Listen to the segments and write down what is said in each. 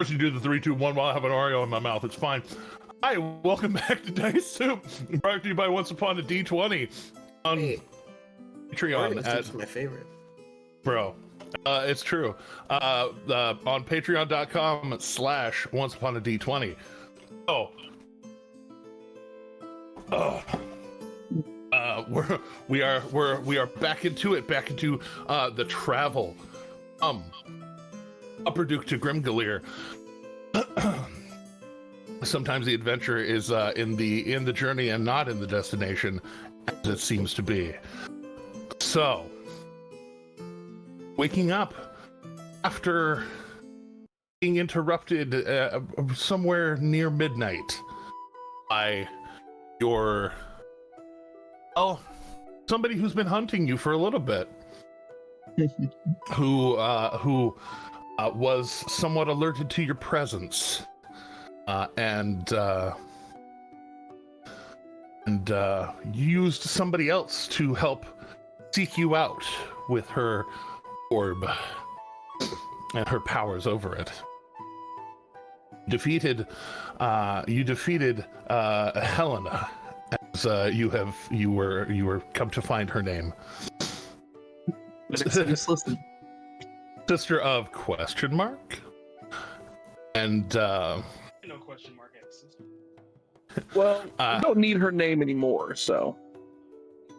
You do the 3, 2, 1 while I have an Oreo in my mouth. It's fine. Hi, welcome back to Dice Soup. Brought to you by Once Upon a D20 on Patreon. That's my favorite. Bro, it's true. On patreon.com/Once Upon a D20. We are back into it, back into the travel. Upper Duke to Grimgaleer. Sometimes the adventure is in the journey and not in the destination, as it seems to be. So, waking up after being interrupted somewhere near midnight by somebody who's been hunting you for a little bit, who was somewhat alerted to your presence, and used somebody else to help seek you out with her orb and her powers over it. You defeated Helena, as you were come to find her name. Sister of question mark? And no question mark. Well, we don't need her name anymore, so.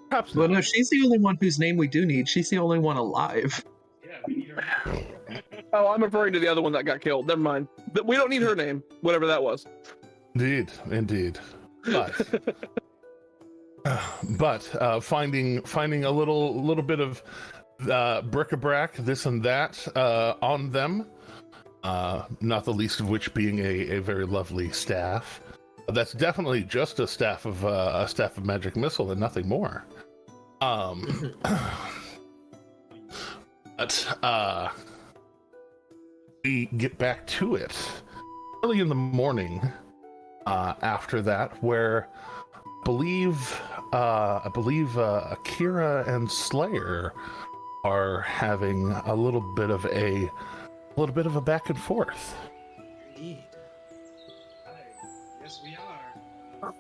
Perhaps well, no, she's the only one whose name we do need. She's the only one alive. Yeah, we need her. Oh, I'm referring to the other one that got killed. Never mind. But we don't need her name, whatever that was. Indeed. But finding a little bit of bric-a-brac, this and that, on them, not the least of which being a very lovely staff. That's definitely just a staff of magic missile and nothing more. But we get back to it early in the morning. After that, where I believe Akira and Slayer are having a little bit of a back and forth. Indeed. Yes, we are.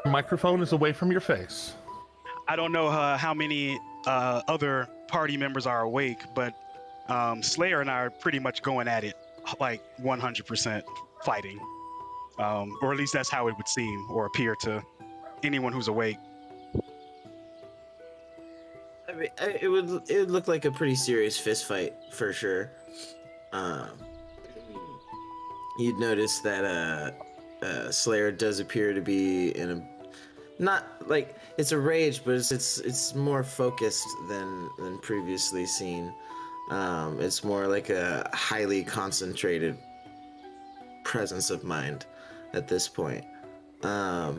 Microphone is away from your face. I don't know how many other party members are awake, but Slayer and I are pretty much going at it, like 100% fighting. Or at least that's how it would seem or appear to anyone who's awake. I mean, it would look like a pretty serious fist fight for sure. You'd notice that Slayer does appear to be in a not like it's a rage, but it's more focused than previously seen. It's more like a highly concentrated presence of mind at this point. Yeah,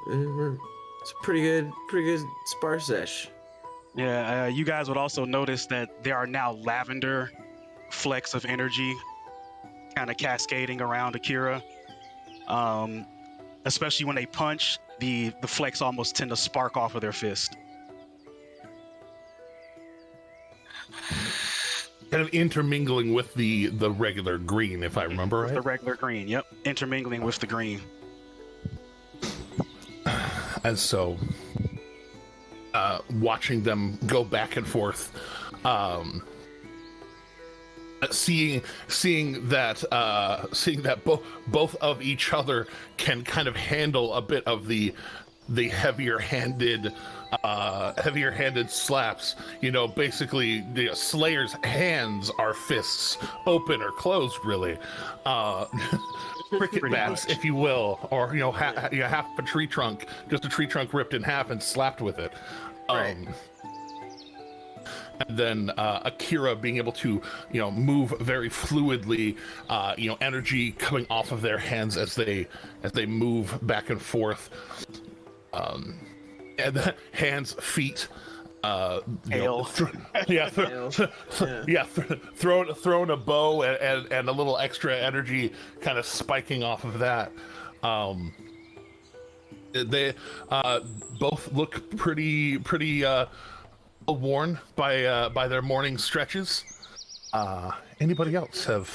it's a pretty good spar sesh. Yeah, you guys would also notice that there are now lavender flecks of energy kind of cascading around Akira. Especially when they punch, the flecks almost tend to spark off of their fist. Kind of intermingling with the regular green, if I remember right. The regular green, yep. Intermingling with the green. And so, watching them go back and forth, seeing that both of each other can kind of handle a bit of the heavier-handed slaps. You know, basically the Slayer's hands are fists, open or closed, really. Cricket bats, if you will, or half a tree trunk, just a tree trunk ripped in half and slapped with it. Right. And then Akira being able to, move very fluidly, energy coming off of their hands as they move back and forth. And the hands, feet, throwing a bow and a little extra energy kind of spiking off of that. They both look pretty worn by their morning stretches. Anybody else have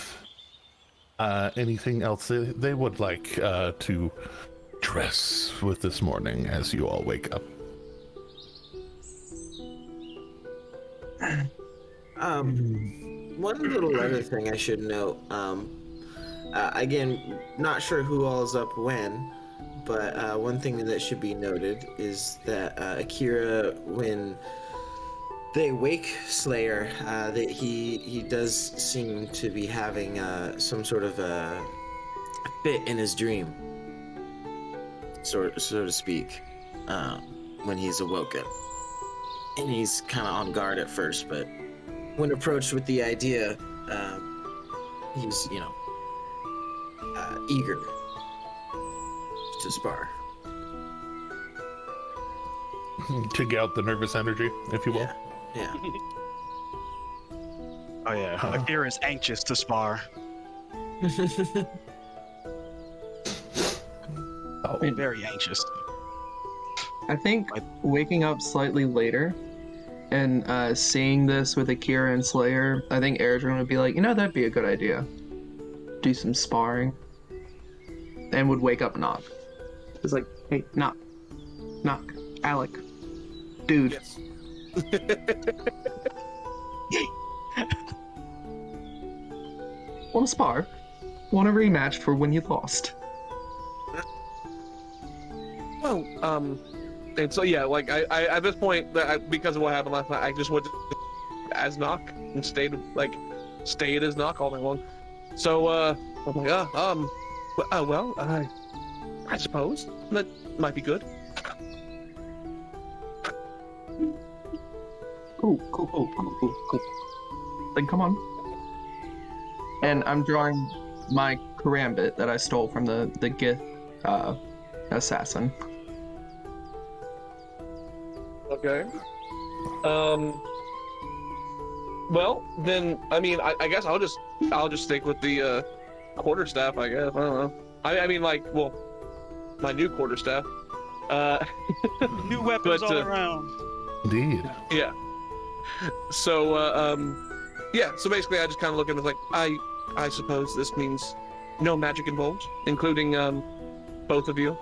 anything else they would like to dress with this morning as you all wake up? One little other thing I should note. Again, not sure who all's up when, but one thing that should be noted is that Akira, when they wake Slayer, that he does seem to be having some sort of a fit in his dream, so to speak, when he's awoken. And he's kind of on guard at first, but when approached with the idea, he's, eager to spar. To get out the nervous energy, if you will. Yeah. Oh yeah, Akira is anxious to spar. Oh, Very anxious. I think waking up slightly later and seeing this with Akira and Slayer, I think Eredrin would be like, that'd be a good idea. Do some sparring. And would wake up Knock. It's like, hey, Knock, Alec, dude. Yes. Want to spar? Want a rematch for when you lost? Well, and so yeah, like I at this point, because of what happened last night, I just went as Knock and stayed as Knock all night long. So I'm like, well, I suppose that might be good. Cool. Then come on. And I'm drawing my karambit that I stole from the Gith assassin. Okay. Well, then I mean, I guess I'll just stick with the quarterstaff. I guess I don't know. I mean, like, well, my new quarterstaff. New weapons all But, around. indeed. Yeah. So yeah. So basically, I just kind of look at it like I suppose this means no magic involved, including both of you.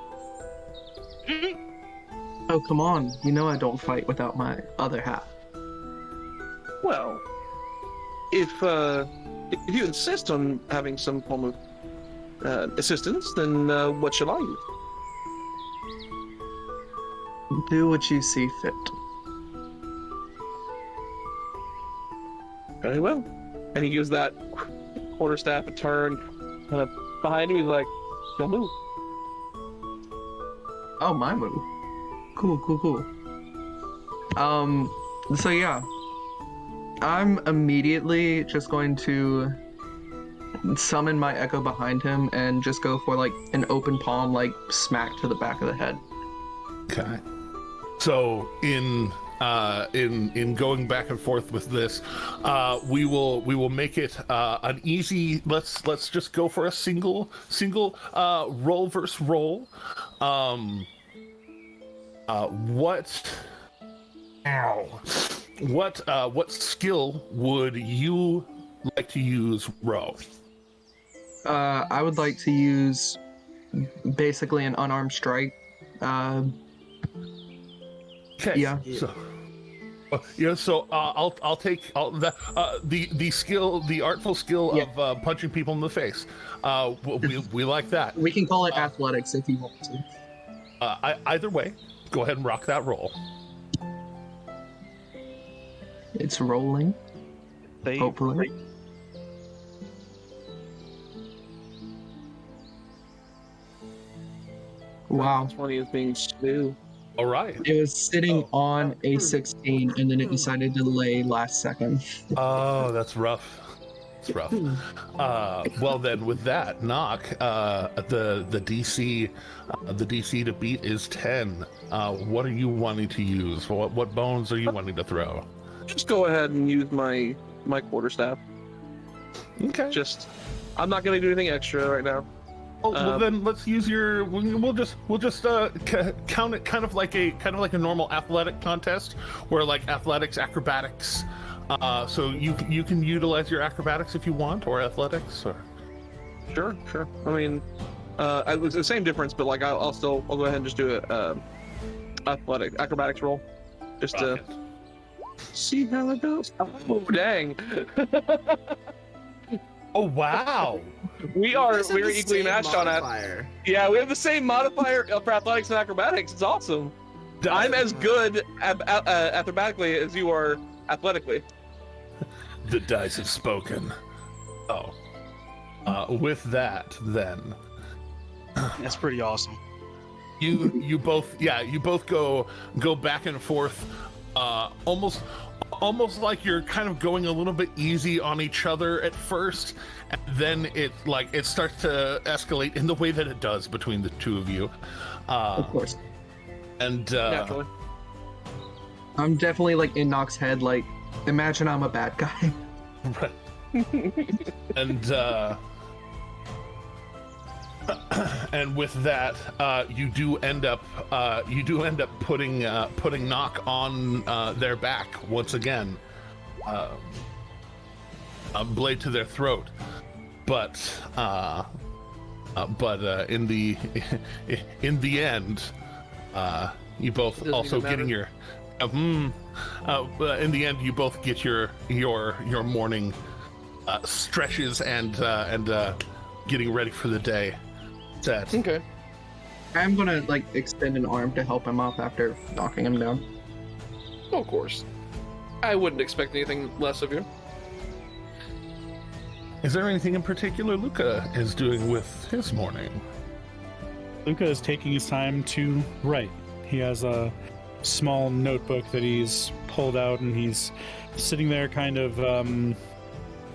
Oh, come on. I don't fight without my other half. Well, if you insist on having some form of assistance, then what shall I use? Do what you see fit. Very well. And he gives that quarterstaff a turn, kind of behind him. He's like, "Don't move." Oh, my move. Cool. So yeah. I'm immediately just going to summon my echo behind him and just go for like an open palm, like smack to the back of the head. Okay. So in going back and forth with this, we will make it an easy. Let's just go for a single roll versus roll. What skill would you like to use, Ro? I would like to use basically an unarmed strike. Okay. Yeah. So I'll take the skill, the artful skill of punching people in the face. We like that. We can call it athletics if you want to. Either way, go ahead and rock that roll. It's rolling. Hopefully. Wow. 20 is being slew. All right. It was sitting on a 16 and then it decided to lay last second. Oh, that's rough. It's rough. Well then, with that, Knock, the DC to beat is 10. What are you wanting to use? What bones are you wanting to throw? Just go ahead and use my quarterstaff. Okay. I'm not gonna do anything extra right now. Oh, well then let's use your. We'll just count it kind of like a normal athletic contest, where like athletics, acrobatics. So you can utilize your acrobatics if you want, or athletics, or. Sure. I mean, it's the same difference, but like I'll go ahead and just do a acrobatics roll, just to see how it goes. Oh dang! Oh wow! We're equally matched on that. Yeah, we have the same modifier for athletics and acrobatics. It's awesome. I'm as good acrobatically as you are athletically. The dice have spoken. Oh. With that, then. That's pretty awesome. You both go back and forth, almost like you're kind of going a little bit easy on each other at first, and then it starts to escalate in the way that it does between the two of you. Of course. And Naturally. I'm definitely like in Nock's head, like, imagine I'm a bad guy. Right. And with that, you do end up putting Nock on their back once again, a blade to their throat. But in the end, you both also getting your. In the end, you both get your morning stretches and getting ready for the day set. Okay. I'm gonna like extend an arm to help him up after knocking him down. Of course. I wouldn't expect anything less of you. Is there anything in particular Luca is doing with his morning? Luca is taking his time to write. He has a small notebook that he's pulled out, and he's sitting there kind of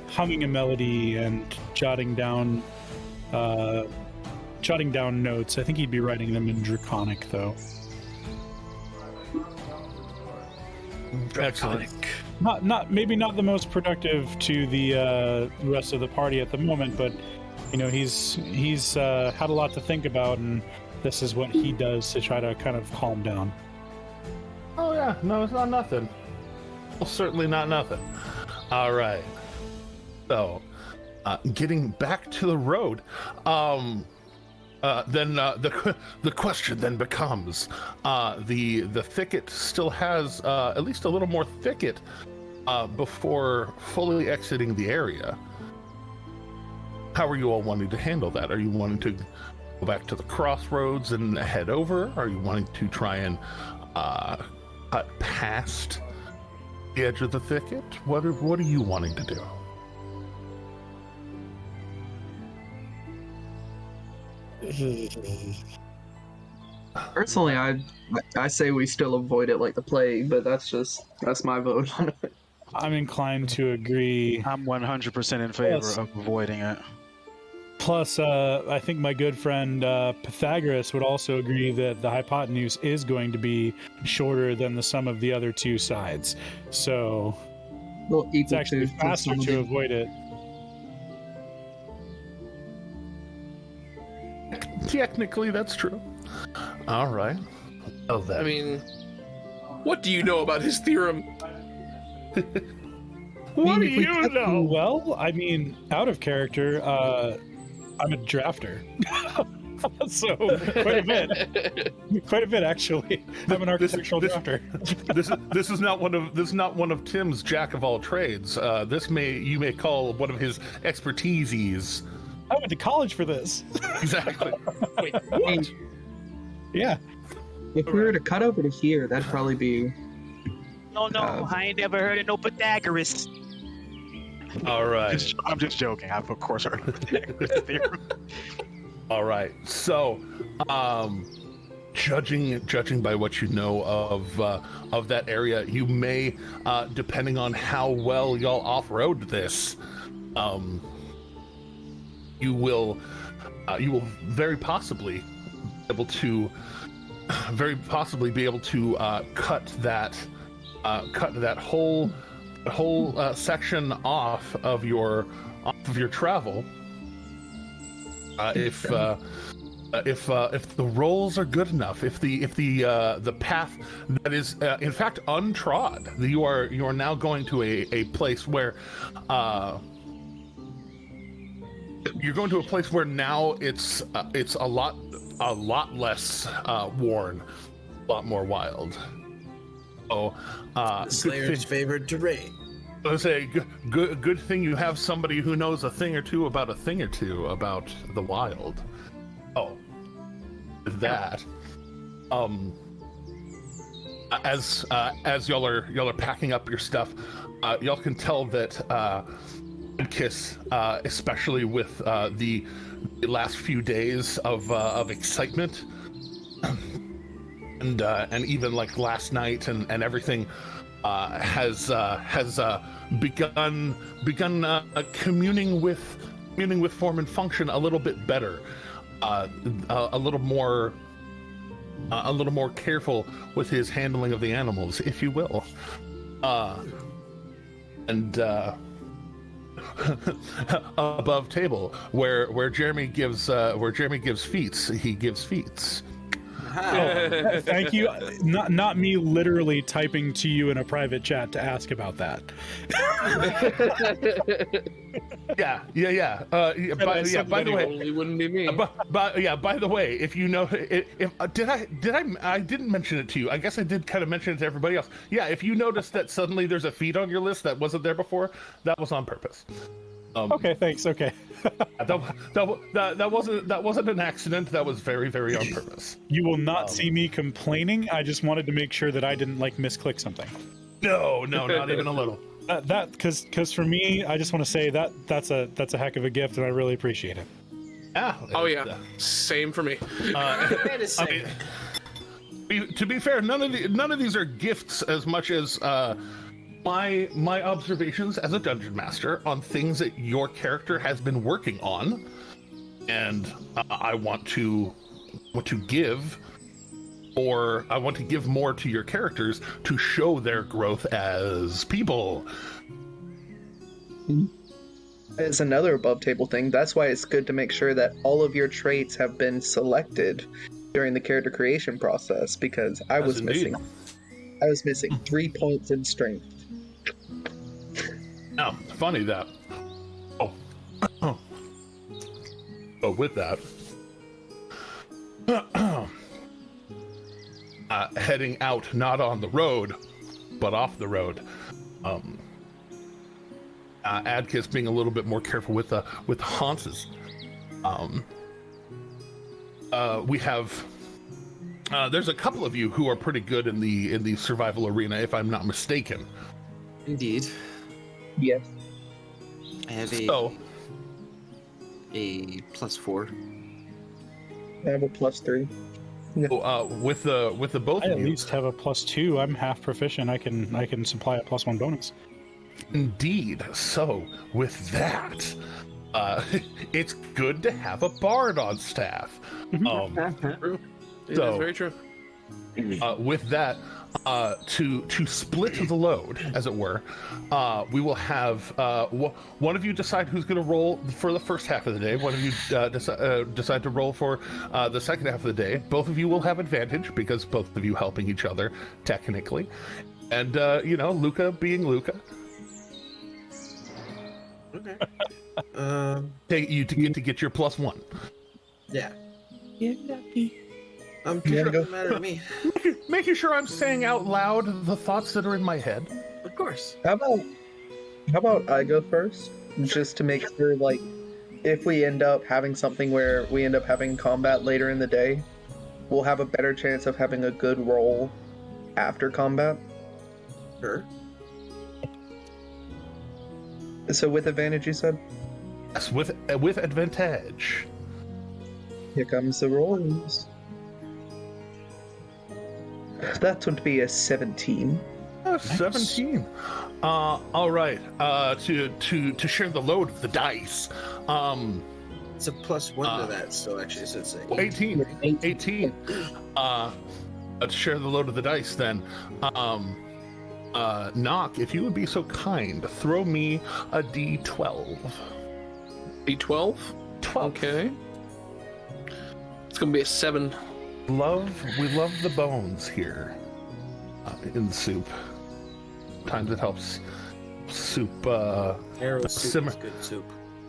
humming a melody and jotting down notes. I think he'd be writing them in Draconic, though. Excellent. Maybe not the most productive to the rest of the party at the moment, but you know, he's had a lot to think about, and this is what he does to try to kind of calm down. Oh yeah, no, it's not nothing. Well, certainly not nothing. All right. So, getting back to the road, then the question then becomes, the thicket still has at least a little more thicket before fully exiting the area. How are you all wanting to handle that? Are you wanting to go back to the crossroads and head over? Are you wanting to try and cut past the edge of the thicket? What are you wanting to do? Personally, I say we still avoid it like the plague, but that's my vote on it. I'm inclined to agree. I'm 100% in favor Yes. of avoiding it. Plus, I think my good friend Pythagoras would also agree that the hypotenuse is going to be shorter than the sum of the other two sides. So Well, it's actually faster to avoid it. Technically, that's true. All right. Well, then. I mean, what do you know about his theorem? What do you know? Well, I mean, out of character, I'm a drafter. So quite a bit actually. I'm an architectural drafter. This is not one of Tim's jack of all trades. You may call one of his expertises. I went to college for this. Exactly. Wait, what? Yeah. If we were to cut over to here, that'd probably be. No, I ain't never heard of no Pythagoras. All right. I'm just joking. I've of course heard of the theorem. All right. So, judging by what you know of that area, you may, depending on how well y'all off-road this, you will very possibly be able to cut that whole section off of your travel, If the rolls are good enough, if the path that is in fact untrod, you are now going to a place where you're going to a place where now it's a lot less worn, a lot more wild. Oh, Slayer's favorite terrain. I was say good thing you have somebody who knows a thing or two about the wild. Oh, that. As y'all are packing up your stuff, y'all can tell that Kiss, especially with the last few days of excitement, and even like last night and everything, has begun communing with form and function a little bit better, a little more careful with his handling of the animals, if you will, and above table where Jeremy gives feats, he gives feats. Oh, thank you. Not me literally typing to you in a private chat to ask about that. Yeah. By the way, only wouldn't be me. By the way, if you know, I didn't mention it to you. I guess I did kind of mention it to everybody else. Yeah, if you notice that suddenly there's a feat on your list that wasn't there before, that was on purpose. Okay, thanks. Okay. that wasn't an accident. That was very, very on purpose. You will not see me complaining. I just wanted to make sure that I didn't misclick something. No, not even a little. That because for me, I just want to say that's a heck of a gift, and I really appreciate it. Yeah. Oh yeah. Same for me. To be fair, none of these are gifts as much as my observations as a dungeon master on things that your character has been working on, and I want to give, or I want to give more to your characters to show their growth as people. As another above table thing, that's why it's good to make sure that all of your traits have been selected during the character creation process, because I was missing 3 points in strength. Oh, funny that. Oh, with that, heading out, not on the road, but off the road. Adkis being a little bit more careful with haunts. We have. There's a couple of you who are pretty good in the survival arena, if I'm not mistaken. Indeed. Yes. I have a +4. I have a +3. With the both I of at you, least have a +2. I'm half proficient. I can supply a +1 bonus. indeed. So with that, it's good to have a bard on staff. True. It So- is very true. With that, to split the load, as it were, we will have one of you decide who's going to roll for the first half of the day. One of you decide to roll for the second half of the day. Both of you will have advantage because both of you helping each other technically, and Luca being Luca. Okay. You to get your +1. Yeah. Yeah. It doesn't matter to me. Making sure I'm saying out loud the thoughts that are in my head. Of course. How about I go first, just to make sure, if we end up having something where we end up having combat later in the day, we'll have a better chance of having a good roll after combat. Sure. So with advantage, you said? Yes, with advantage. Here comes the rolls. That would be a 17. 17. All right. To share the load of the dice. It's a +1 to that, so actually I should say. 18. 18. To share the load of the dice, then. Knock, if you would be so kind, throw me a D12. D12? 12. Okay. It's gonna be a 7. We love the bones here in the soup. Sometimes it helps soup Arrow soup simmer. is good soup.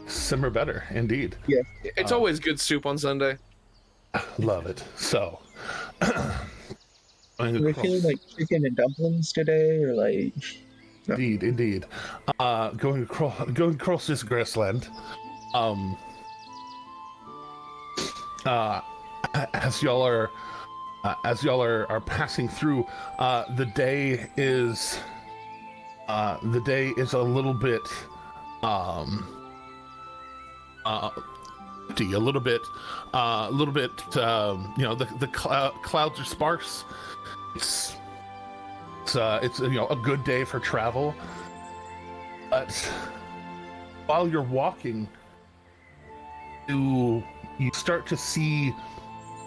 Simmer better, indeed. Yeah. It's always good soup on Sunday. Love it. So, going We're across- feeling like chicken and dumplings today, or like. Indeed. Going across this grassland. As y'all are passing through, the day is a little bit empty, a little bit the clouds are sparse. It's a good day for travel, but while you're walking, you start to see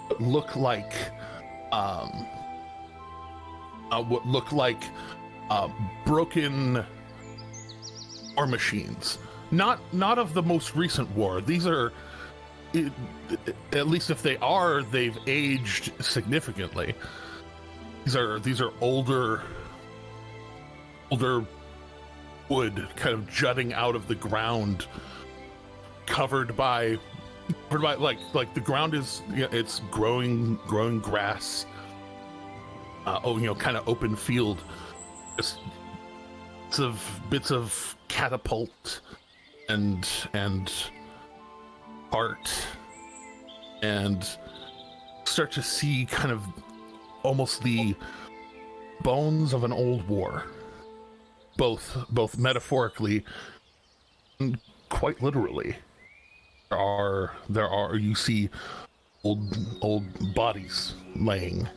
what look like broken war machines. Not of the most recent war. These are, at least if they are, they've aged significantly. These are older wood kind of jutting out of the ground, covered by like the ground is, it's growing grass, kind of open field, just bits of catapult and art, and start to see kind of almost the bones of an old war, both metaphorically and quite literally. There are you see old bodies laying,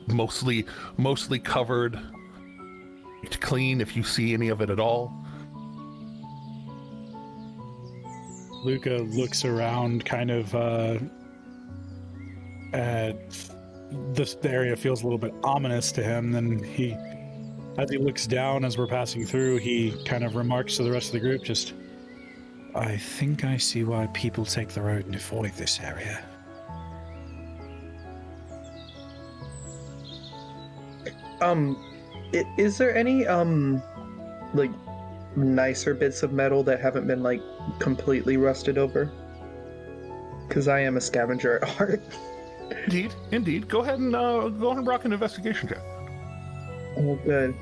mostly covered, clean if you see any of it at all. Luca looks around, kind of at the area feels a little bit ominous to him. Then as he looks down as we're passing through, he kind of remarks to the rest of the group, just, I think I see why people take the road and avoid this area. Is there any like nicer bits of metal that haven't been like completely rusted over? Because I am a scavenger at heart. Indeed. Go ahead and rock an investigation check. Oh, good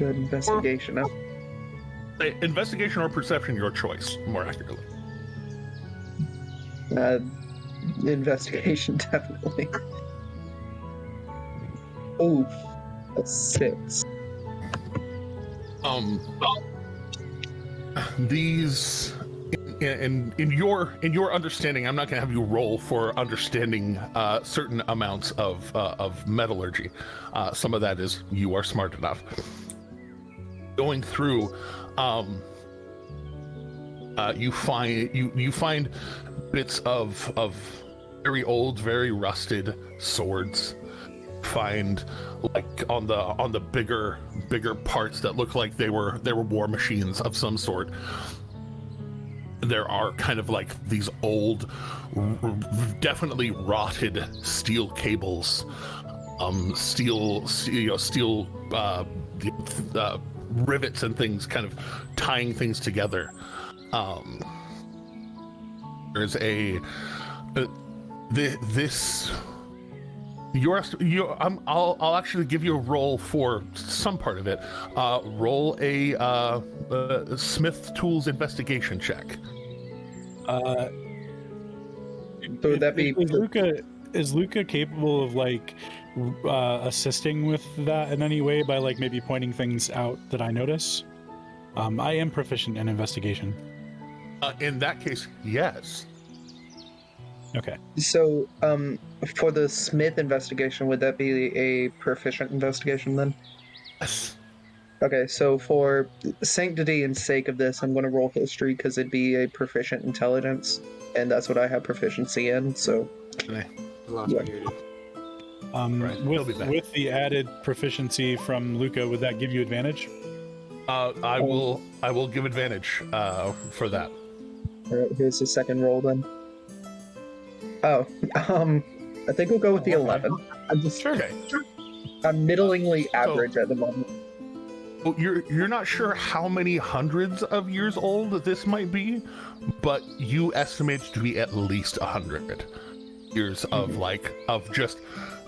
investigation. Investigation or perception, your choice, more accurately. Investigation, definitely. Oh, a 6. These, in your understanding, I'm not going to have you roll for understanding certain amounts of metallurgy. Some of that is you are smart enough. Going through, you find bits of very old, very rusted swords. Find like on the bigger parts that look like they were war machines of some sort. There are kind of like these old, definitely rotted steel cables, steel rivets and things, kind of tying things together. There's I'll actually give you a roll for some part of it. Roll a Smith Tools investigation check. So would that be is Luca capable of like assisting with that in any way by like maybe pointing things out that I notice? I am proficient in investigation. In that case, yes. Okay. So, for the Smith investigation, would that be a proficient investigation then? Yes. Okay, so for sanctity and sake of this, I'm going to roll history because it'd be a proficient intelligence, and that's what I have proficiency in. So, Lost Yeah. Bearded. Right, he'll be back. With the added proficiency from Luca, would that give you advantage? I will give advantage for that. all right, here's the second roll then. Oh, I think we'll go with the 11. I'm just Okay. I'm middlingly average at the moment. Well, you're not sure how many hundreds of years old this might be, but you estimate it to be at least 100 years of just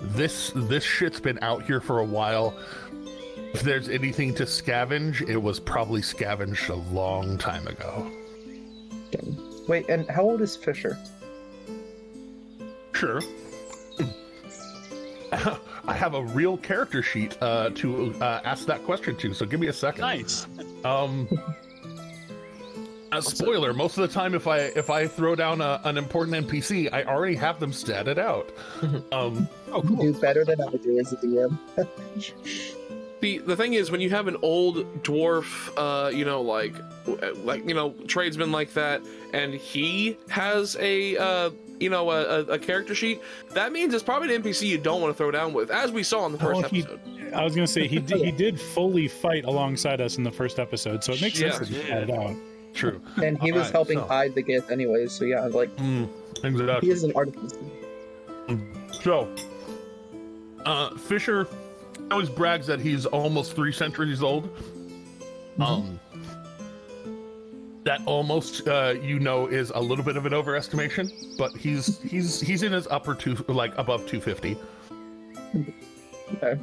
this shit's been out here for a while. If there's anything to scavenge, it was probably scavenged a long time ago. Wait, and how old is Fisher? Sure. I have a real character sheet to ask that question to, so give me a second. Nice. Spoiler, most of the time if I throw down an important NPC, I already have them statted out. Oh, cool. You do better than I do as a DM. The thing is, when you have an old dwarf, tradesman like that, and he has a character sheet, that means it's probably an NPC you don't want to throw down with, as we saw in the first episode. I was gonna say he did fully fight alongside us in the first episode, so it makes sense that he had it out. True. And he was helping hide the gift anyways, so yeah, exactly. He is an artificer. So, Fisher always brags that he's almost 3 centuries old. That almost, is a little bit of an overestimation, but he's in his above 250. Okay.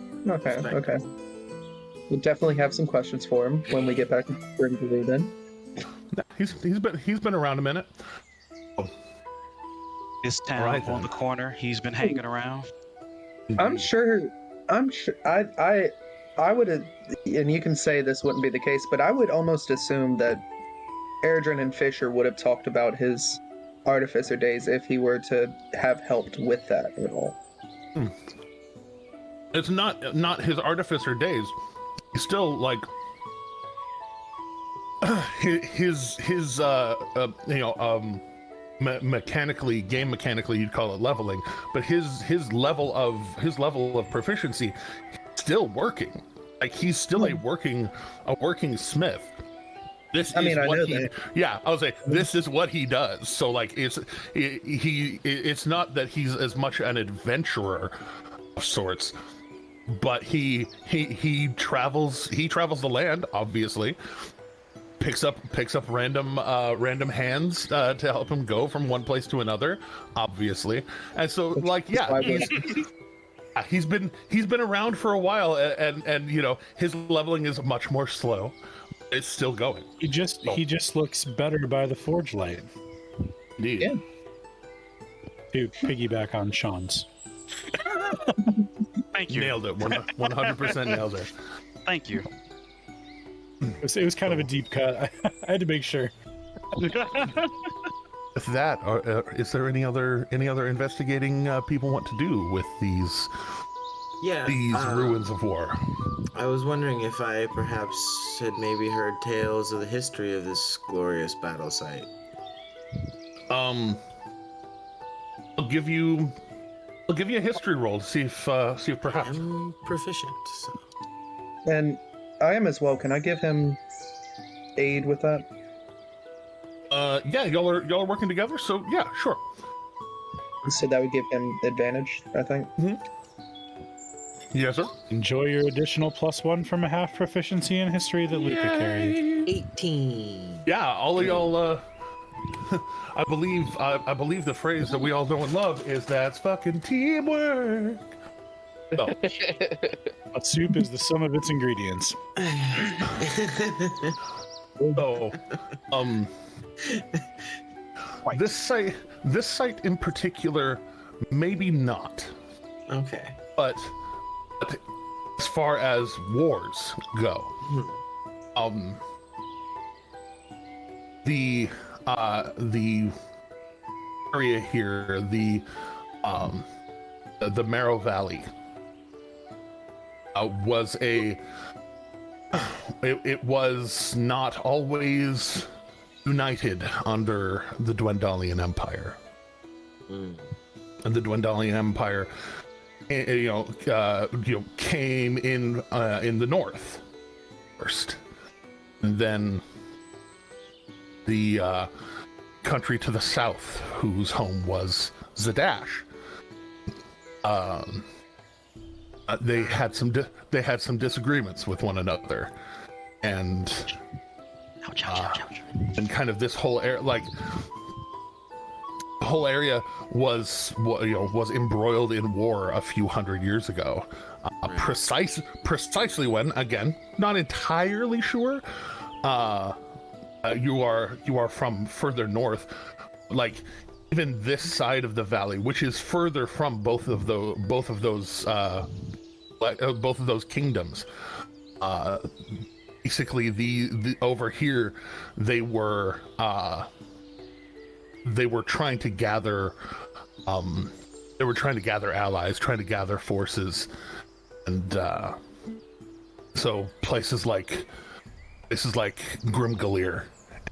We'll definitely have some questions for him when we get back to Brimbley then. He's been around a minute. This town on the corner, he's been hanging around. I'm sure I would have, and you can say this wouldn't be the case, but I would almost assume that Erdrin and Fisher would have talked about his artificer days if he were to have helped with that at all. It's not his artificer days. He's still mechanically, game mechanically, you'd call it leveling, but his level of proficiency still working. Like, he's still a working smith. This is what he does. So it's not that he's as much an adventurer of sorts, but he travels the land, obviously. Picks up random hands to help him go from one place to another, obviously. And so he's been around for a while, and his leveling is much more slow. It's still going. He just looks better by the forge light. Indeed. Yeah. To piggyback on Sean's. Thank you. Nailed it. 100% nailed it. Thank you. It was kind of a deep cut. I had to make sure. With that, is there any other investigating people want to do with these ruins of war? I was wondering if I perhaps had maybe heard tales of the history of this glorious battle site. I'll give you a history roll to see if perhaps I'm proficient. So. And I am as well. Can I give him aid with that? Yeah, y'all are working together, so yeah, sure. So that would give him advantage, I think. Mm-hmm. Yes, sir. Enjoy your additional +1 from a half proficiency in history that Luca carried. 18. Yeah, all of y'all. I believe the phrase that we all know and love is that's fucking teamwork. So. A soup is the sum of its ingredients. So, this site in particular, maybe not. Okay. But as far as wars go, the area here, the Marrow Valley, was it was not always united under the Dwendalian Empire. And the Dwendalian Empire, came in the north first, and then the country to the south, whose home was Zadash. They had some disagreements with one another, and and kind of this whole area, like the whole area was embroiled in war a few hundred years ago. Precisely when, again, not entirely sure. You are from further north, like even this side of the valley, which is further from both of those kingdoms. Basically, the over here, they were trying to gather, allies, trying to gather forces, and so places like Grimgalir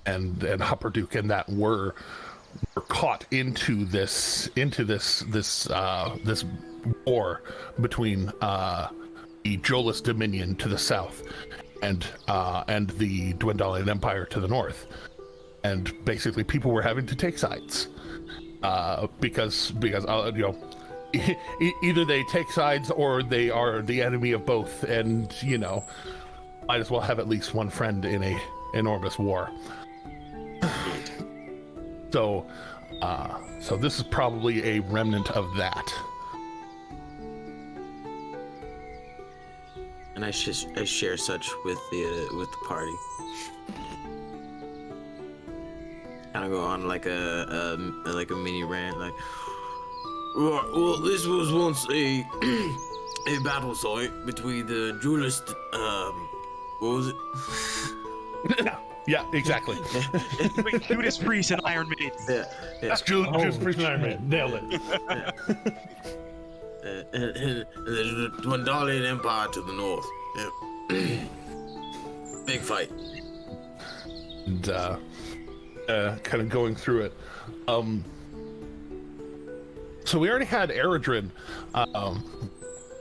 and Hupperduke and that were caught into this war between the Jolas Dominion to the south and the Dwendalian Empire to the north, and basically people were having to take sides because either they take sides or they are the enemy of both, and might as well have at least one friend in a enormous war. So this is probably a remnant of that. And I share such with the party. Kind of go on like a mini rant, like, well, this was once a battle site between the duelist. What was it? Yeah, exactly. Judas Priest and Iron Maiden. Yeah. That's Judas Priest and Iron Man. Nailed it. And the Dwendalian Empire to the north. Yeah. Big fight. And kind of going through it. So we already had Eredrin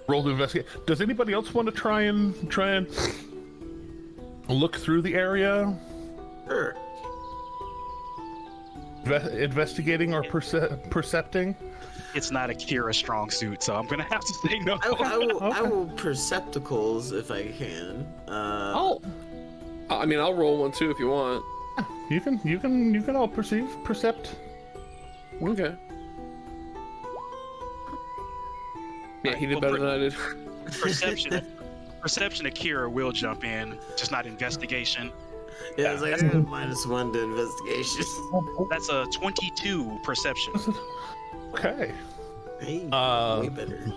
roll to investigate. Does anybody else want to try and look through the area? Sure. Investigating or percepting? It's not a Kira strong suit, so I'm gonna have to say no. I will percepticles if I can. I'll roll one too if you want. You can all percept. Okay. Yeah, he did better than I did. Perception Akira will jump in, just not investigation. Yeah, it's like I got -1 to investigation. That's a 22 perception. Okay. Hey, way better.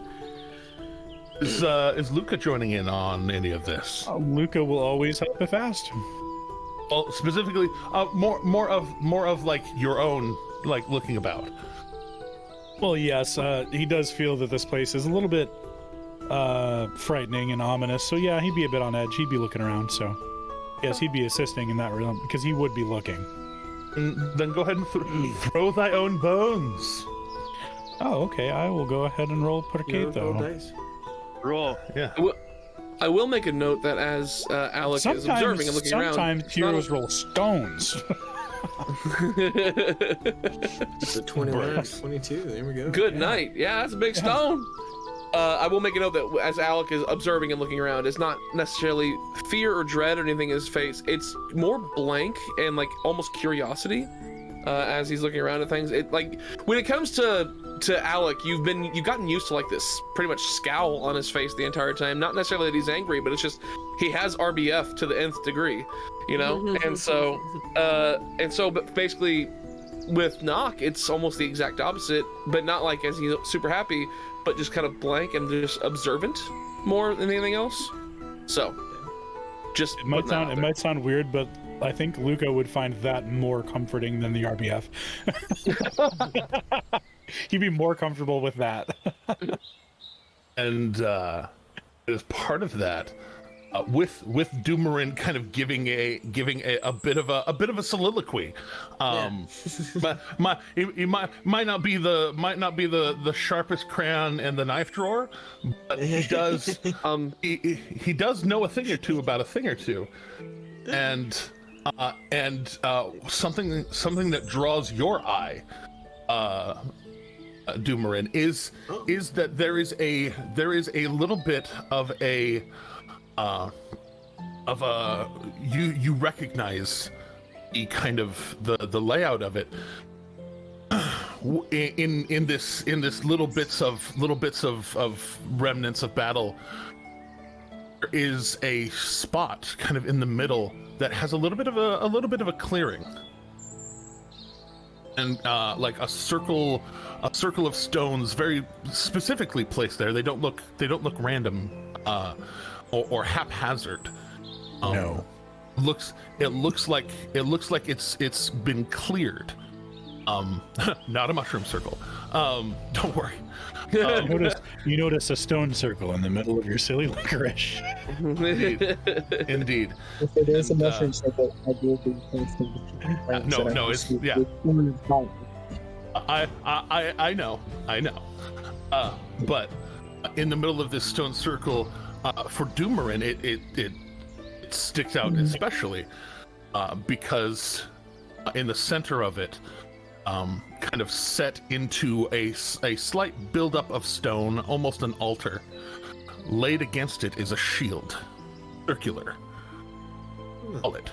Is Luca joining in on any of this? Luca will always help if asked. Well, specifically, more of like your own, like looking about. Well, yes, he does feel that this place is a little bit frightening and ominous. So yeah, he'd be a bit on edge. He'd be looking around. So yes, he'd be assisting in that realm because he would be looking. Then go ahead and throw thy own bones. Oh, okay. I will go ahead and roll Percate though. Roll. Yeah. I will make a note that as Alec is observing and looking around, sometimes heroes roll stones. It's a 21, 22. There we go. Good night. Yeah, that's a big stone. I will make a note that as Alec is observing and looking around, it's not necessarily fear or dread or anything in his face. It's more blank and like almost curiosity as he's looking around at things. It like when it comes to Alec, you've gotten used to like this pretty much scowl on his face the entire time. Not necessarily that he's angry, but it's just he has RBF to the nth degree, and so but basically with Nock, it's almost the exact opposite, but not like as he's super happy, but just kind of blank and just observant more than anything else. So just it might sound weird, but I think Luca would find that more comforting than the RBF. He'd be more comfortable with that. And as part of that, with Doomerin kind of giving a bit of a soliloquy, but he might not be the sharpest crayon in the knife drawer, but he does he does know a thing or two about a thing or two, and something that draws your eye, Doomerin, is that there is a little bit of a you recognize the kind of the layout of it in this little bits of remnants of battle. There is a spot kind of in the middle that has a little bit of a clearing, and like a circle of stones very specifically placed there. They don't look random or haphazard. No. It looks like it's been cleared. Not a mushroom circle. Don't worry. You notice a stone circle in the middle of your silly licorice. Indeed. If it is a mushroom circle, I will be posting. No, it's yeah. I know. But in the middle of this stone circle, for Doomerin, it sticks out especially because in the center of it, kind of set into a slight buildup of stone, almost an altar. Laid against it is a shield, circular. Call it.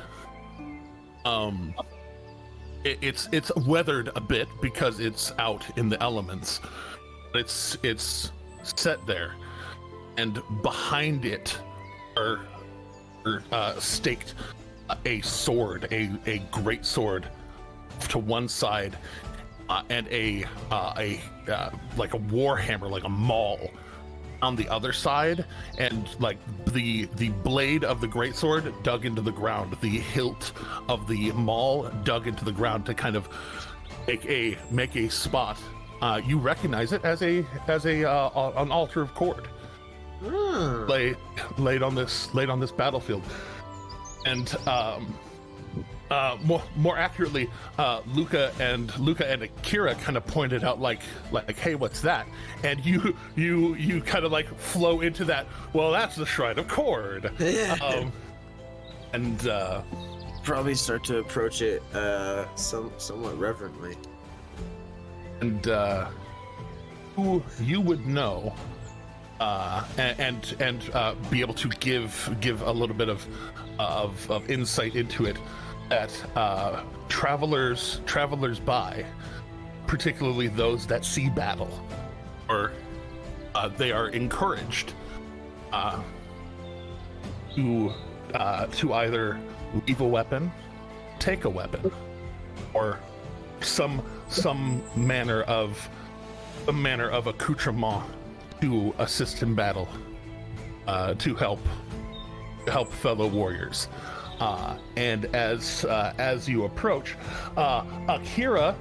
It's weathered a bit because it's out in the elements. But it's set there, and behind it are staked a sword, a great sword to one side, and a like a war hammer, like a maul on the other side, and like the blade of the greatsword dug into the ground, the hilt of the maul dug into the ground to kind of make a spot. You recognize it as an altar of cord laid on this battlefield, and more accurately, Luca and Akira kind of pointed out like, hey, what's that? And you kind of like flow into that. Well, that's the Shrine of Cord. And probably start to approach it somewhat reverently. And who you would know, and be able to give a little bit of insight into it. That travelers by, particularly those that see battle, or they are encouraged to either leave a weapon, take a weapon, or some manner of accoutrement to assist in battle, to help fellow warriors. And as you approach, Akira,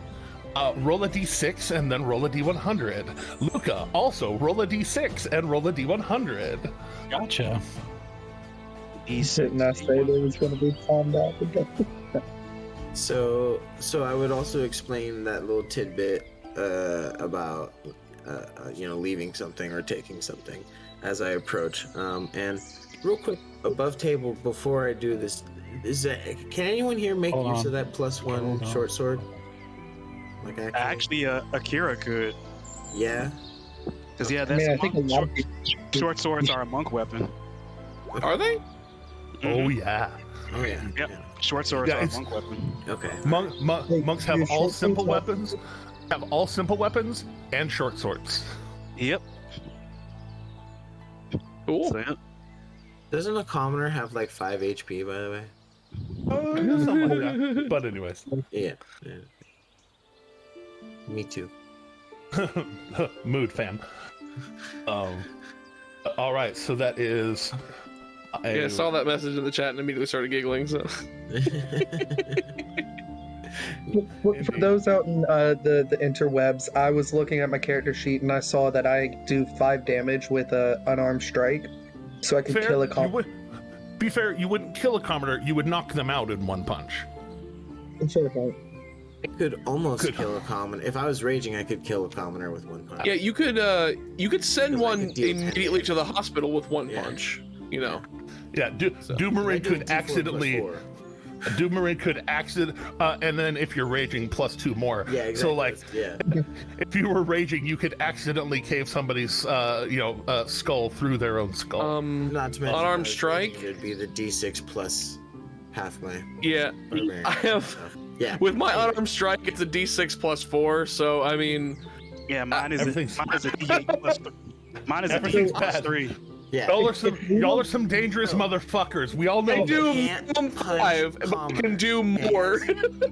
roll a d6 and then roll a d100. Luca, also roll a d6 and roll a d100. Gotcha. Didn't I say there was going to be combat? So I would also explain that little tidbit about leaving something or taking something as I approach. And real quick, above table, before I do this, can anyone here make use of that +1 short sword? Like actually, Akira could. Yeah. Because short swords are a monk weapon. Are they? Oh yeah. Oh yeah. Yep. Yeah. Short swords are a monk weapon. Okay. Monks have all simple weapons. And short swords. Yep. Cool. So, yeah. Doesn't a commoner have like 5 HP, by the way? Something like that. But anyways. Yeah. Me too. Mood fam. All right, so that is. I saw that message in the chat and immediately started giggling. So. For those out in the interwebs, I was looking at my character sheet and I saw that I do 5 damage with an unarmed strike, so I could kill a commoner. Be fair, you wouldn't kill a commoner, you would knock them out in one punch. Fair point. I could almost kill a commoner. If I was raging, I could kill a commoner with 1 punch. Yeah, you could send one immediately to the hospital with 1 punch. You know. Yeah, Doomerin could accidentally. A Doomerang could accident, and then if you're raging, +2 more. Yeah, exactly. So like, yeah. if you were raging, you could accidentally cave somebody's, skull through their own skull. Not to mention unarmed strike. It would be the D6 plus half my. Yeah, barbarian I have. stuff. Yeah. With my unarmed strike, it's a D6 plus 4. So I mean, Yeah, mine is a Everything's- D8 plus. Mine is a Everything's D8 plus bad. 3. Yeah. Y'all are some dangerous motherfuckers. We all know. I do can't minimum punch 5, but I can do more.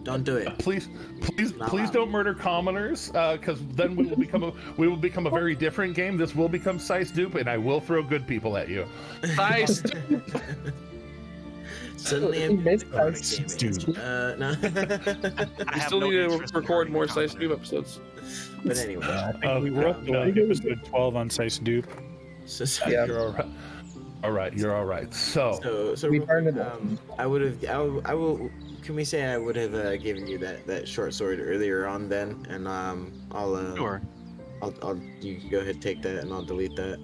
Don't do it. Please Not please allowed. don't murder commoners, because then we will become a very different game. This will become Sice Dupe, and I will throw good people at you. Nice. Suddenly, You I'm missed gaming. us. No. I still need to record more Size Noob episodes. But anyway, I think we were up to like episode 12 on Sice Dupe. so Yeah. You're all right. All right, you're all right. So We real burned quick, it. I would have. I will. Can we say I would have given you that short sword earlier on then, and I'll Sure. I'll you go ahead and take that, and I'll delete that.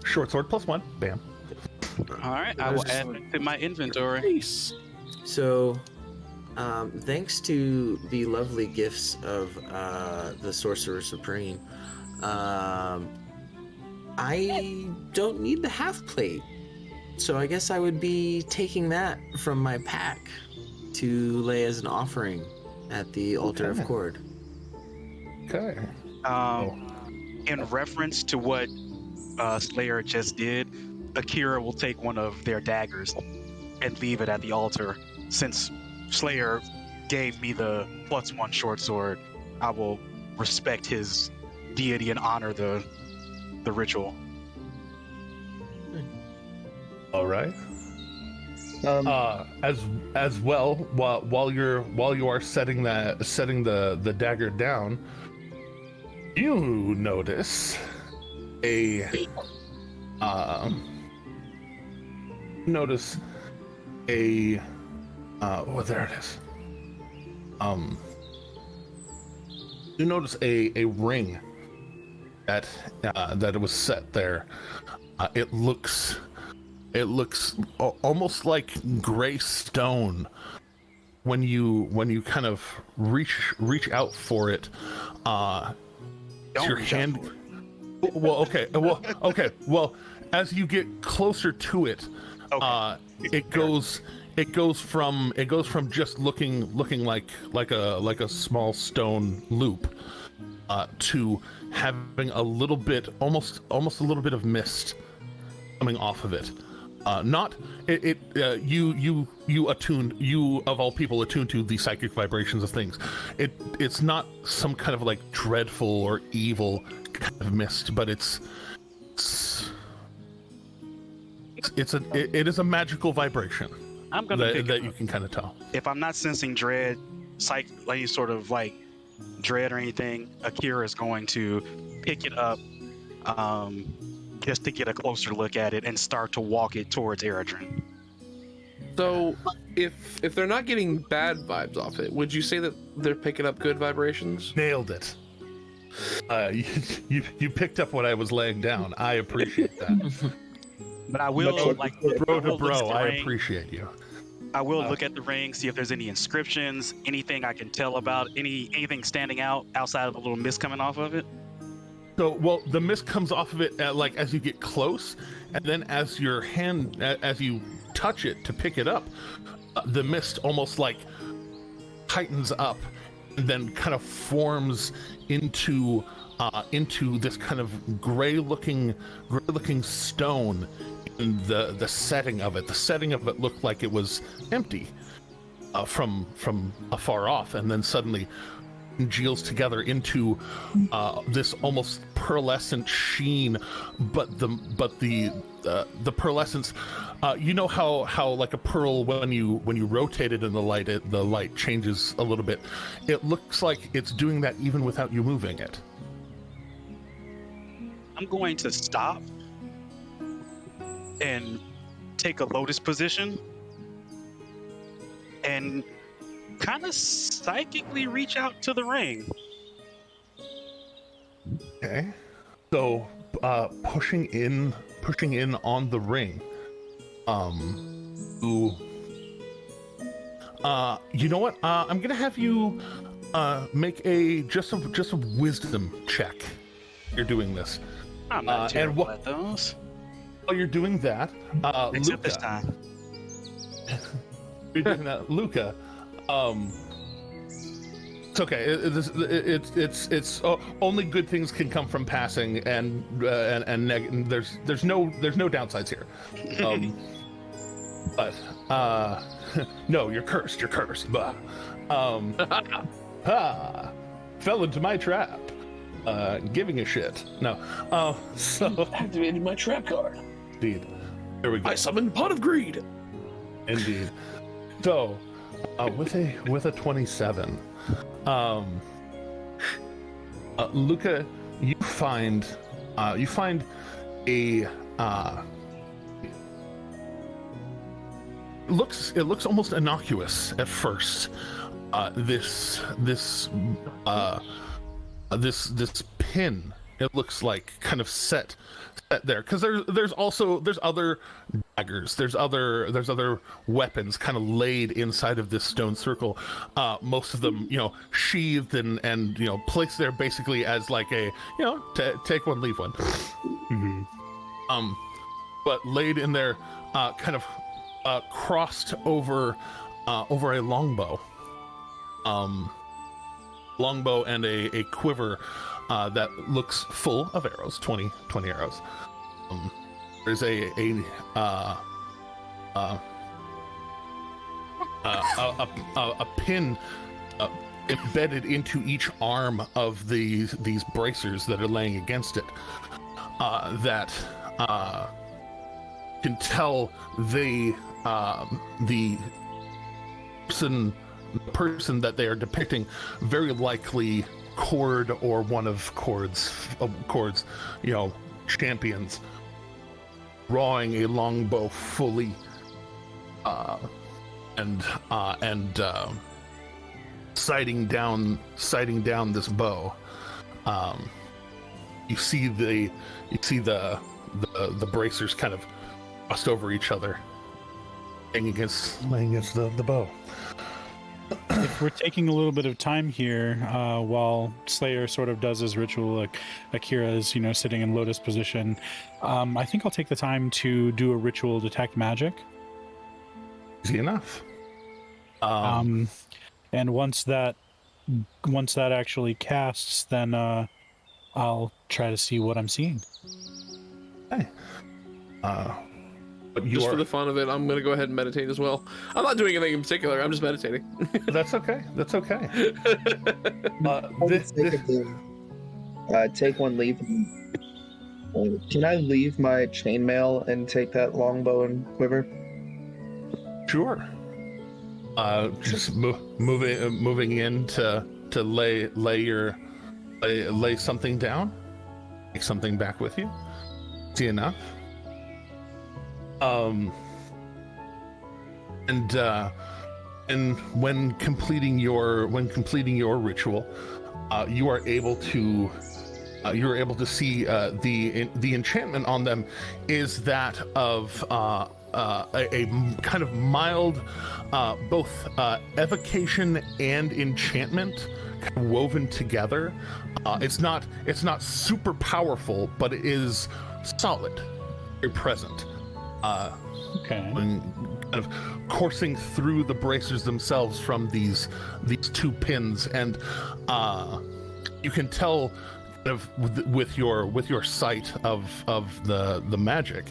short sword +1. Bam. All right, I will add it to my inventory. Nice. So, thanks to the lovely gifts of the Sorcerer Supreme, I don't need the half plate. So I guess I would be taking that from my pack to lay as an offering at the altar Okay. of Cord. Okay. In reference to what Slayer just did, Akira will take one of their daggers and leave it at the altar. Since Slayer gave me the +1 short sword, I will respect his deity and honor the ritual. All right. As well, while you are setting the dagger down, you notice a there it is. You notice a ring that was set there. It looks almost like gray stone when you kind of reach out for it. Your reach out hand. for it. Well, as you get closer to it, Okay. it goes from just looking like a small stone loop to having a little bit, almost a little bit of mist coming off of it. You of all people attune to the psychic vibrations of things. It's not some kind of like dreadful or evil kind of mist, but it is a magical vibration I'm gonna pick that it you up. can kind of tell. If I'm not sensing dread, any sort of like dread or anything, Akira is going to pick it up, just to get a closer look at it and start to walk it towards Eredrin. So, if they're not getting bad vibes off it, would you say that they're picking up good vibrations? Nailed it. You picked up what I was laying down. I appreciate that. But I will Bro to look at bro, the I ring. appreciate you. I will look at the ring, see if there's any inscriptions, anything I can tell about, anything standing out outside of the little mist coming off of it. So, well, the mist comes off of it like as you get close, and then as your hand, as you touch it to pick it up, the mist almost like tightens up, and then kind of forms into this kind of gray-looking stone. In the setting of it, looked like it was empty from afar off, and then suddenly congeals together into this almost pearlescent sheen, but the pearlescence, you know how like a pearl when you rotate it in the light changes a little bit. It looks like it's doing that even without you moving it. I'm going to stop and take a lotus position and kind of psychically reach out to the ring. Okay. So, pushing in on the ring, You know what? I'm gonna have you make just a wisdom check. You're doing this. I'm not terrible and at those. while you're doing that, Except Luca, this time. you're doing that, Luca. It's okay. It's only good things can come from passing, and there's no downsides here. But no, you're cursed. You're cursed. Bah. Fell into my trap. Giving a shit. No. So Activated my trap card. indeed. There we go. I summoned Pot of Greed. Indeed. So, with a 27, Luca, you find a it looks almost innocuous at first. This pin, it looks like, kind of set there, because there's other daggers, there's other weapons kind of laid inside of this stone circle, most of them sheathed and placed there basically as like a take one leave one. Mm-hmm. But laid in there, kind of crossed over a longbow and a quiver that looks full of arrows, 20 arrows. There's a pin embedded into each arm of these bracers that are laying against it, that can tell the person that they are depicting very likely Cord or one of Cord's champions, drawing a longbow fully, and sighting down this bow. You see the bracers kind of crossed over each other, laying against the bow. If we're taking a little bit of time here, while Slayer sort of does his ritual, like Akira is, sitting in lotus position, I think I'll take the time to do a ritual detect magic. Easy enough. And once that actually casts, then I'll try to see what I'm seeing. Okay. But Just for the fun of it, I'm going to go ahead and meditate as well. I'm not doing anything in particular. I'm just meditating. That's okay. That's okay. Take one leave. Can I leave my chainmail and take that longbow and quiver? Sure. Just moving in to lay something down, take something back with you. See enough. And when completing your ritual, you are able to see the enchantment on them is that of a kind of mild, both evocation and enchantment kind of woven together. It's not super powerful, but it is solid, very present. Okay. And kind of coursing through the bracers themselves from these two pins, and you can tell kind of with your sight of the magic,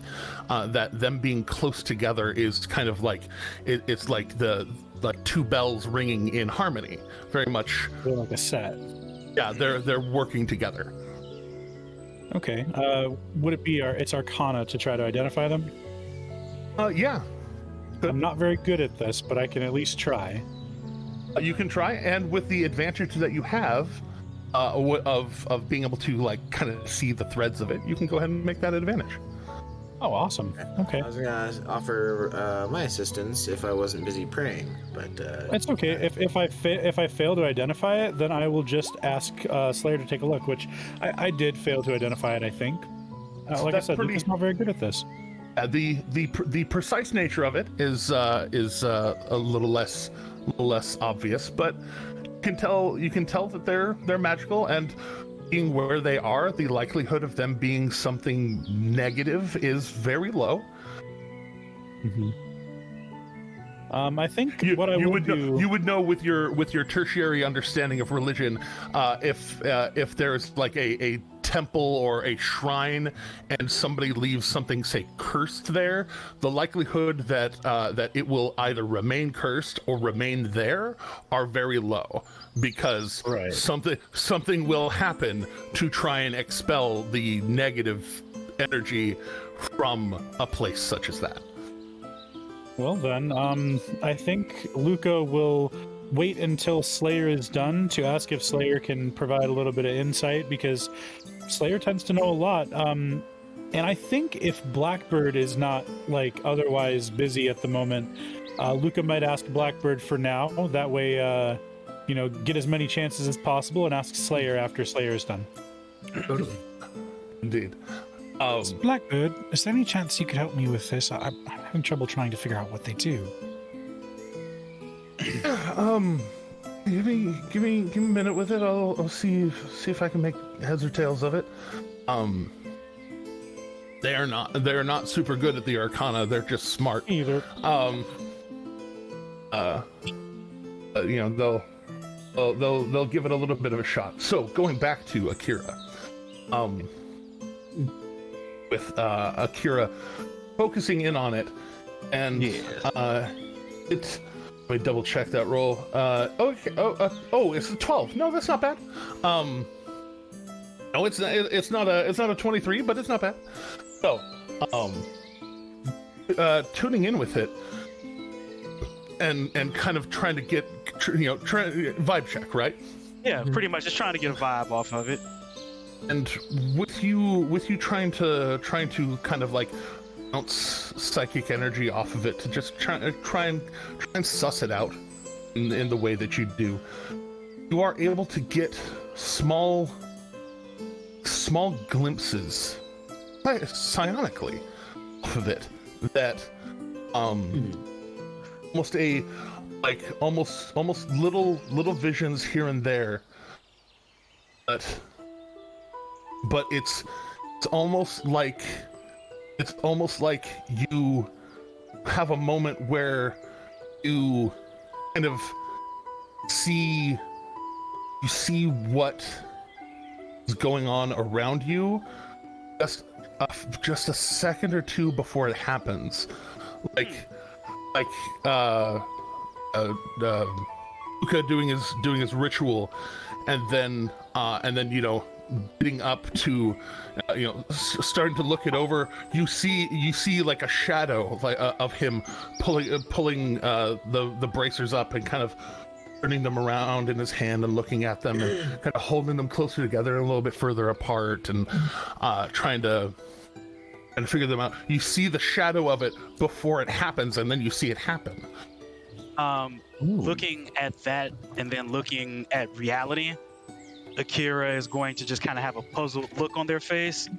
that them being close together is kind of like it's like two bells ringing in harmony, very much. They're like a set. Yeah, they're working together. Okay. Would it be it's Arcana to try to identify them? Yeah. I'm not very good at this, but I can at least try. You can try, and with the advantage that you have of being able to kind of see the threads of it, you can go ahead and make that advantage. Oh, awesome. Okay. I was gonna offer my assistance if I wasn't busy praying, but It's okay. If I fail to identify it, then I will just ask Slayer to take a look, which I did fail to identify it, I think. Like I said, Luca's not very good at this. The precise nature of it is a little less obvious, but you can tell that they're magical, and being where they are, the likelihood of them being something negative is very low. Mm-hmm. I think you would know with your tertiary understanding of religion, if there's like a temple or a shrine and somebody leaves something, say, cursed there, the likelihood that it will either remain cursed or remain there are very low, because something will happen to try and expel the negative energy from a place such as that. Well then, I think Luca will wait until Slayer is done to ask if Slayer can provide a little bit of insight, because Slayer tends to know a lot. And I think if Blackbird is not like otherwise busy at the moment, Luca might ask Blackbird for now. That way, get as many chances as possible, and ask Slayer after Slayer is done. Totally. Indeed. Blackbird, is there any chance you could help me with this? I'm having trouble trying to figure out what they do. Give me a minute with it. I'll see if I can make heads or tails of it. They're not super good at the Arcana. They're just smart. Either. They'll give it a little bit of a shot. So going back to Akira, with Akira focusing in on it, and it's. Let me double check that roll. Okay. It's a 12. No, that's not bad. No, it's not a 23, but it's not bad. So, tuning in with it, and kind of trying to get, vibe check, right? Yeah, pretty much just trying to get a vibe off of it. And with you trying to kind of like bounce psychic energy off of it to just try and suss it out in the way that you do, you are able to get small glimpses psionically off of it that almost little visions here and there, but it's almost like you have a moment where you kind of see what is going on around you just a second or two before it happens, like Luca doing his ritual, and then getting up to starting to look it over. You see like a shadow of him pulling the bracers up and kind of turning them around in his hand and looking at them and kind of holding them closer together and a little bit further apart, and trying to figure them out. You see the shadow of it before it happens, and then you see it happen. Looking at that and then looking at reality, Akira is going to just kind of have a puzzled look on their face,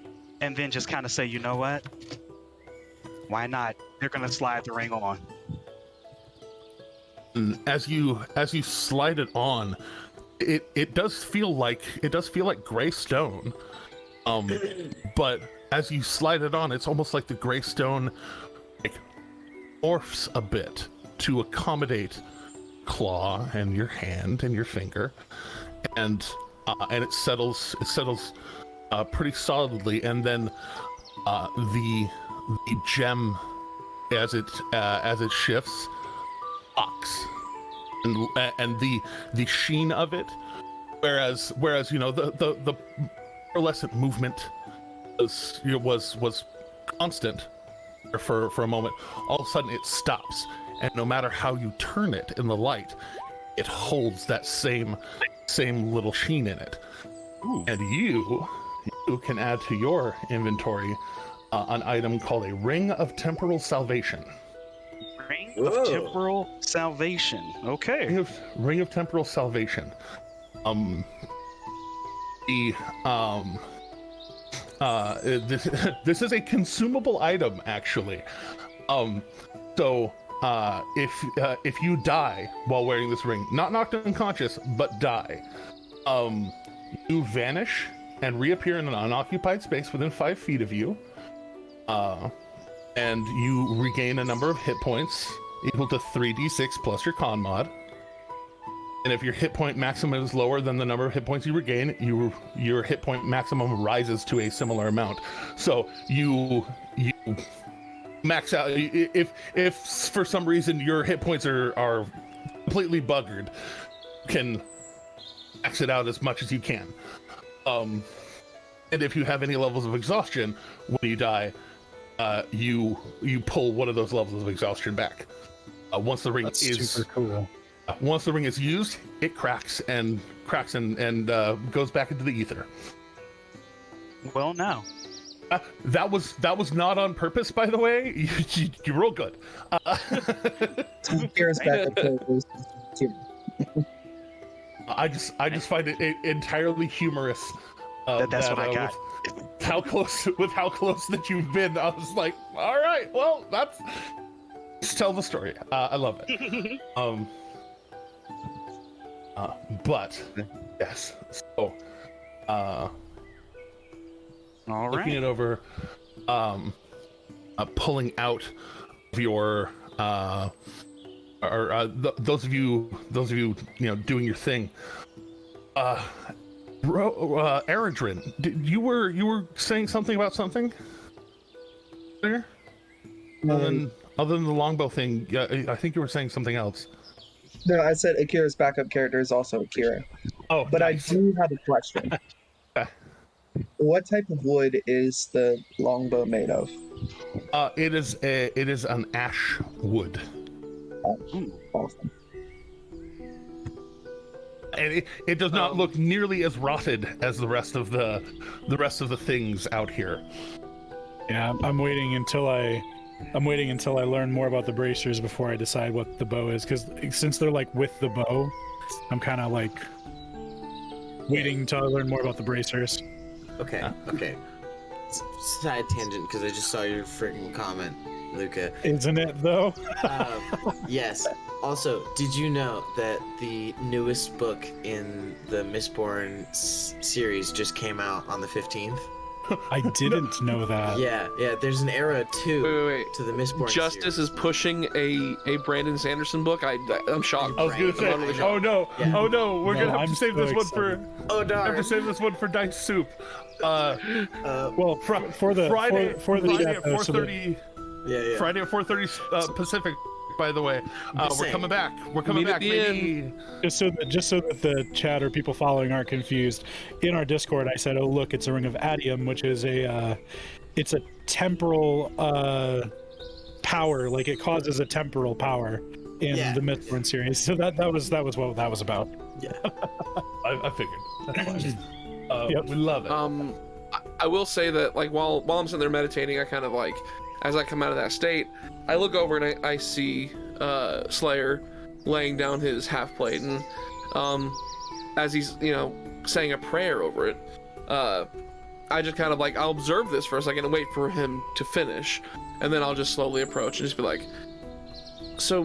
and then just kind of say, you know what? Why not? They're going to slide the ring on. And as you slide it on, it does feel like gray stone. But as you slide it on, it's almost like the gray stone morphs a bit to accommodate claw and your hand and your finger, and it settles pretty solidly, and then the gem as it shifts locks, and the sheen of it, whereas the pearlescent movement was constant for a moment. All of a sudden it stops, and no matter how you turn it in the light, it holds that same little sheen in it. Ooh. And you can add to your inventory an item called a Ring of Temporal Salvation. Ring of Temporal Salvation. Okay. Ring of Temporal Salvation. This is a consumable item, actually. So if you die while wearing this ring, not knocked unconscious, but die, you vanish and reappear in an unoccupied space within 5 feet of you, and you regain a number of hit points equal to 3d6 plus your con mod. And if your hit point maximum is lower than the number of hit points you regain, your hit point maximum rises to a similar amount. So you max out. If for some reason your hit points are completely buggered, you can max it out as much as you can. And if you have any levels of exhaustion when you die, you pull one of those levels of exhaustion back. Once the ring That's is super cool. Once the ring is used, it cracks and goes back into the ether. Well, now. That was not on purpose, by the way. You roll good. Here's back up to I just find it entirely humorous. That's what I got. With how close that you've been, I was like, all right, well, just tell the story. I love it. But yes, so All looking right. it over, pulling out of your those of you doing your thing. Eredrin, you were saying something about something there? Other than the longbow thing, I think you were saying something else. No, I said Akira's backup character is also Akira. Oh, but nice. I do have a question. What type of wood is the longbow made of? It is an ash wood. Awesome. And it does not look nearly as rotted as the rest of the things out here. Yeah, I'm waiting until I learn more about the bracers before I decide what the bow is, because since they're like with the bow, I'm kind of like waiting until I learn more about the bracers. Okay. Side tangent, because I just saw your freaking comment, Luca. Isn't it though? Yes. Also, did you know that the newest book in the Mistborn series just came out on the 15th? I didn't know that. Yeah. There's an era too Wait. to the Mistborn Justice series. is pushing a Brandon Sanderson book. I'm shocked. I was gonna say, Right. oh no, we're No, gonna have I'm to save so this one excited. for. Oh I have to darn. save this one for Dice Soup. Well, for the Friday chat, at though, so that- 4:30. Yeah. Friday at 4:30 Pacific. By the way, we're saying. coming back. We're coming Meet at back. the Maybe. just so that the chat or people following aren't confused, in our Discord I said, oh look, it's a ring of adium, which is it's a temporal power, like it causes a temporal power in the Mistborn series. So that was what that was about. Yeah. I figured. That's fine. Yep. We love it. I will say that, like, while I'm sitting there meditating, I kind of like, as I come out of that state, I look over and I see Slayer laying down his half plate, and as he's saying a prayer over it, I just kind of like, I'll observe this for a second and wait for him to finish, and then I'll just slowly approach and just be like, so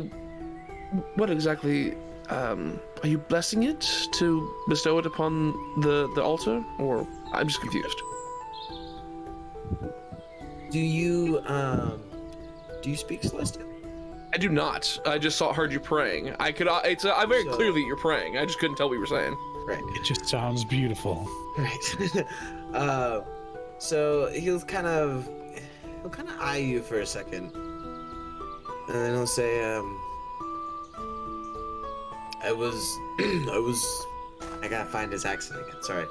what exactly are you blessing it to bestow it upon the altar, or I'm just confused? Do you speak Celestial? I do not. I just heard you praying. I very clearly you're praying. I just couldn't tell what you were saying. Right. It just sounds beautiful. Right. So he'll kind of eye you for a second, and then he'll say, I gotta find his accent again. Sorry.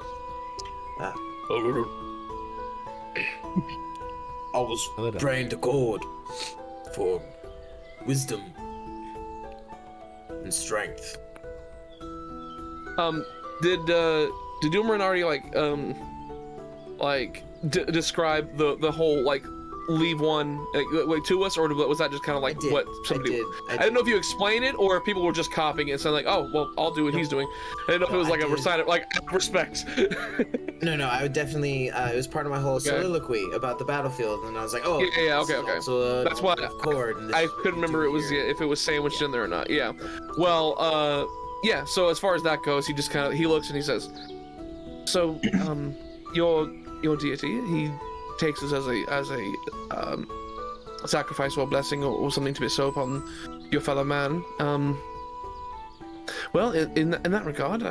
I was praying to God for wisdom and strength. Did Doomerin already describe the whole leave one to us, or was that just kind of like what somebody? I didn't know if you explained it or if people were just copying it and saying like, oh well, I'll do what he's doing. I didn't know if it was like a recite, like respect. No, I would definitely. It was part of my whole soliloquy about the battlefield, and I was like, "Oh, yeah, okay. That's why I couldn't remember if it was sandwiched in there or not. Yeah. Well, yeah. So as far as that goes, he just he looks and he says, "So, your deity, he takes us as a sacrifice or blessing or something to bestow upon your fellow man. Well, in that regard,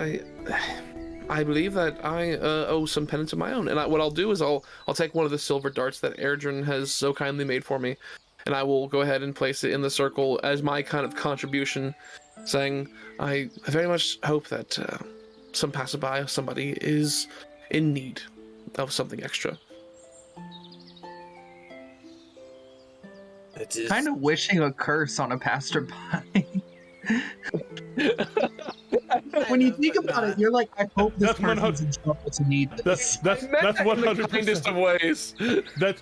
I believe that I owe some penance of my own, and what I'll do is I'll take one of the silver darts that Erdrin has so kindly made for me, and I will go ahead and place it in the circle as my kind of contribution, saying I very much hope that some passerby, somebody is in need of something extra." Kind of wishing a curse on a passerby. When you think about it, you're like, I hope this person's in trouble to need this. That's 100% of ways. That's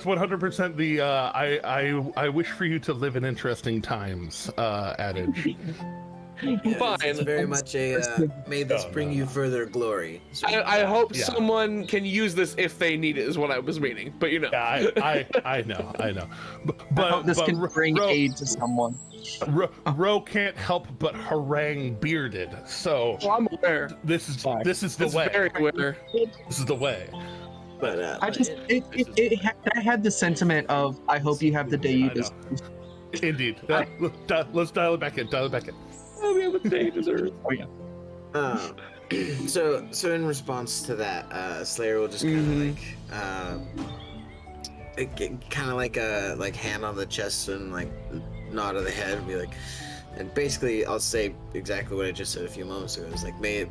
100% the I wish for you to live in interesting times adage. Fine. It's very much a may this bring you further glory. I hope someone can use this if they need it, is what I was meaning. But you know, I know. But I hope this can bring aid to someone. Ro can't help but harangue Bearded, so I'm aware. This is the way. Very aware. This is the way. But I had the sentiment of I hope you have the day you deserve. Indeed. Let's dial it back in. Oh, we have a day deserve. Oh yeah. So in response to that, Slayer will just kind of like hand on the chest and like nod of the head and be like, and basically I'll say exactly what I just said a few moments ago. It's like, may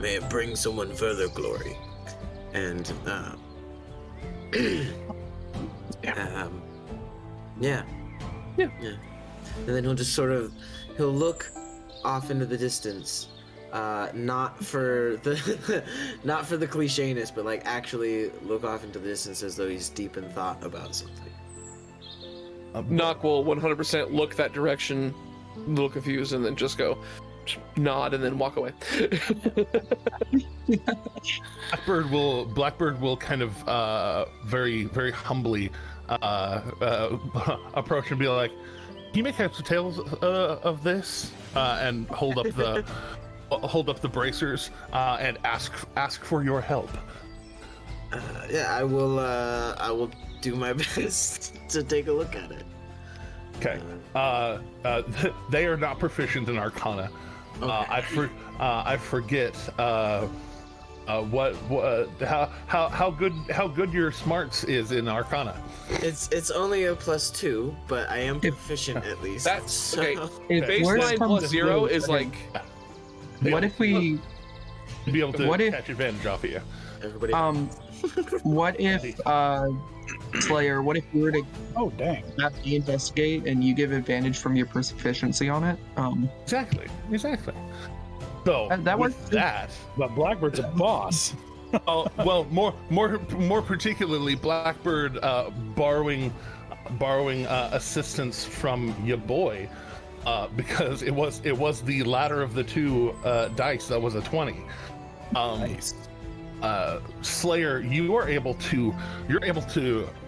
it bring someone further glory, and yeah. And then he'll just he'll look off into the distance, not for the clichéness, but like actually look off into the distance as though he's deep in thought about something. Nock will 100% look that direction, a little confused, and then just go nod and then walk away. Blackbird will kind of very, very humbly approach and be like, "Can you make heads or tails of this?" And hold up the bracers and ask for your help. I will do my best to take a look at it. Okay. They are not proficient in Arcana. Okay. I forget how good your smarts is in Arcana. It's only a +2, but I am proficient at least. That's okay. Baseline +0 is like. What if we be able to catch advantage off of you? Everybody. What if Slayer? What if you were to have me investigate and you give advantage from your proficiency on it? Exactly. So that with that, but Blackbird's a boss. Oh well, more particularly, Blackbird borrowing assistance from your boy, because it was the latter of the two dice that was a 20. Nice. Slayer, you're able to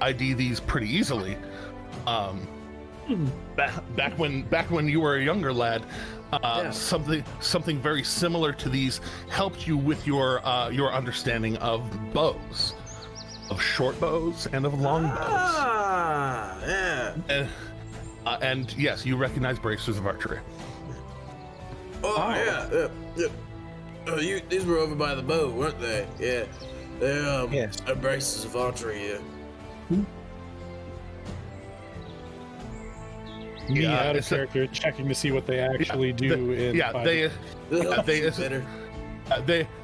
ID these pretty easily. Back when you were a younger lad, something very similar to these helped you with your understanding of bows, of short bows and of long bows. And yes, you recognize bracers of archery. These were over by the boat, weren't they? Yeah. They're yes. Braces of archery, yeah. Me out of character, checking to see what they actually do.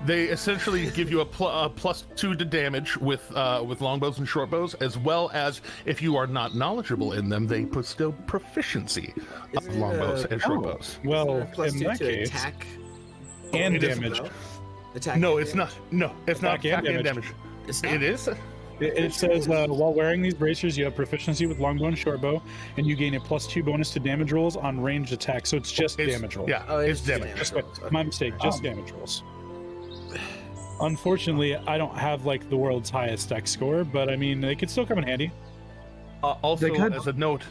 They essentially give you a +2 to damage with longbows and short bows, as well as if you are not knowledgeable in them, they bestow proficiency of longbows and short bows. Well, in that case, attack and damage. Attack. No, it's not. No, it's not attack and damage. It's not? It is. It says while wearing these bracers, you have proficiency with longbow and shortbow, and you gain a +2 bonus to damage rolls on ranged attacks. So it's just damage rolls. Yeah, it's damage. My mistake. Just damage rolls. Unfortunately, I don't have like the world's highest dex score, but I mean, they could still come in handy. Also, They could- as a note,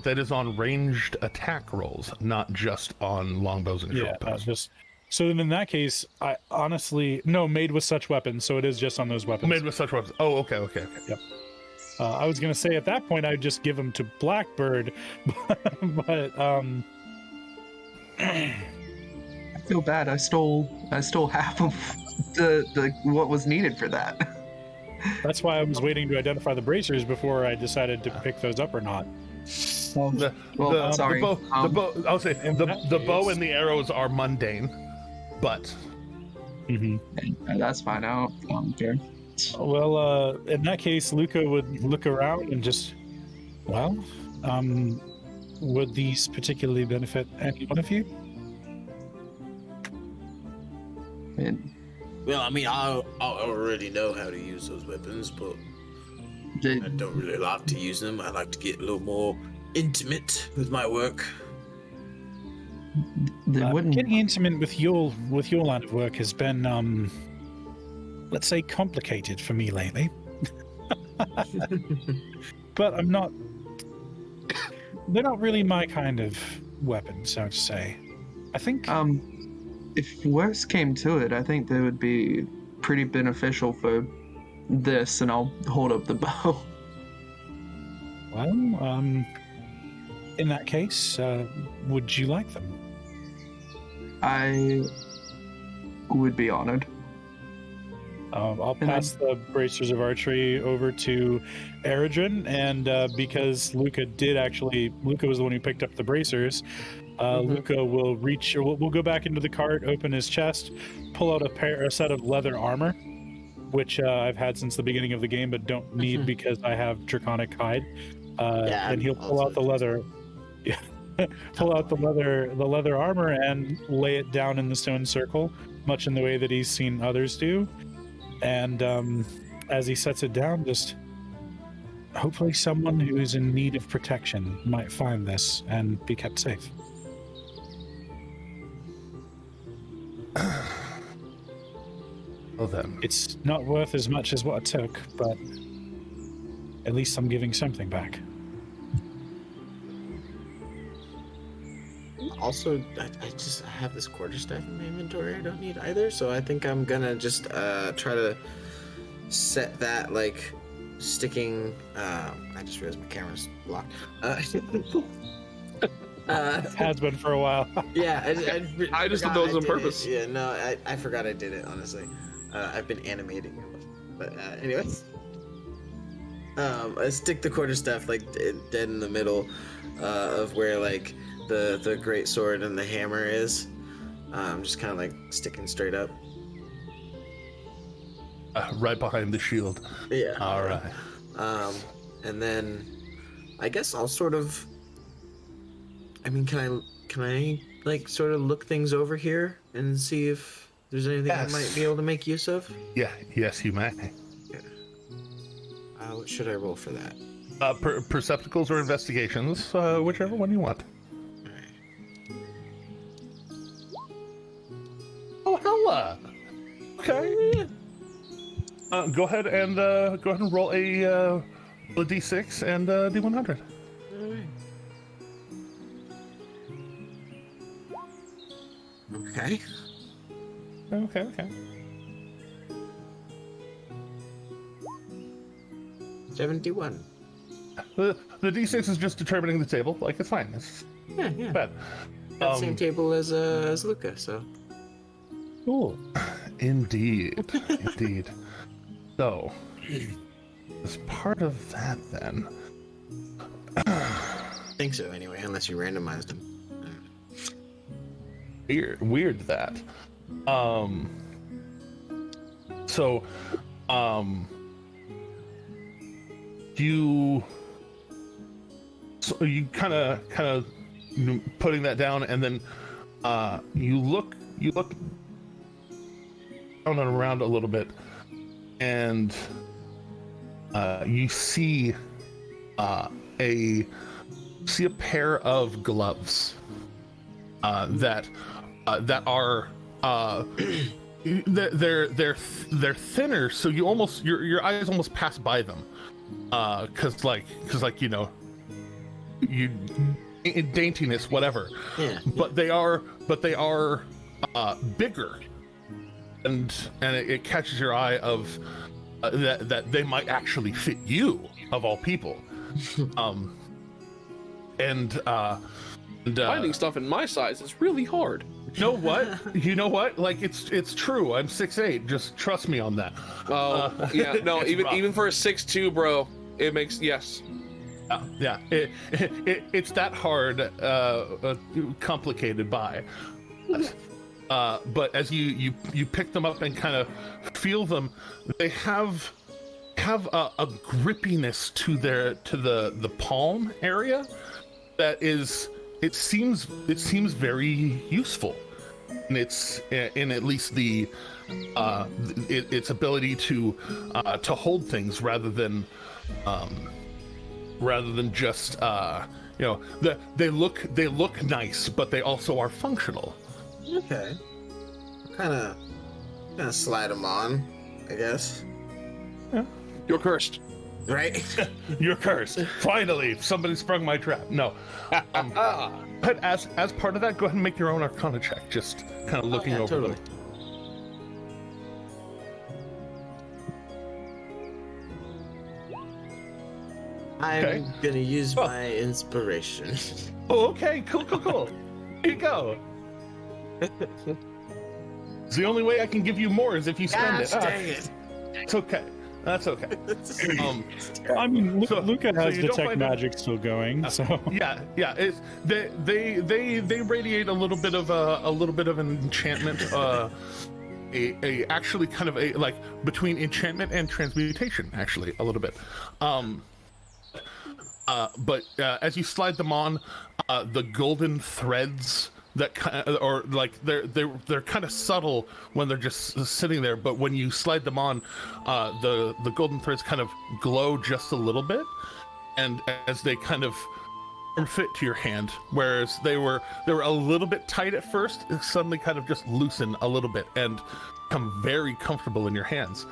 that is on ranged attack rolls, not just on longbows and short bows. Just so then in that case, I honestly made with such weapons, so it is just on those weapons. Made with such weapons. Oh, okay. Yep. I was gonna say at that point I'd just give them to Blackbird, but I feel bad. I stole half of the what was needed for that. that's why I was waiting to identify the bracers before I decided to pick those up or not. Sorry. The bow. I'll say the bow and the arrows are mundane, but That's fine. I don't care. Well, in that case, Luca would look around and just, would these particularly benefit any one of you? Well, I mean, I already know how to use those weapons, but I don't really like to use them. I like to get a little more intimate with my work. They wouldn't. Getting intimate with your line of work has been, let's say, complicated for me lately. But I'm not. They're not really my kind of weapon, so to say. I think. If worse came to it, I think they would be pretty beneficial for this, and I'll hold up the bow. Well, in that case, would you like them? I would be honored. I'll pass the bracers of archery over to Eridrin, and because Luca was the one who picked up the bracers, Luca will reach, or we'll go back into the cart, open his chest, pull out a set of leather armor, which I've had since the beginning of the game, but don't need because I have draconic hide. And he'll pull out the leather. Pull out the leather armor and lay it down in the stone circle, much in the way that he's seen others do. And as he sets it down, just hopefully someone who is in need of protection might find this and be kept safe. Well then, It's not worth as much as what it took, but at least I'm giving something back. Also, I have this quarterstaff in my inventory I don't need either, so I think I'm gonna just try to set that, like, sticking... I just realized my camera's blocked. Has been for a while. Yeah, I just thought that was on purpose. Yeah, no, I forgot I did it, honestly. I've been animating it, but anyways. I stick the quarterstaff, like, dead in the middle of where, like, the great sword and the hammer is. Just kind of like sticking straight up. right behind the shield. Yeah. All right. And then I guess I'll sort of. I mean, can I like sort of look things over here and see if there's anything I might be able to make use of? Yeah. Yes, you may. Yeah. What should I roll for that? Percepticals or investigations, whichever one you want. Oh, hella! Okay. Go ahead and roll a d6 and d100. Okay. Okay. 71. The d6 is just determining the table. Like, it's fine. It's Yeah. bad. Got the same table as Luca, so. Cool. Indeed. Indeed. So, as part of that, then. I think so, anyway, unless you randomized them. Weird that. So, you kind of putting that down, and then you look down and around a little bit, and you see a pair of gloves that are they're thinner, so your eyes almost pass by them, because you know, you daintiness, whatever. Yeah. But they are bigger, and it catches your eye of that they might actually fit you, of all people. Finding stuff in my size is really hard. You know what? Like it's true. I'm 6'8". Just trust me on that. Oh, yeah. No, even for a 6'2", bro, it makes yes. Yeah. It's that hard, complicated by. But as you pick them up and kind of feel them, they have a grippiness to the palm area that is. It seems very useful, and it's in at least its ability to hold things rather than just you know, they look nice, but they also are functional. Okay. Kind of slide them on, I guess. Yeah. You're cursed. Right? You're cursed. Finally, somebody sprung my trap. No. But as part of that, go ahead and make your own Arcana check. Just kind of looking over totally. them. I'm gonna use my inspiration. Oh, okay. Cool. Here you go. The only way I can give you more is if you spend it. Dang it. It's okay. That's okay. I mean, Luca has you don't detect find magic still going, so yeah. It's they radiate a little bit of an enchantment. Actually kind of a like between enchantment and transmutation, actually a little bit. But as you slide them on, the golden threads that kind of, or like they're kind of subtle when they're just sitting there, but when you slide them on, the golden threads kind of glow just a little bit, and as they kind of fit to your hand, whereas they were a little bit tight at first, it suddenly kind of just loosen a little bit and become very comfortable in your hands.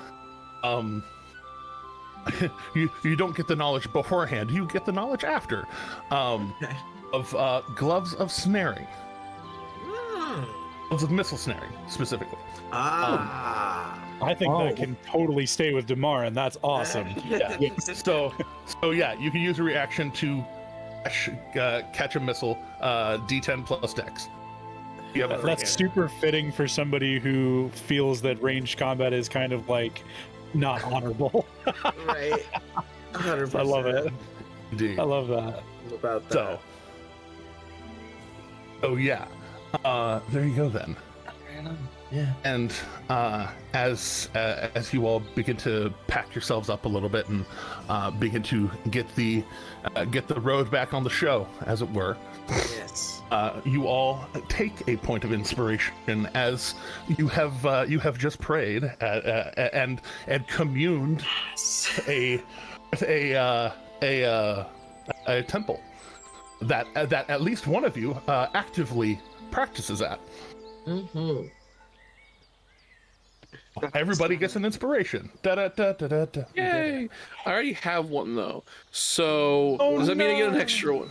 You don't get the knowledge beforehand, you get the knowledge after, of gloves of snaring. Gloves of missile snaring, specifically. I think that can totally stay with Damar, and that's awesome. Yeah. So yeah, you can use a reaction to catch a missile, D10 plus Dex. You have That's super fitting for somebody who feels that ranged combat is kind of like not honorable. Right. 100%. I love it. Indeed. I love that. About that. So yeah. There you go then. Yeah. And as you all begin to pack yourselves up a little bit and begin to get the road back on the show, as it were. Yes. You all take a point of inspiration as you have just prayed and communed a temple that at least one of you actively practices at. Mm-hmm. Everybody gets an inspiration. Da-da-da-da-da-da. Yay! I already have one though. So does that mean I get an extra one?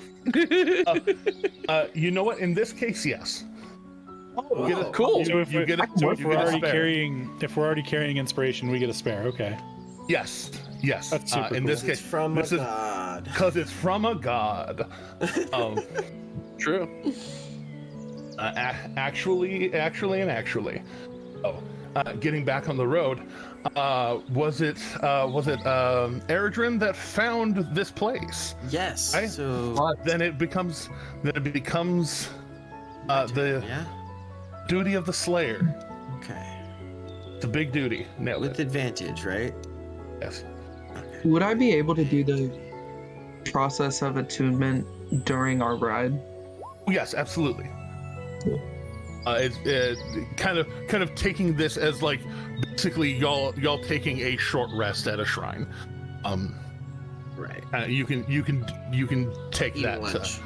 You know what? In this case, yes. Oh, cool. So if we're already carrying inspiration, we get a spare. Okay. Yes. That's super in cool. this case, It's from a god. because it's from a god. True. Actually. Oh, getting back on the road. Was it Eredrin that found this place? Yes. Right? So Then it becomes the duty of the Slayer. okay. It's a big duty. Nailed With it. advantage, right? Yes. Would I be able to do the process of attunement during our ride? Yes, absolutely. It's kind of taking this as like basically y'all taking a short rest at a shrine. Right. You can take Eating that. lunch.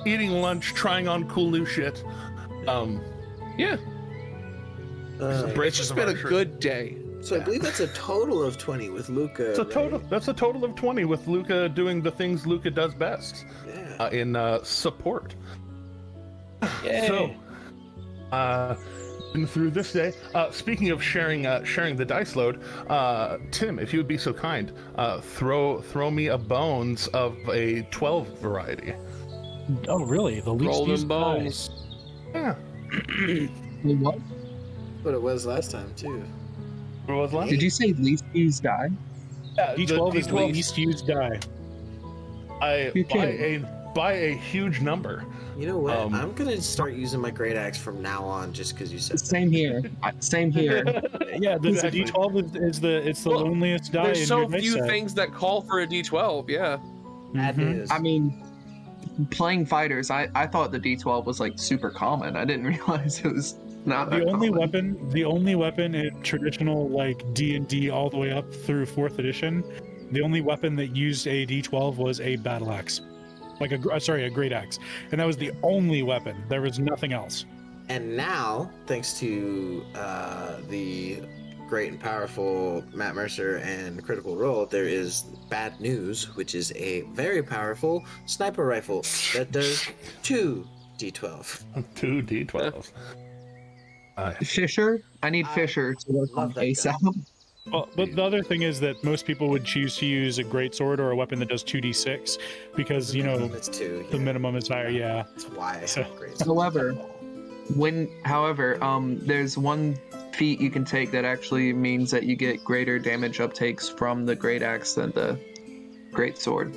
Eating lunch, trying on cool new shit. Yeah. It's just been a good day. So I believe that's a total of 20 with Luca. It's a total. That's a total of 20 with Luca doing the things Luca does best in support. Yay. So, through this day, speaking of sharing the dice load, Tim, if you would be so kind, throw me a bones of a 12 variety. Oh, really? The least Roll used them bones. Yeah. What? What it was last time too. What was last? Did you say least used die? Yeah, D12 the is the least used die. By a huge number. You know what? I'm gonna start using my great axe from now on, just because you said. Same here. Same here. Yeah, the Exactly. D12 is the Well, loneliest die There's in so your dice few set. things that call for a D12. Yeah. That is. I mean, playing fighters, I thought the D12 was like super common. I didn't realize it was not The that only common. weapon in traditional like D&D all the way up through 4th edition, the only weapon that used a D12 was a battle axe. Like a great axe. And that was the only weapon. There was nothing else. And now, thanks to the great and powerful Matt Mercer and Critical Role, there is bad news, which is a very powerful sniper rifle that does 2 D12. 2 D12s. Fisher? I need Fisher to work on love that ASAP. Well, but the other thing is that most people would choose to use a greatsword or a weapon that does 2d6 because, you know, It's 2. the minimum is higher, yeah. That's why I So- have great. However, there's one feat you can take that actually means that you get greater damage uptakes from the great axe than the great sword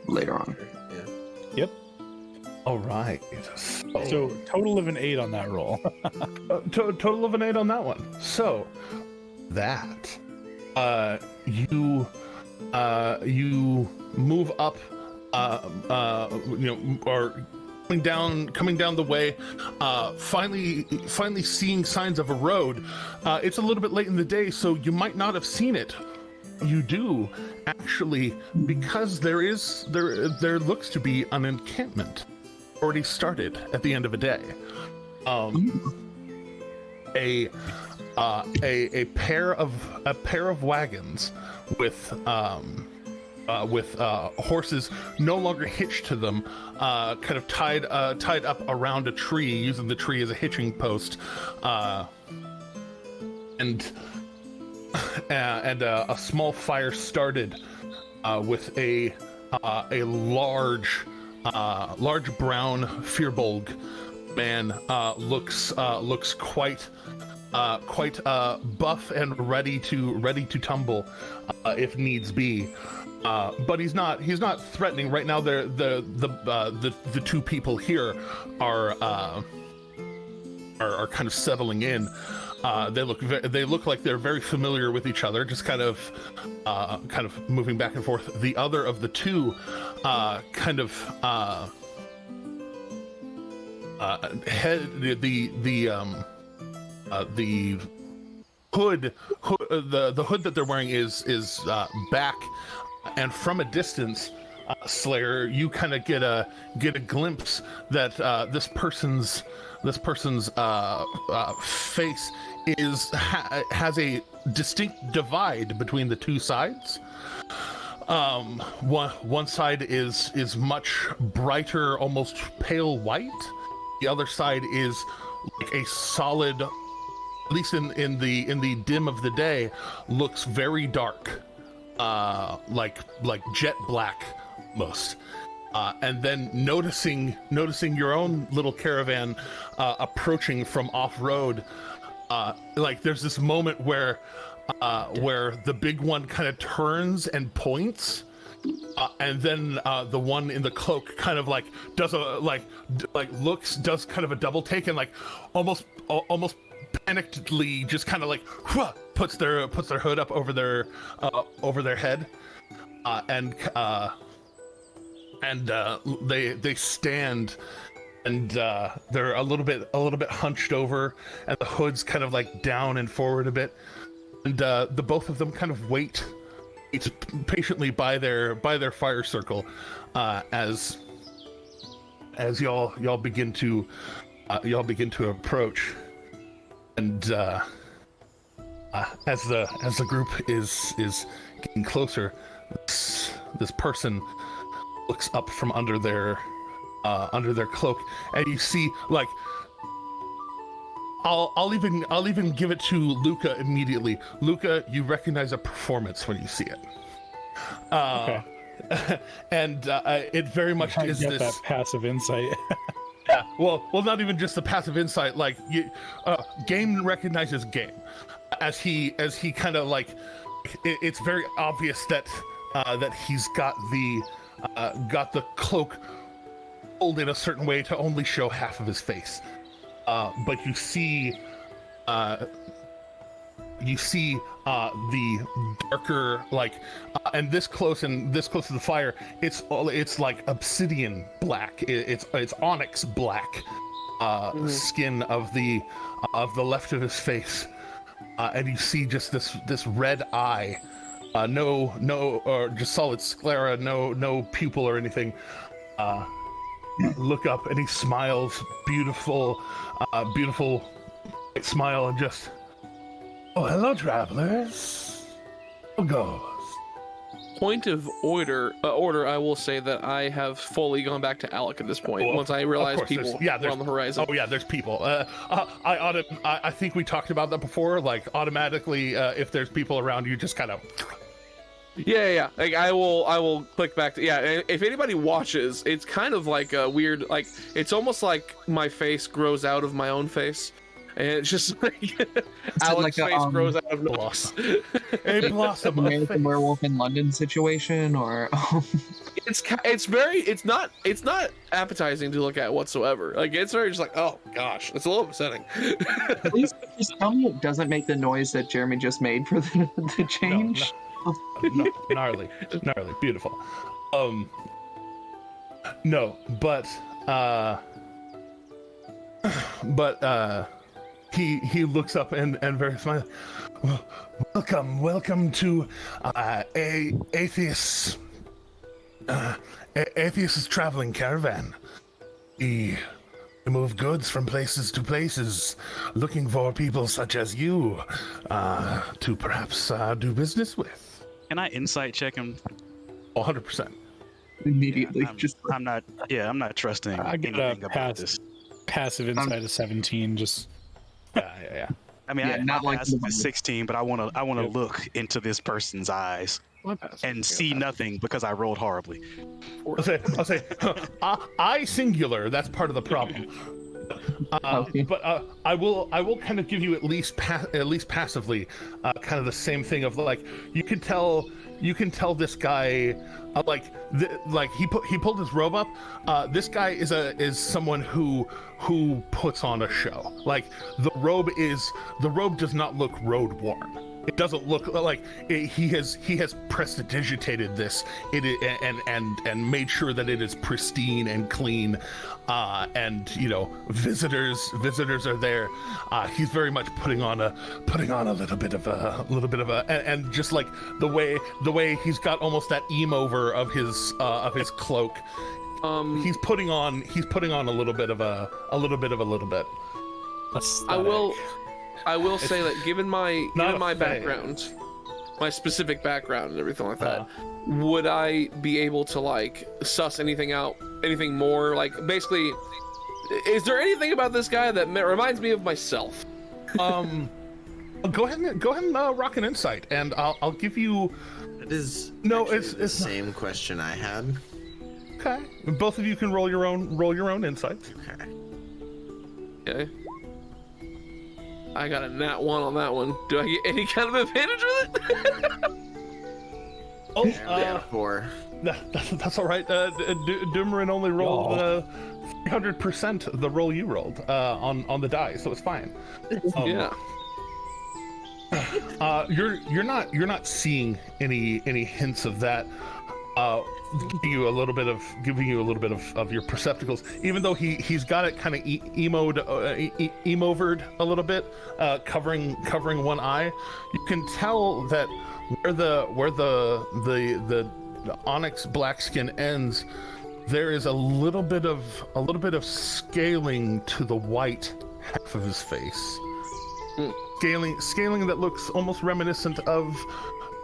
later on. Yeah. All right. So total of an 8 on that roll. Total of an 8 on that one. So that you move up, or coming down the way, finally seeing signs of a road. It's a little bit late in the day, so you might not have seen it. You do actually, because there looks to be an encampment already started at the end of a day. A pair of wagons with horses no longer hitched to them, kind of tied up around a tree, using the tree as a hitching post, and a small fire started with a large brown Firbolg man, looks quite buff and ready to tumble if needs be. But he's not threatening right now. The two people here are kind of settling in. They look like they're very familiar with each other, just kind of moving back and forth. The other of the two the hood that they're wearing is back, and from a distance, Slayer, you kind of get a glimpse that this person's face has a distinct divide between the two sides. One side is much brighter, almost pale white. The other side is like a solid, at least in the dim of the day, looks very dark, like jet black almost. And then noticing your own little caravan approaching from off-road, like there's this moment where the big one kind of turns and points, and then the one in the cloak kind of like does does kind of a double take and like almost panickedly just kind of like puts their hood up over their head, and they stand, and they're a little bit hunched over, and the hood's kind of like down and forward a bit, and the both of them kind of wait patiently by their fire circle, as y'all begin to approach, And as the group is getting closer, this person looks up from under their cloak, and you see, like, I'll even give it to Luca immediately. Luca, you recognize a performance when you see it. Okay. And it very much is this that passive insight. Yeah, well, not even just the passive insight. Like, game recognizes game, as he kind of like, it's very obvious that he's got the cloak pulled in a certain way to only show half of his face. But you see the darker, like, and this close to the fire, it's like obsidian black. It's onyx black skin of the left of his face, and you see just this red eye, no, or just solid sclera, no pupil or anything. Look up, and he smiles, beautiful smile, and just, oh, hello, travelers. How goes? Point of order, I will say that I have fully gone back to Alec at this point. Well, once I realized people were on the horizon. Oh yeah, there's people. I think we talked about that before. Like, automatically, if there's people around, you just kind of. Yeah. Like, I will click back to, and if anybody watches, it's kind of like a weird, like, it's almost like my face grows out of my own face. And it's just like Alex's like face grows out of blossom. A blossom. American Werewolf in London situation, or it's not appetizing to look at whatsoever. Like, it's very just like, oh gosh, it's a little upsetting. At least just tell me it doesn't make the noise that Jeremy just made for the change. No, gnarly, beautiful. No, but he looks up and very smiling. Welcome to Atheist's traveling caravan. We move goods from places to places, looking for people such as you to perhaps do business with. Can I insight check him? 100%. Immediately, I'm not trusting I get anything a about this. passive insight of 17. Just Yeah. I mean, not like passive is 16, but I want to look into this person's eyes and see nothing because I rolled horribly. I'll say, I singular. That's part of the problem. But I will kind of give you at least passively, kind of the same thing of, like, you can tell this guy, he pulled his robe up. This guy is someone who puts on a show. Like, the robe does not look road worn. It doesn't look like he has prestidigitated this and made sure that it is pristine and clean, and visitors are there. He's very much putting on a little bit of a and just like the way he's got almost that emo-over of his cloak. He's putting on a little bit. I will say that given my background, my specific background and everything like that, would I be able to, like, suss anything out, anything more? Like, basically, is there anything about this guy that reminds me of myself? Go ahead and rock an insight, and I'll give you. It's the same question I had. Okay, both of you can roll your own insights. Okay. I got a nat 1 on that one. Do I get any kind of advantage with it? 4. That's all right. Doomerin only rolled 300% the roll you rolled on the die, so it's fine. Yeah. You're not seeing any hints of that. Giving you a little bit of your percepticles, even though he's got it kind of emovered a little bit, covering one eye. You can tell that where the onyx black skin ends, there is a little bit of scaling to the white half of his face. scaling that looks almost reminiscent of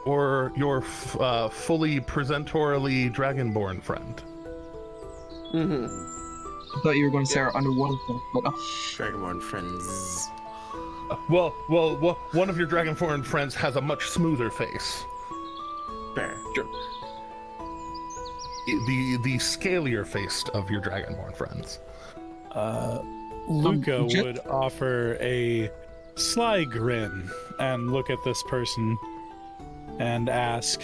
or your fully presentorily dragonborn friend. I thought you were going to say our underwater friend, but Dragonborn friends. Well, one of your dragonborn friends has a much smoother face. Fair. Sure. The scalier faced of your dragonborn friends. Luca would offer a sly grin and look at this person and ask,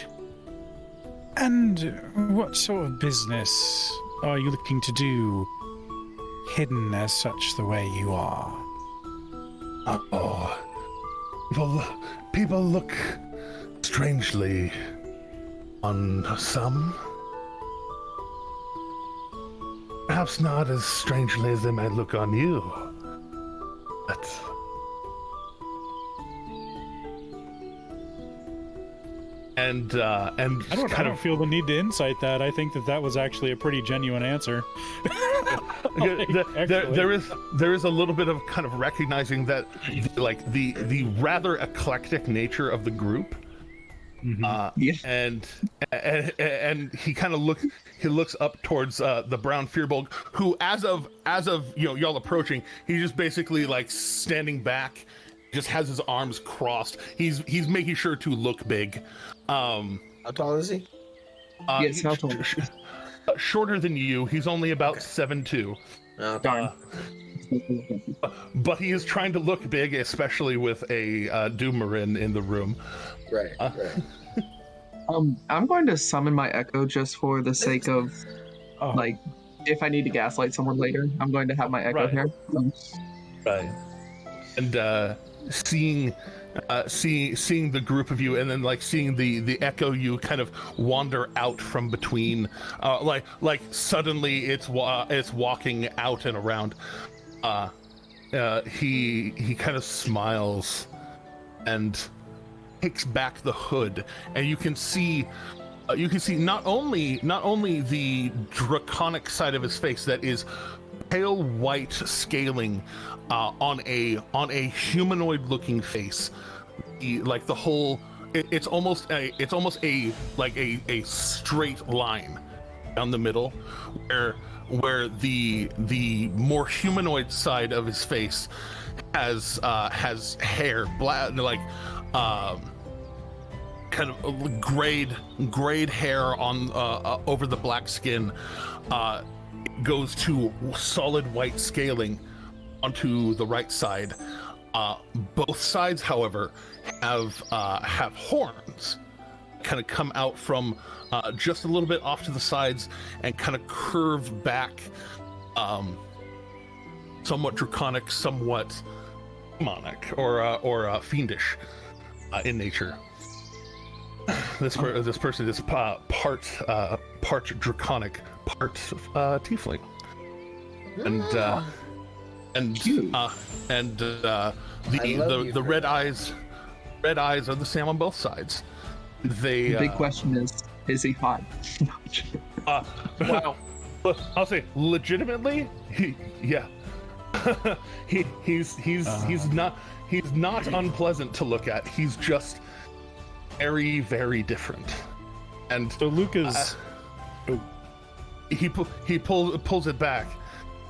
"And what sort of business are you looking to do, hidden as such the way you are?" Oh, people look strangely on some. Perhaps not as strangely as they might look on you, but and I don't feel the need to insight that. I think that was actually a pretty genuine answer. there is a little bit of kind of recognizing that the rather eclectic nature of the group. And he kind of looks up towards the brown Fearbolg, who as of y'all approaching, he's just basically like standing back, just has his arms crossed. He's making sure to look big. How tall is he? yes, how tall? Shorter than you. He's only about 7'2". But he is trying to look big, especially with a Doomerin in the room. Right. I'm going to summon my echo just for the sake of, like, if I need to gaslight someone later, I'm going to have my echo here. Right. And seeing the group of you, and then like seeing the echo you kind of wander out from between, like suddenly it's walking out and around. He kind of smiles and takes back the hood, and you can see not only the draconic side of his face that is pale white scaling on a humanoid looking face, the whole it's almost a straight line down the middle, where the more humanoid side of his face has hair, black, kind of grayed hair on over the black skin, goes to solid white scaling onto the right side. Both sides, however, have horns kind of come out from just a little bit off to the sides and kind of curve back, somewhat draconic, somewhat demonic or fiendish in nature. This person is part draconic, part tiefling, and the red eyes are the same on both sides. The big question is he hot? Wow. I'll say legitimately, yeah. He's not unpleasant to look at. He's just very, very different. And so Luca's he pulls it back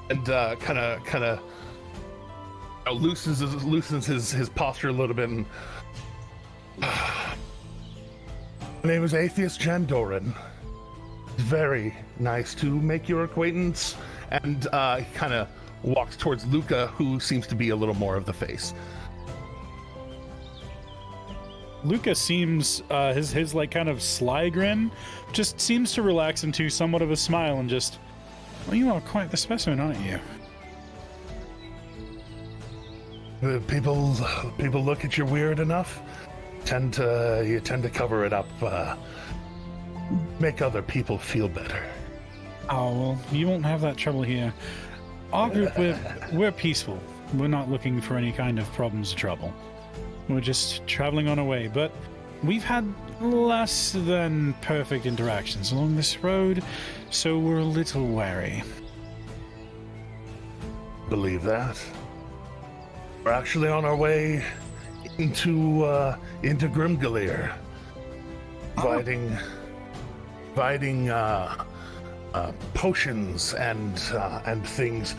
and kind of loosens his posture a little bit. And my name is Atheist Jandoran. Very nice to make your acquaintance. And he kind of walks towards Luca, who seems to be a little more of the face. Luca seems his like kind of sly grin just seems to relax into somewhat of a smile and just, well, you are quite the specimen, aren't you? People look at you weird enough. You tend to cover it up, make other people feel better. Oh well, you won't have that trouble here. Our group, we're peaceful. We're not looking for any kind of problems or trouble. We're just traveling on our way, but we've had less than perfect interactions along this road, so we're a little wary. Believe that. We're actually on our way into Grimgaleer, providing potions and things,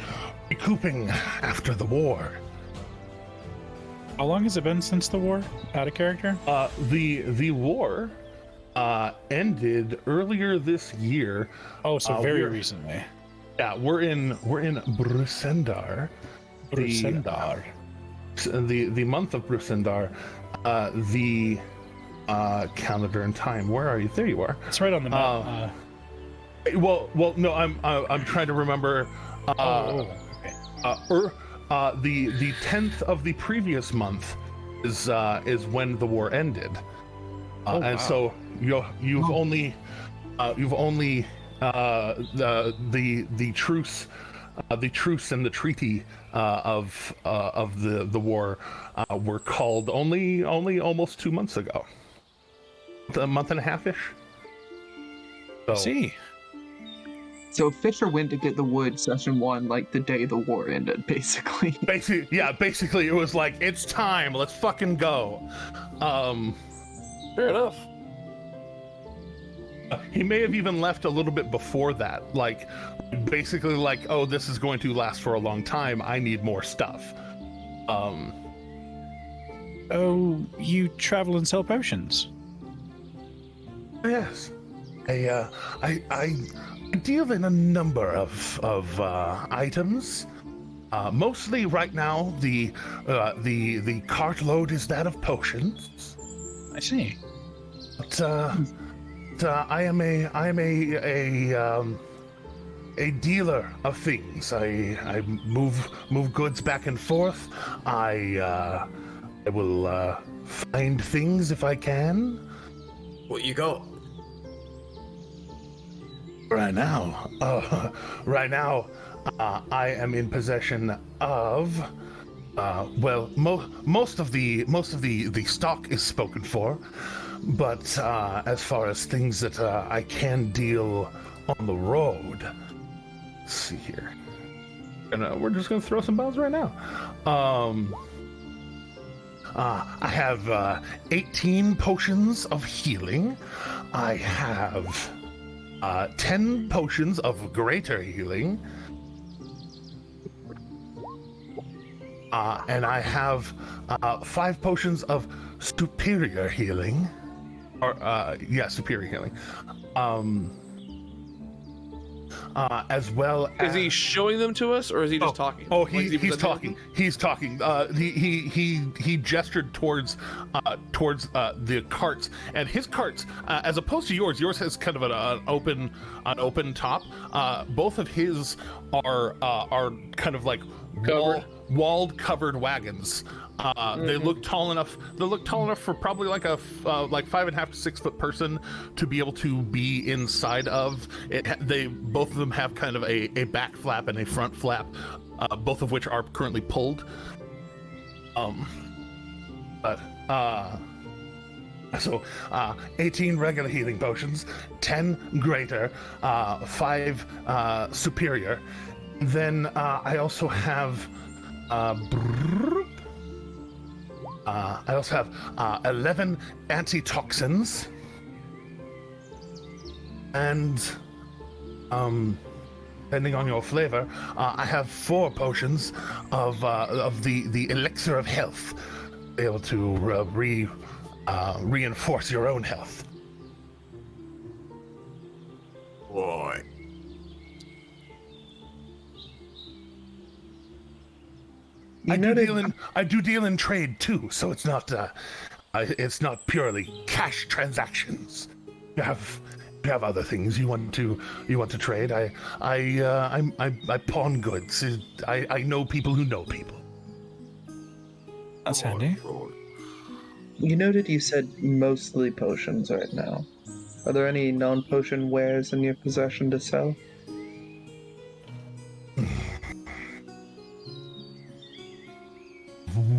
recouping after the war. How long has it been since the war? Out of character? The war ended earlier this year. Oh, so very recently. Yeah, we're in Brusendar. Brusendar. The month of Brusendar. The calendar and time. Where are you? There you are. It's right on the map. Well, no. I'm trying to remember. Okay. The 10th of the previous month is when the war ended, and so you've only the truce and the treaty of the war were called only almost 2 months ago, a month and a half-ish. So, See. So Fisher went to get the wood session 1 like the day the war ended, basically. Basically it was like, it's time, let's fucking go. Fair enough. He may have even left a little bit before that, like basically like, oh, this is going to last for a long time, I need more stuff. Oh, you travel and sell potions? Yes. I deal in a number of items. Mostly right now, the cartload is that of potions. I see. But I am a dealer of things. I move goods back and forth. I will find things if I can. What you got? Right now, I am in possession of, most of the stock is spoken for, but as far as things that I can deal on the road, let's see here, and we're just gonna throw some bombs right now. I have 18 potions of healing. I have 10 potions of greater healing. And I have 5 potions of superior healing. Superior healing. As well as... Is he showing them to us, or is he just talking? Oh, he's talking. He's talking. He gestured towards the carts, and his carts, as opposed to yours has kind of an open top. Both of his are kind of like walled covered wagons. They look tall enough. They look tall enough for probably like a 5.5 to 6 foot person to be able to be inside of it. They both of them have kind of a back flap and a front flap, both of which are currently pulled. So 18 regular healing potions, 10 greater, 5 superior. Then I also have 11 antitoxins, and depending on your flavor, I have 4 potions of the elixir of health, be able to reinforce your own health. Boy. I do deal in trade too, so it's not purely cash transactions. You have other things you want to trade. I pawn goods. I know people who know people. That's handy. You noted you said mostly potions right now. Are there any non-potion wares in your possession to sell?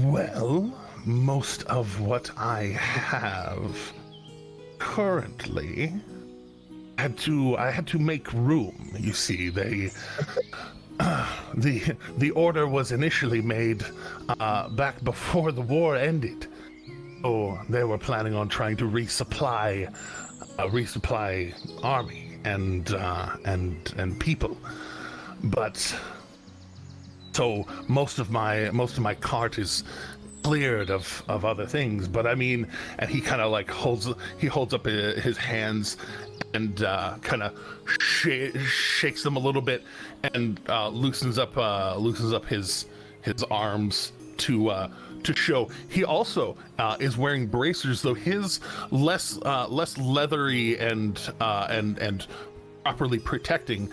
Well, most of what I have currently I had to make room. You see, the order was initially made back before the war ended. So they were planning on trying to resupply army and people, but so most of my cart is cleared of other things. But I mean, and he kind of like holds up his hands and kind of shakes them a little bit and loosens up his arms to show. He also is wearing bracers, though his less leathery and properly protecting.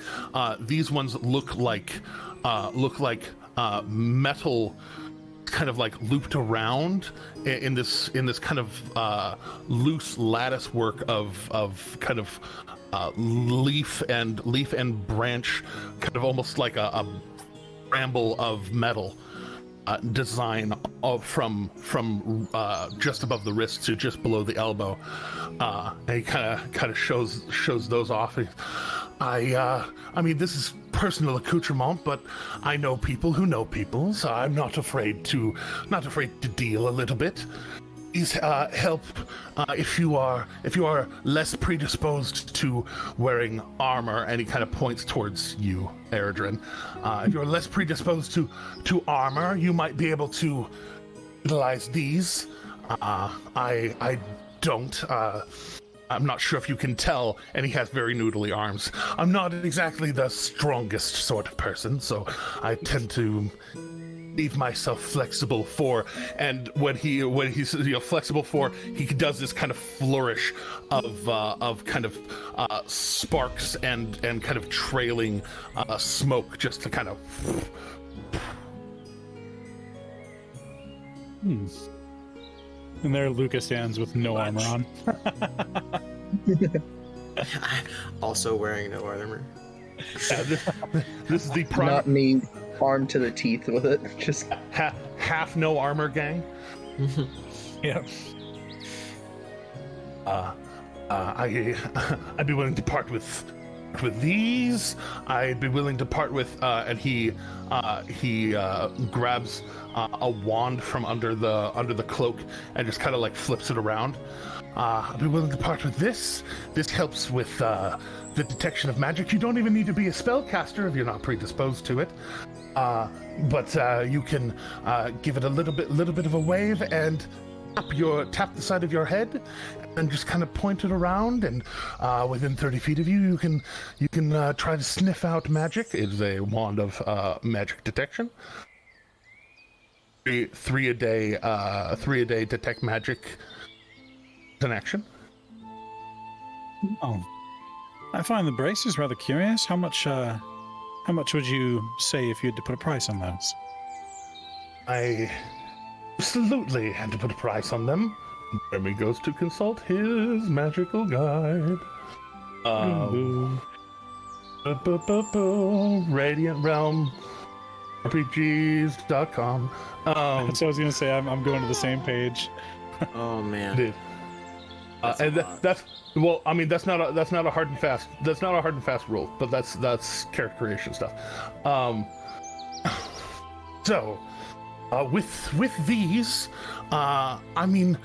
These ones look like metal, kind of like looped around in this kind of loose lattice work of kind of leaf and branch, kind of almost like a bramble of metal design from just above the wrist to just below the elbow. And he kind of shows those off. I mean, this is personal accoutrement, but I know people who know people, so I'm not afraid to deal a little bit. Please help if you are less predisposed to wearing armor. And he kind of points towards you, Eredrin. If you're less predisposed to armor, you might be able to utilize these. I don't. I'm not sure if you can tell, and he has very noodly arms. I'm not exactly the strongest sort of person, so I tend to leave myself flexible for. And when he's flexible for, he does this kind of flourish of kind of sparks and kind of trailing smoke, just to kind of. And there Lucas stands with no armor on. Also wearing no armor. Yeah, this is the prime. Not me, armed to the teeth with it. Just half no armor gang. Yeah. I'd be willing to part with these. I'd be willing to part with, and he grabs a wand from under the cloak and just kind of like flips it around. I'd be willing to part with this. This helps with the detection of magic. You don't even need to be a spellcaster if you're not predisposed to it. But you can give it a little bit of a wave and tap the side of your head and just kind of point it around, and within 30 feet of you, you can try to sniff out magic. It's a wand of magic detection. Three a day detect magic. An action. Oh, I find the braces rather curious. How much would you say if you had to put a price on those? I absolutely had to put a price on them. Jeremy goes to consult his magical guide. Radiant Realm RPGs.com. That's what I was gonna say. I'm going to the same page. Oh man. Dude. That's well. I mean, that's not a hard and fast rule, but that's character creation stuff. So, with these, I mean,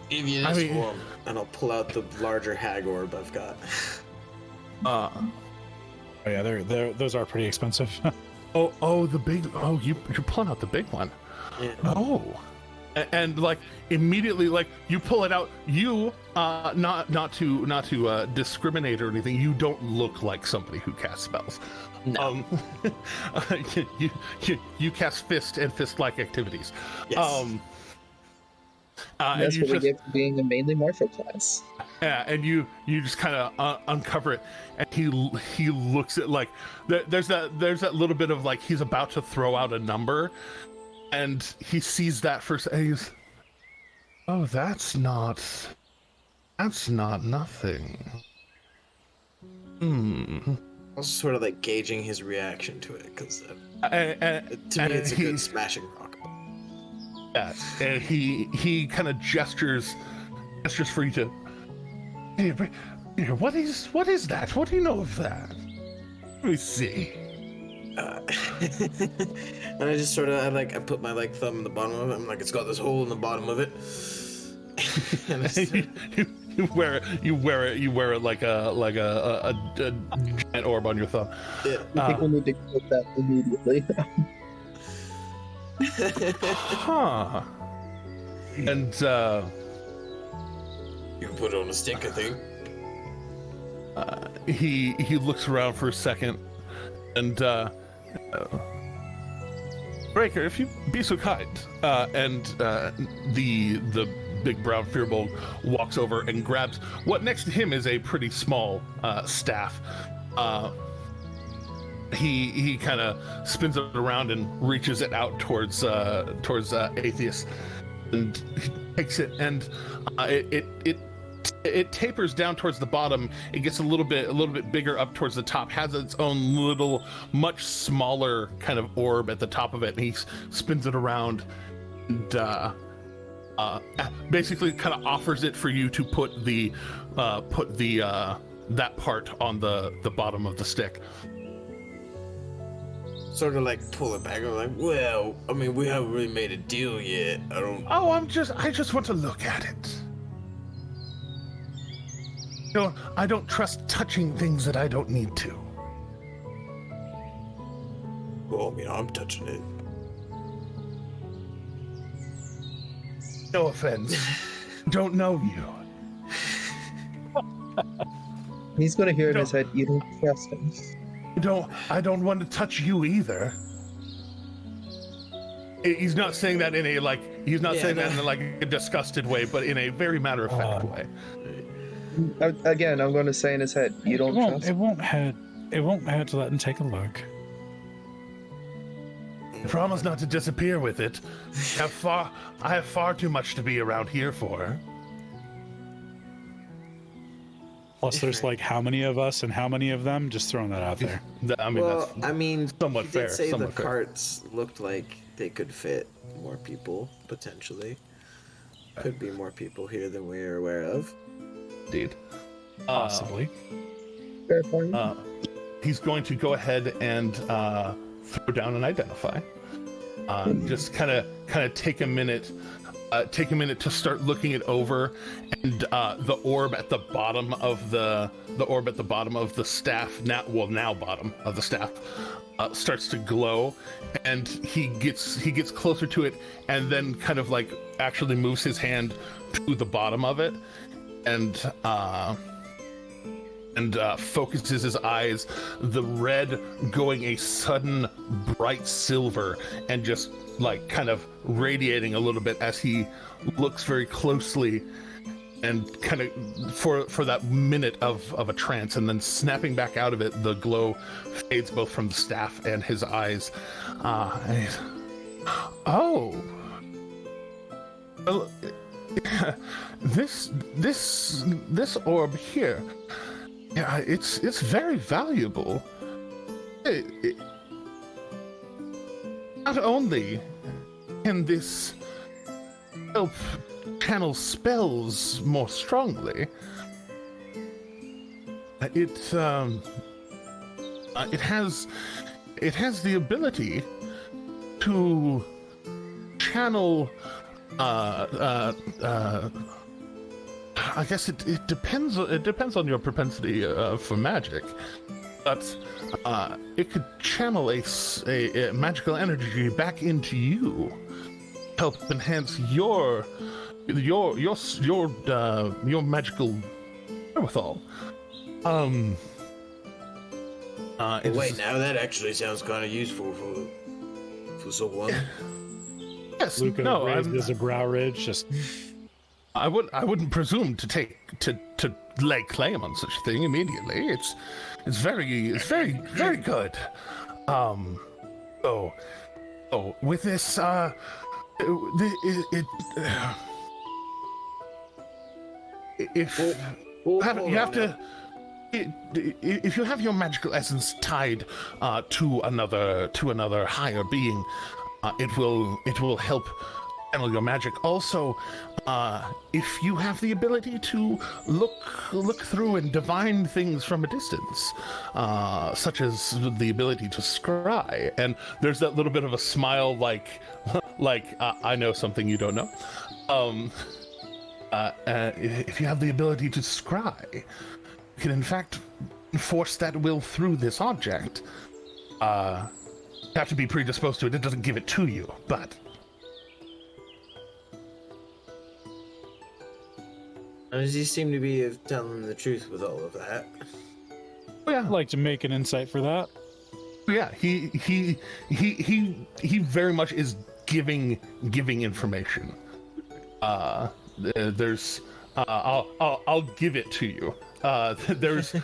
give you this one, and I'll pull out the larger hag orb I've got. Oh yeah, those are pretty expensive. the big. Oh, you're pulling out the big one. Yeah. Oh. And like immediately, like you pull it out. You not to discriminate or anything. You don't look like somebody who casts spells. No. You cast fist and fist-like activities. Yes. that's what we get for being a mainly martial class. Yeah, and you just kind of uncover it, and he looks at like there's that little bit of like he's about to throw out a number. And he sees that first, and he's, oh, that's not nothing. I was sort of like gauging his reaction to it, because to me it's a good smashing rock. Yeah, and he kind of gestures for you to. Here, what is that? What do you know of that? Let me see. And I just sort of, I put my like thumb in the bottom of it. I'm like, it's got this hole in the bottom of it. And I start- you wear it like a giant orb on your thumb. yeah. I think we need to clip that immediately. Huh. And You can put it on a stick, I think. he looks around for a second, and Breaker, if you be so kind, and the big brown firbolg walks over and grabs what next to him is a pretty small staff. He kind of spins it around and reaches it out towards Atheist, and he takes it, and it tapers down towards the bottom. It gets a little bit bigger up towards the top, has its own little, much smaller kind of orb at the top of it, and he spins it around and basically kind of offers it for you to put the that part on the bottom of the stick. Sort of like pull it back. I'm like, well, I mean, we haven't really made a deal yet. Oh, I just want to look at it. No, I don't trust touching things that I don't need to. Well, I mean, I'm touching it. No offense. Don't know you. He's gonna hear in his head, you don't trust him. I don't want to touch you either. He's not saying that in a a disgusted way, but in a very matter-of-fact way. Again, I'm going to say in his head, you don't trust him. It won't hurt to let him take a look. I promise not to disappear with it. I have far too much to be around here for. Plus, there's like how many of us and how many of them? Just throwing that out there. I mean, Well, that's I mean, somewhat he fair. did say somewhat the fair. carts looked like they could fit more people, potentially. Could be more people here than we are aware of. Indeed. Possibly. Fair point. He's going to go ahead and throw down an identify. Just kind of take a minute. Take a minute to start looking it over, and the orb at the bottom of the staff now bottom of the staff starts to glow, and he gets closer to it, and then kind of like actually moves his hand to the bottom of it, and focuses his eyes, the red going a sudden bright silver, and just like kind of radiating a little bit as he looks very closely, and kind of for that minute of a trance, and then snapping back out of it, the glow fades both from the staff and his eyes. And he's, oh, well, this orb here, yeah, it's very valuable. Not only can this help channel spells more strongly, it has the ability to channel. I guess it depends. It depends on your propensity for magic, but it could channel a magical energy back into you, help enhance your magical wherewithal. Wait, now that actually sounds kind of useful for someone. Yes, Luca no, raises a brow ridge. Just I wouldn't presume to lay claim on such a thing immediately. It's very good. With this if you have your magical essence tied to another higher being, it will help channel your magic. Also, if you have the ability to look through and divine things from a distance, such as the ability to scry, and there's that little bit of a smile, like I know something you don't know. If you have the ability to scry, you can in fact force that will through this object. You have to be predisposed to it. It doesn't give it to you, but. Does he seem to be telling the truth with all of that? Yeah, I'd like to make an insight for that. Yeah, he very much is giving information. There's I'll give it to you. There's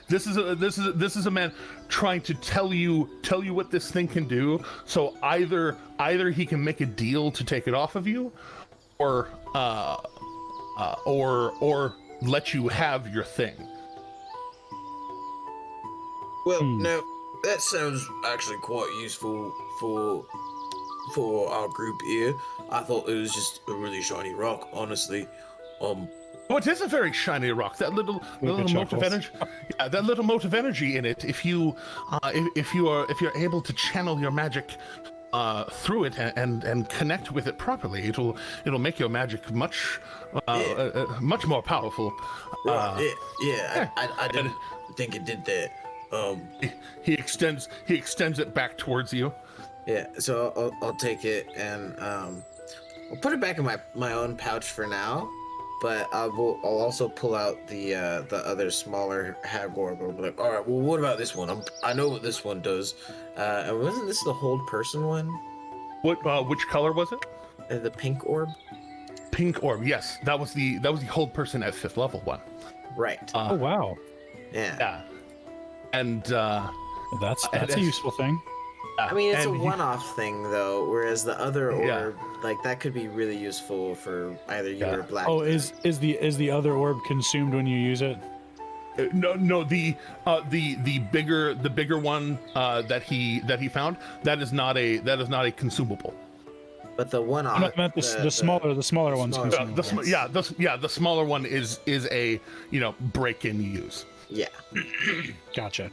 this is a man trying to tell you what this thing can do. So either he can make a deal to take it off of you, or let you have your thing. Well, now that sounds actually quite useful for our group here. I thought it was just a really shiny rock, honestly. Well, it is a very shiny rock. That little mote of energy, yeah, that little mote of energy in it. If you're able to channel your magic through it and connect with it properly, it'll make your magic much more powerful. Right. I didn't think it did that. He extends it back towards you. Yeah, so I'll take it and I'll put it back in my own pouch for now, but I'll also pull out the other smaller hag orb. I'll be like, all right, well, what about this one? I know what this one does. And wasn't this the hold person one? What? Which color was it? The pink orb. Pink orb. Yes, that was the hold person at 5th level one. Right. Oh wow. Yeah. Yeah. And that's a useful thing. I mean, it's a one-off thing, though, whereas the other orb, like, that could be really useful for either you or Black. Oh, is the other orb consumed when you use it? No. The bigger one that he found, that is not a consumable. But the one-off. I meant the smaller one's consumable. The smaller one is a break-in use. Yeah. Gotcha.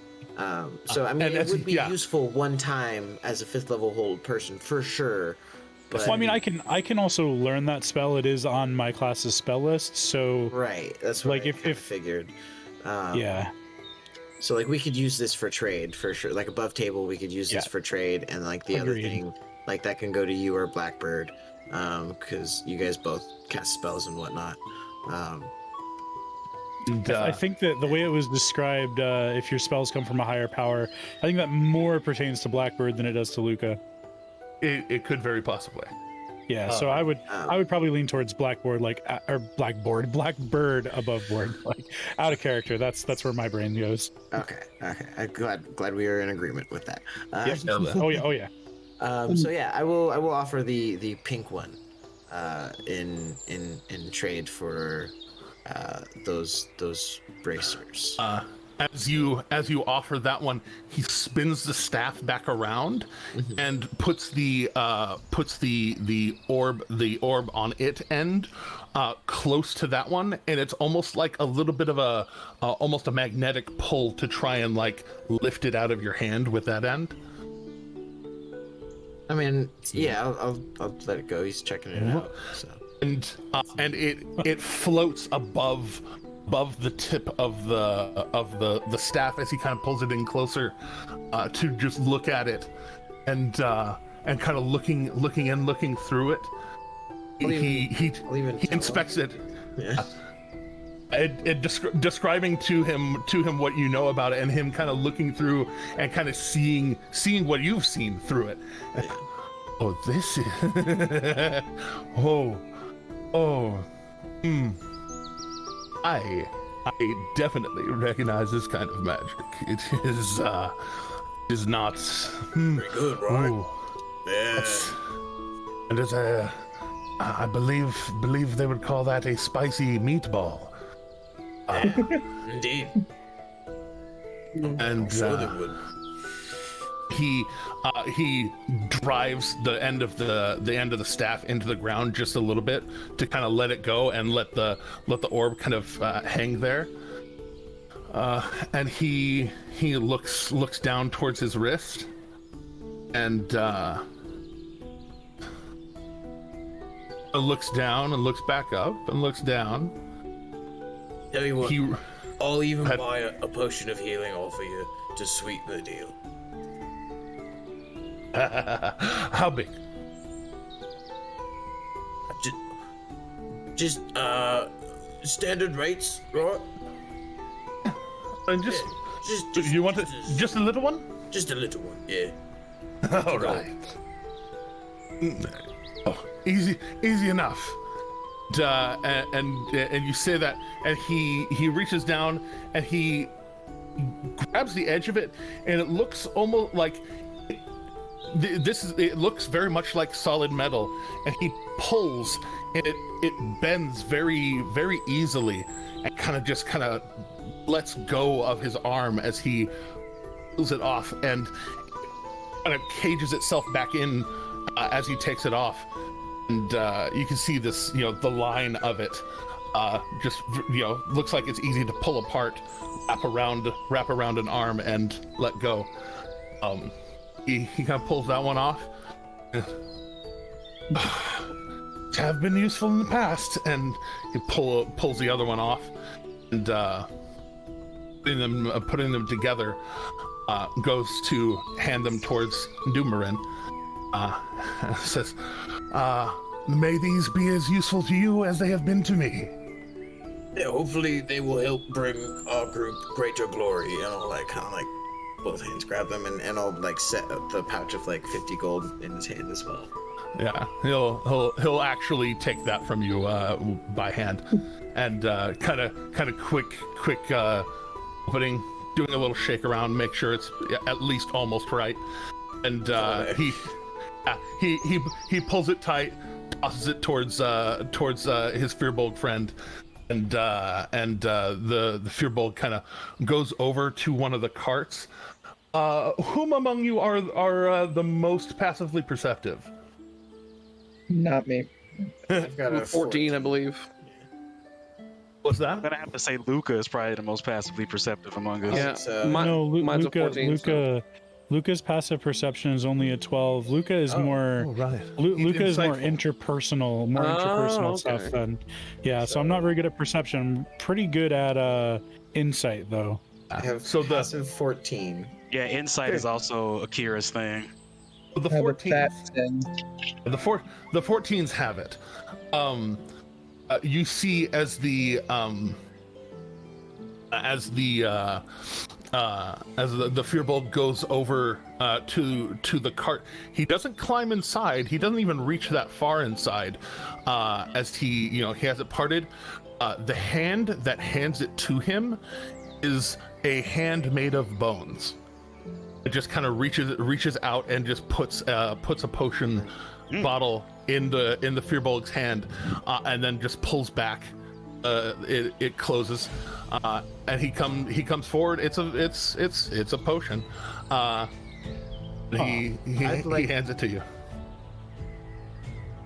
So I mean, it would be useful one time as a 5th level hold person for sure. But well, I mean, I can also learn that spell. It is on my class's spell list, so right. That's what I figured. Yeah. So like we could use this for trade for sure. Like above table, we could use this for trade, and like the other thing, like that can go to you or Blackbird, because you guys both cast spells and whatnot. I think that the way it was described, if your spells come from a higher power, I think that more pertains to Blackbird than it does to Luca. It could very possibly. Yeah, so I would probably lean towards Blackbird above board, like out of character. That's where my brain goes. Okay. I'm glad we are in agreement with that. Yep. Oh yeah. So yeah, I will offer the pink one, in trade for those bracers. As you offer that one, he spins the staff back around and puts the orb on its end close to that one, and it's almost like a little bit of almost a magnetic pull to try and like lift it out of your hand with that end. I mean, yeah, I'll let it go. He's checking it out. So. And it floats above the tip of the staff as he kind of pulls it in closer to just look at it, and kind of looking through it. He inspects it. Yeah. Describing to him what you know about it, and him kind of looking through and kind of seeing what you've seen through it. Yeah. Oh, this is I definitely recognize this kind of magic. It is not pretty good, right? Yeah. And it's I believe they would call that a spicy meatball. Indeed. And I'm sure they would. he drives the end of the staff into the ground just a little bit to kind of let it go and let the orb kind of hang there. And he looks down towards his wrist and looks down and looks back up and looks down. Tell you what, I'll even buy a potion of healing off of you to sweeten the deal. How big? Just standard rates, right? And just you want just a little one? Just a little one, yeah. All right. Oh, easy enough. And you say that, and he reaches down and he grabs the edge of it, and it looks almost like it looks very much like solid metal, and he pulls, and it bends very, very easily, and kind of lets go of his arm as he pulls it off, and kind of cages itself back in as he takes it off. And you can see this, the line of it just, looks like it's easy to pull apart, wrap around an arm and let go. He kind of pulls that one off. Have been useful in the past, and he pulls the other one off, and putting them together, goes to hand them towards Doomerin. Says, may these be as useful to you as they have been to me. Yeah, hopefully they will help bring our group greater glory. And I'll kind of both hands grab them, and I'll set the pouch of 50 gold in his hand as well. Yeah, he'll actually take that from you by hand, and kind of quick opening, doing a little shake around, make sure it's at least almost right, and he pulls it tight, tosses it towards his Firbolg friend, and the Firbolg kind of goes over to one of the carts. Whom among you are the most passively perceptive? Not me. I've got a 14, I believe. What's that? I'm gonna have to say Luca is probably the most passively perceptive among us. Yeah, Luca, mine's a 14. So. Luca's passive perception is only a 12. Luca is more. Oh, right. Luca is more Insightful. interpersonal stuff okay. than. Yeah, so I'm not very good at perception. I'm pretty good at insight though. I have So the- passive 14. Yeah, insight is also Akira's thing. The I have a 14s. fat 10. The 14s have it. You see as the Firbolg goes over to the cart, he doesn't climb inside. He doesn't even reach that far inside. As he has it parted. The hand that hands it to him is a hand made of bones. It just kind of reaches out and just puts a potion bottle in the Firbolg's hand, and then just pulls back. It closes, and he comes forward. It's a potion. He hands it to you.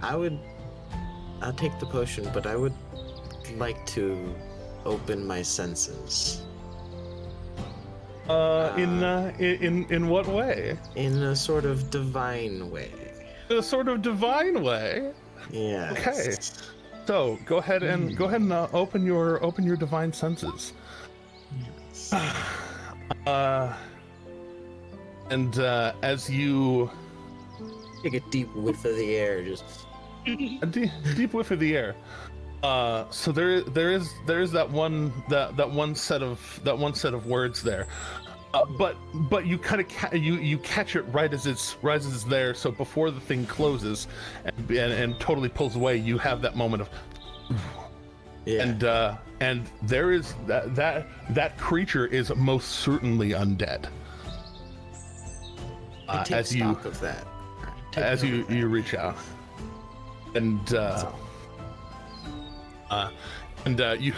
I'll take the potion, but I would like to open my senses. In what way? In a sort of divine way. A sort of divine way. Yeah. Okay. So go ahead and open your divine senses. And as you Take a deep whiff of the air, just. a deep whiff of the air. So there is that one set of words there. But you kind of you catch it right as it's there. So before the thing closes and totally pulls away, you have that moment of. Yeah. And there is that creature is most certainly undead. I take As you stock of that. Take as note you of that. you reach out, and And you,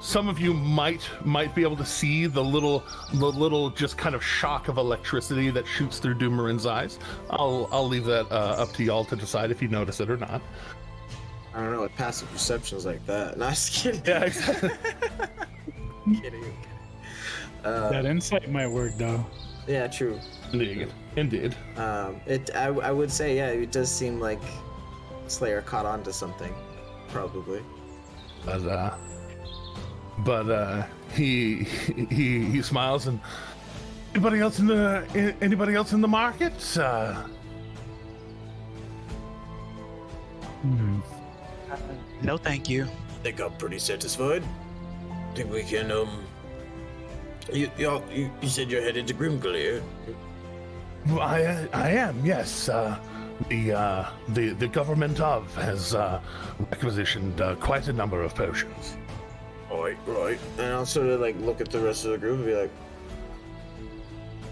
some of you might be able to see the little just kind of shock of electricity that shoots through Doomarin's eyes. I'll leave that up to y'all to decide if you notice it or not. I don't know what passive perception's like that. No, I'm just kidding. Yeah, exactly. Kidding. That insight might work though. Yeah, true. Indeed. I would say, yeah, it does seem like Slayer caught on to something, probably. But he smiles and anybody else in the market? No, thank you. I think I'm pretty satisfied. Think we can You said you're headed to Grimglair. I am, yes. The government has requisitioned quite a number of potions. Right. And I'll sort of like look at the rest of the group and be like,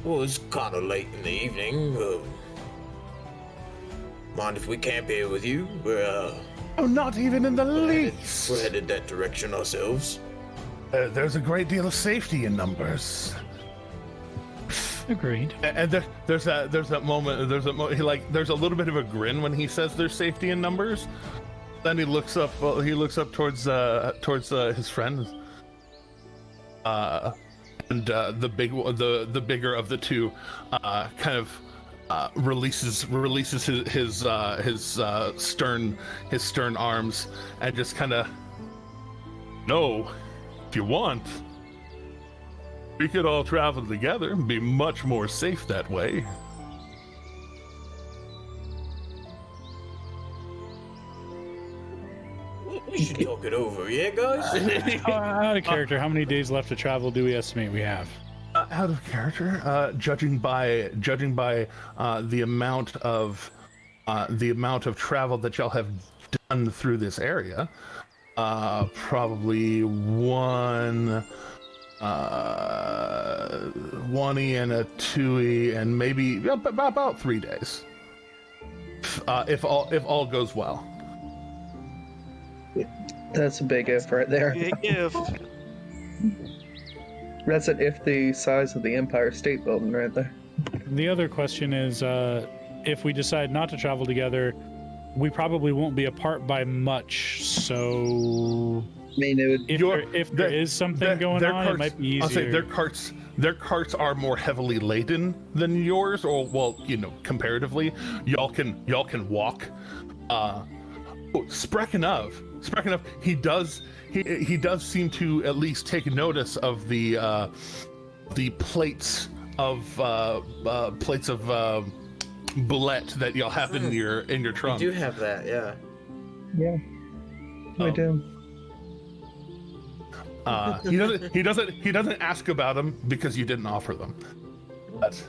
well, it's kind of late in the evening. Mind if we camp here with you? Oh, not even in the least. We're headed that direction ourselves. There's a great deal of safety in numbers. Agreed. And there's that moment. There's a little bit of a grin when he says there's safety in numbers. Then he looks up. Towards his friend. And the bigger of the two, kind of releases his stern arms and just kind of. No, if you want. We could all travel together and be much more safe that way. We should talk it over, yeah, guys? Out of character, how many days left to travel do we estimate we have? Out of character, judging by the amount of travel that y'all have done through this area, probably one and a 2 and maybe about 3 days, if all goes well. That's a big if right there. Big if. That's an if the size of the Empire State Building right there. The other question is, if we decide not to travel together, we probably won't be apart by much. So, I mean, it would. If there is something going on, it might be easier. I'll say their carts are more heavily laden than yours, or comparatively, y'all can walk. Sprechen, he does seem to at least take notice of the plates of bullet that y'all have in your trunk. We do have that, yeah. Yeah, we do. He doesn't ask about them because you didn't offer them. But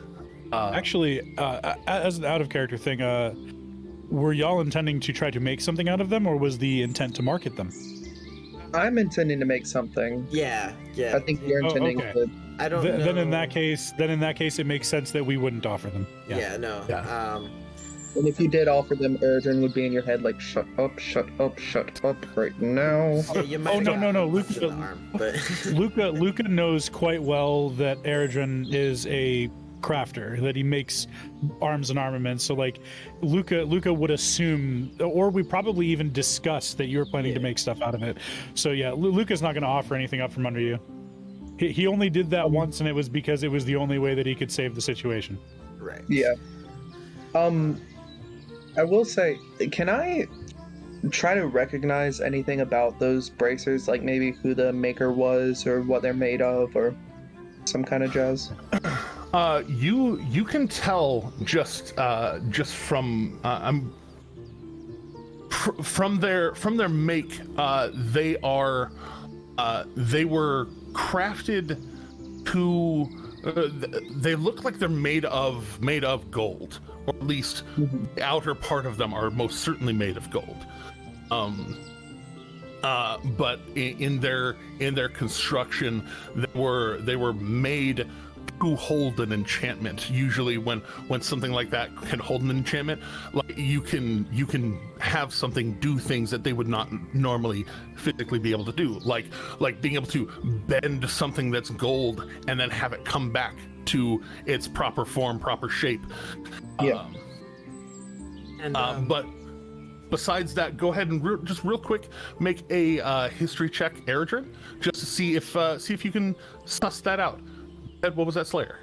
actually, as an out of character thing, were y'all intending to try to make something out of them, or was the intent to market them? I'm intending to make something. Yeah. I think you're intending okay. to. I don't know. Then in that case, it makes sense that we wouldn't offer them. Yeah, no. Yeah. And if you did offer them, Erdrin would be in your head like, shut up right now. Yeah, you might no. Luca knows quite well that Erdrin is a crafter, that he makes arms and armaments. So like, Luca would assume, or we probably even discussed that you're planning to make stuff out of it. So yeah, Luca's not going to offer anything up from under you. He only did that once, and it was because it was the only way that he could save the situation. Right. Yeah. I will say, can I try to recognize anything about those bracers, like maybe who the maker was or what they're made of or some kind of jazz? You can tell just from their make. They were crafted to. They look like they're made of gold, or at least the outer part of them are most certainly made of gold. But in their construction, they were made to hold an enchantment. Usually when something like that can hold an enchantment, like you can have something do things that they would not normally physically be able to do, like being able to bend something that's gold and then have it come back to its proper form, proper shape. Yeah. But besides that, go ahead and just real quick make a history check, Eredrin, just to see if you can suss that out. Ed, what was that, Slayer?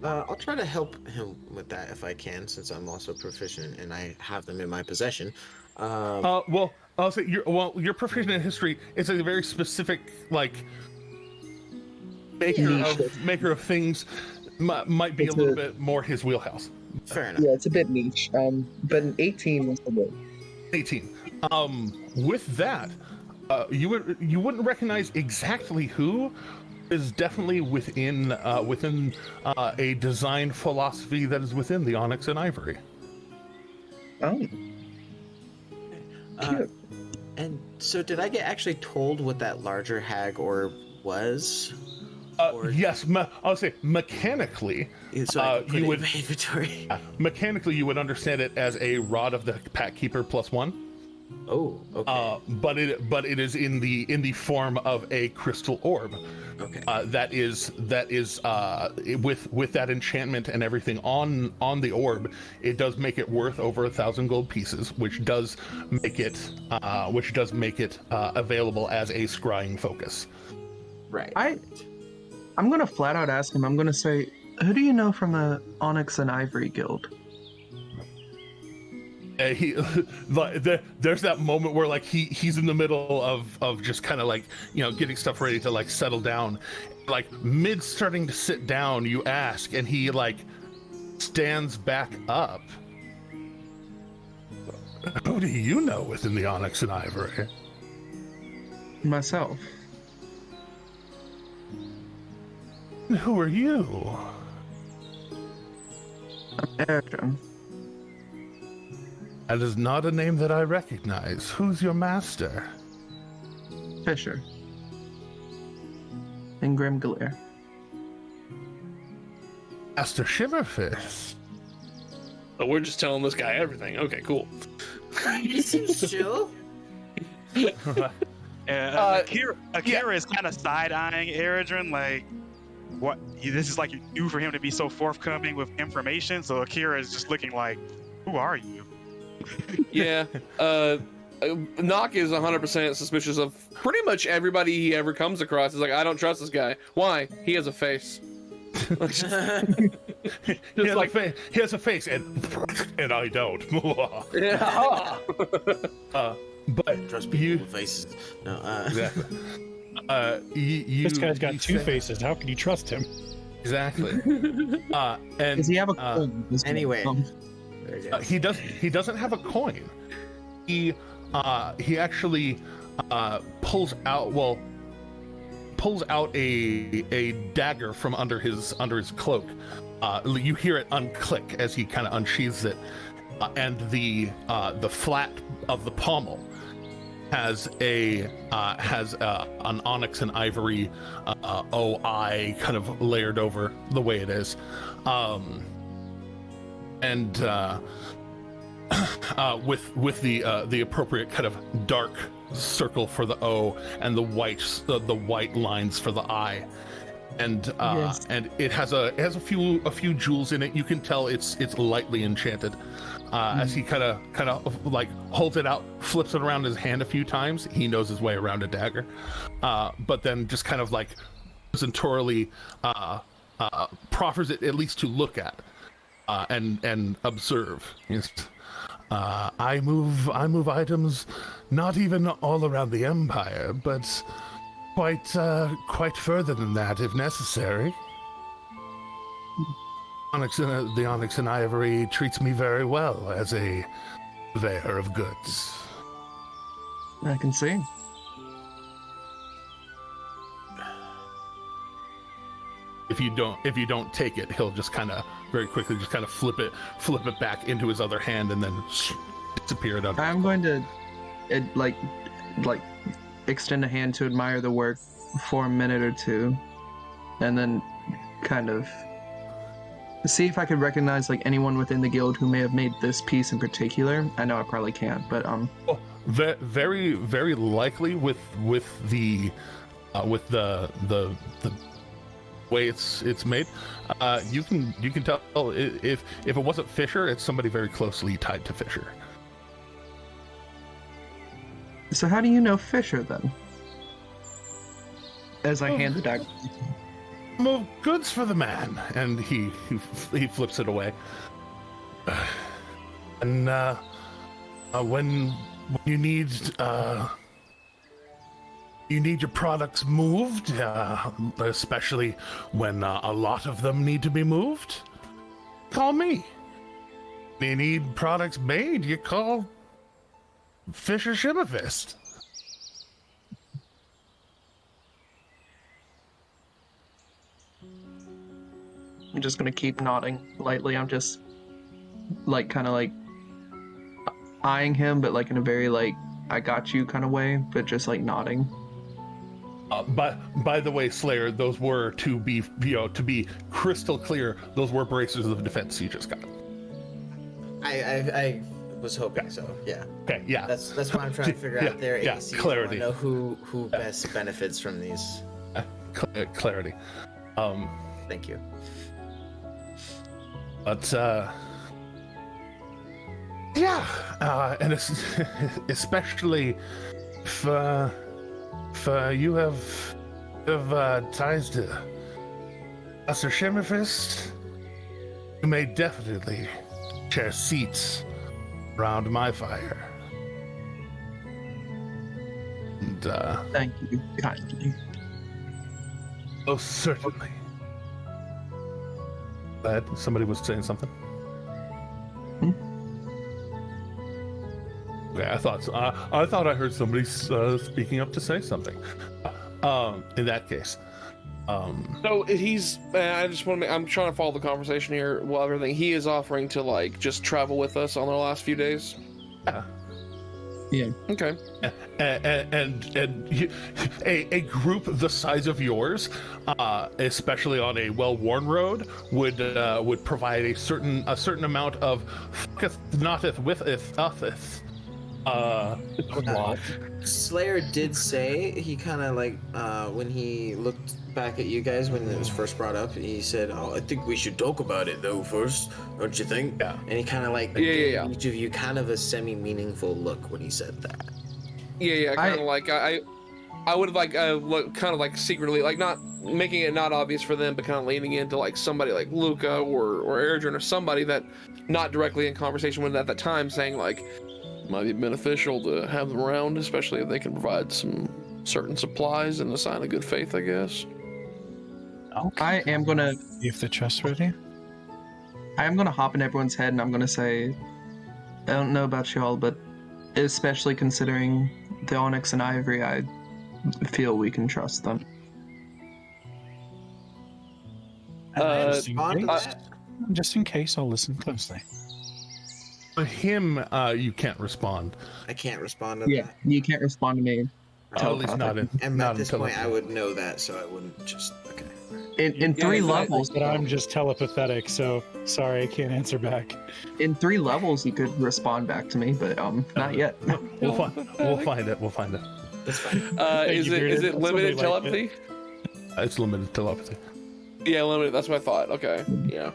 I'll try to help him with that if I can, since I'm also proficient and I have them in my possession. Well, I'll say you're proficient in history. It's a very specific, like, maker of things. Might be a little bit more his wheelhouse. Fair enough. Yeah, it's a bit niche. But an 18 was the good. 18. With that, you wouldn't recognize exactly who is definitely within a design philosophy that is within the Onyx and Ivory. Oh. And so, did I get actually told what that larger hag orb was? Yes, I'll say mechanically. So I can put you it would in my inventory. Mechanically, you would understand it as a rod of the Pact Keeper +1. Oh, okay. But it is in the form of a crystal orb. Okay. That is with that enchantment and everything on the orb, it does make it worth over 1,000 gold pieces, which does make it available as a scrying focus. Right. I'm gonna flat out ask him. I'm gonna say, who do you know from the Onyx and Ivory Guild? There's that moment where like he's in the middle of just kind of like, you know, getting stuff ready to like settle down, like mid starting to sit down, you ask, and he like stands back up. Who do you know within the Onyx and Ivory? Myself. Who are you? I'm Eredrin. That is not a name that I recognize. Who's your master? Fisher. And Grimglair. Master Shimmerfist. Oh, we're just telling this guy everything. Okay, cool. He seems chill. Akira is kind of side-eyeing Eredrin, like, what? This is like new for him to be so forthcoming with information. So Akira is just looking like, who are you? Yeah. Nock is 100% suspicious of pretty much everybody he ever comes across. He's like, I don't trust this guy. Why? He has a face. He has a face, and I don't. Yeah. But Trust people with faces. No. Exactly. This guy's got two faces. How can you trust him? Exactly. And Does he have a coin? Anyway. he doesn't have a coin. He actually pulls out a dagger from under his cloak. You hear it unclick as he kind of unsheathes it, and the flat of the pommel has an onyx and ivory OI kind of layered over the way it is, and with the appropriate kind of dark circle for the O and the white lines for the I, and Yes. and it has a few jewels in it. You can tell it's lightly enchanted. As he kind of like holds it out, flips it around his hand a few times. He knows his way around a dagger, but then just kind of like presentorily proffers it at least to look at and observe. Yes. I move items not even all around the Empire, but quite further than that if necessary. The Onyx and Ivory treats me very well as a purveyor of goods. I can see. If you don't take it, he'll just kind of very quickly just kind of flip it back into his other hand and then disappear it under. I'm going to, like extend a hand to admire the work for a minute or two, and then kind of see if I could recognize like anyone within the guild who may have made this piece in particular. I know I probably can't, but very, very likely with the way it's made, you can tell if it wasn't Fisher, it's somebody very closely tied to Fisher. So how do you know Fisher then? As I hand the dagger. Well, goods for the man, and he flips it away. And when you need your products moved, especially when a lot of them need to be moved, call me. When you need products made, you call Fisher Shimmerfist. I'm just gonna keep nodding lightly. I'm just like kind of like eyeing him, but like in a very like I got you kind of way, but just like nodding. By the way, Slayer, those were to be crystal clear. Those were braces of defense you just got. I was hoping so. Yeah. Okay. Yeah. That's why I'm trying to figure out their AC. Clarity. I know who best benefits from these. Clarity. Thank you. But and especially for you have ties to Master Shimmerfist, you may definitely share seats around my fire. And Thank you kindly. oh, certainly. Glad somebody was saying something. Okay, I thought I heard somebody speaking up to say something. In that case, So he's. I just want to. I'm trying to follow the conversation here. Well, everything he is offering to like just travel with us on our last few days. Yeah. Okay. and a group the size of yours, especially on a well-worn road, would provide a certain amount of notheth witheth utheth. Slayer did say he kind of like when he looked back at you guys when it was first brought up, he said, "Oh, I think we should talk about it though first, don't you think?" Yeah. And he kind of like gave each of you kind of a semi-meaningful look when he said that. Yeah. Kind of like I would have like look kind of like secretly like not making it not obvious for them, but kind of leaning into like somebody like Luca or Erdrin or somebody that not directly in conversation with at that time, saying like it might be beneficial to have them around, especially if they can provide some certain supplies and a sign of good faith, I guess. Okay. I am gonna If they're trustworthy. I am gonna hop in everyone's head and I'm gonna say, I don't know about y'all, but especially considering the Onyx and Ivory, I feel we can trust them. Just in case, I'll listen closely. For him, you can't respond. I can't respond to that. Yeah, you can't respond to me. At least not in. And not at this point, I would know that, so I wouldn't just. Okay. In three levels, But I'm just telepathetic, so sorry, I can't answer back. in 3 levels, you could respond back to me, but not yet. We'll find it. That's fine. Is it limited telepathy? It's limited telepathy. Yeah, limited. That's what I thought. Okay. Yeah.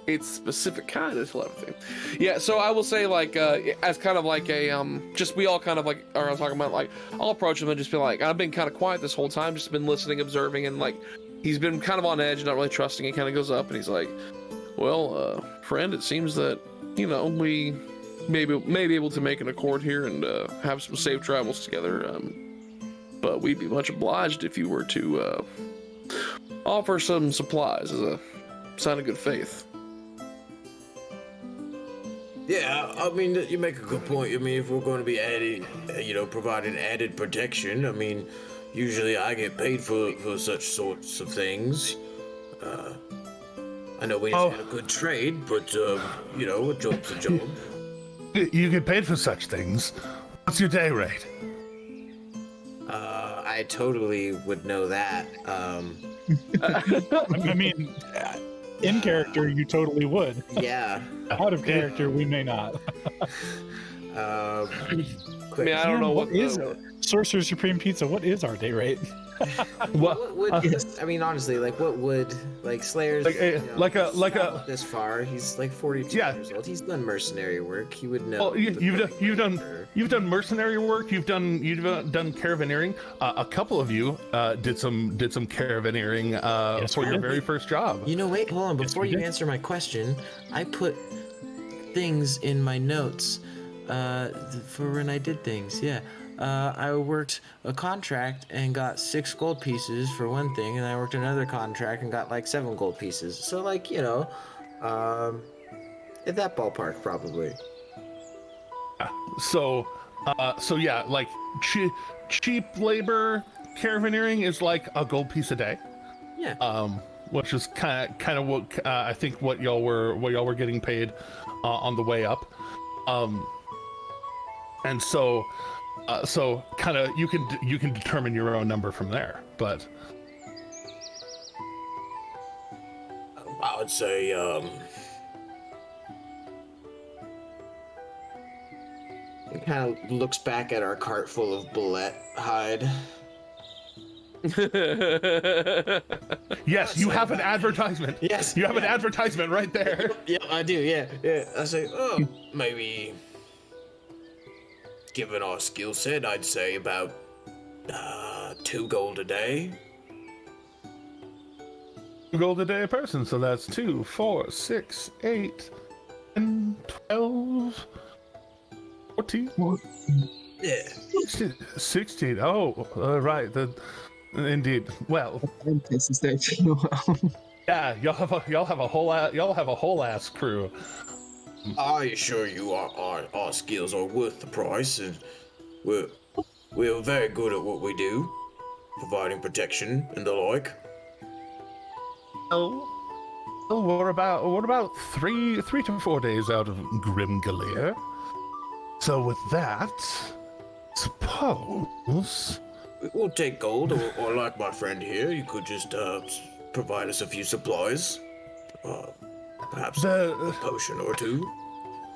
It's specific kind of telepathy. Yeah, so I will say like as kind of like a just we all kind of like are talking about like I'll approach him and just be like, I've been kind of quiet this whole time, just been listening, observing, and like he's been kind of on edge, not really trusting. He kind of goes up and he's like, well, friend, it seems that we may be able to make an accord here and have some safe travels together, but we'd be much obliged if you were to offer some supplies as a sign of good faith. Yeah, I mean, you make a good point. I mean, if we're going to be adding, providing added protection, I mean, usually I get paid for such sorts of things. I know we had a good trade, but, a job's a job. You get paid for such things. What's your day rate? I totally would know that. I mean, in character, you totally would. Yeah. Out of character, we may not. I Quick. mean, I don't know what is Sorcerer Supreme Pizza. What is our day rate? What would I mean? Honestly, like what would like Slayer's this far? He's like 42 years old. He's done mercenary work. He would know. Well, you've done mercenary work. You've done caravanneering. A couple of you did some caravanneering for your very first job. You know, wait, hold on. Before you answer my question, I put things in my notes for when I did things. Yeah. I worked a contract and got 6 gold pieces for one thing, and I worked another contract and got like 7 gold pieces. So like, you know, in that ballpark probably. So yeah, like cheap labor caravanneering is like a gold piece a day. Yeah. Which is kind of what I think what y'all were getting paid on the way up. And so kind of you can determine your own number from there, but I would say he kind of looks back at our cart full of bullet hide. Yes, you have an advertisement. Yes, you have an advertisement right there. Yeah, I do. Yeah. I say, maybe. Given our skill set, I'd say about 2 gold a day. 2 gold a day a person, so that's 2, 4, 6, 8, 10, 12, 14. Yeah. 16. Oh, right. Indeed. Well. This is there too. Yeah, y'all have a whole ass crew. I assure you, our skills are worth the price, and we're very good at what we do, providing protection and the like. Oh, we're about 3 to 4 days out of Grim Galair. So with that, suppose we'll take gold, or like my friend here, you could just provide us a few supplies. Perhaps a potion or 2.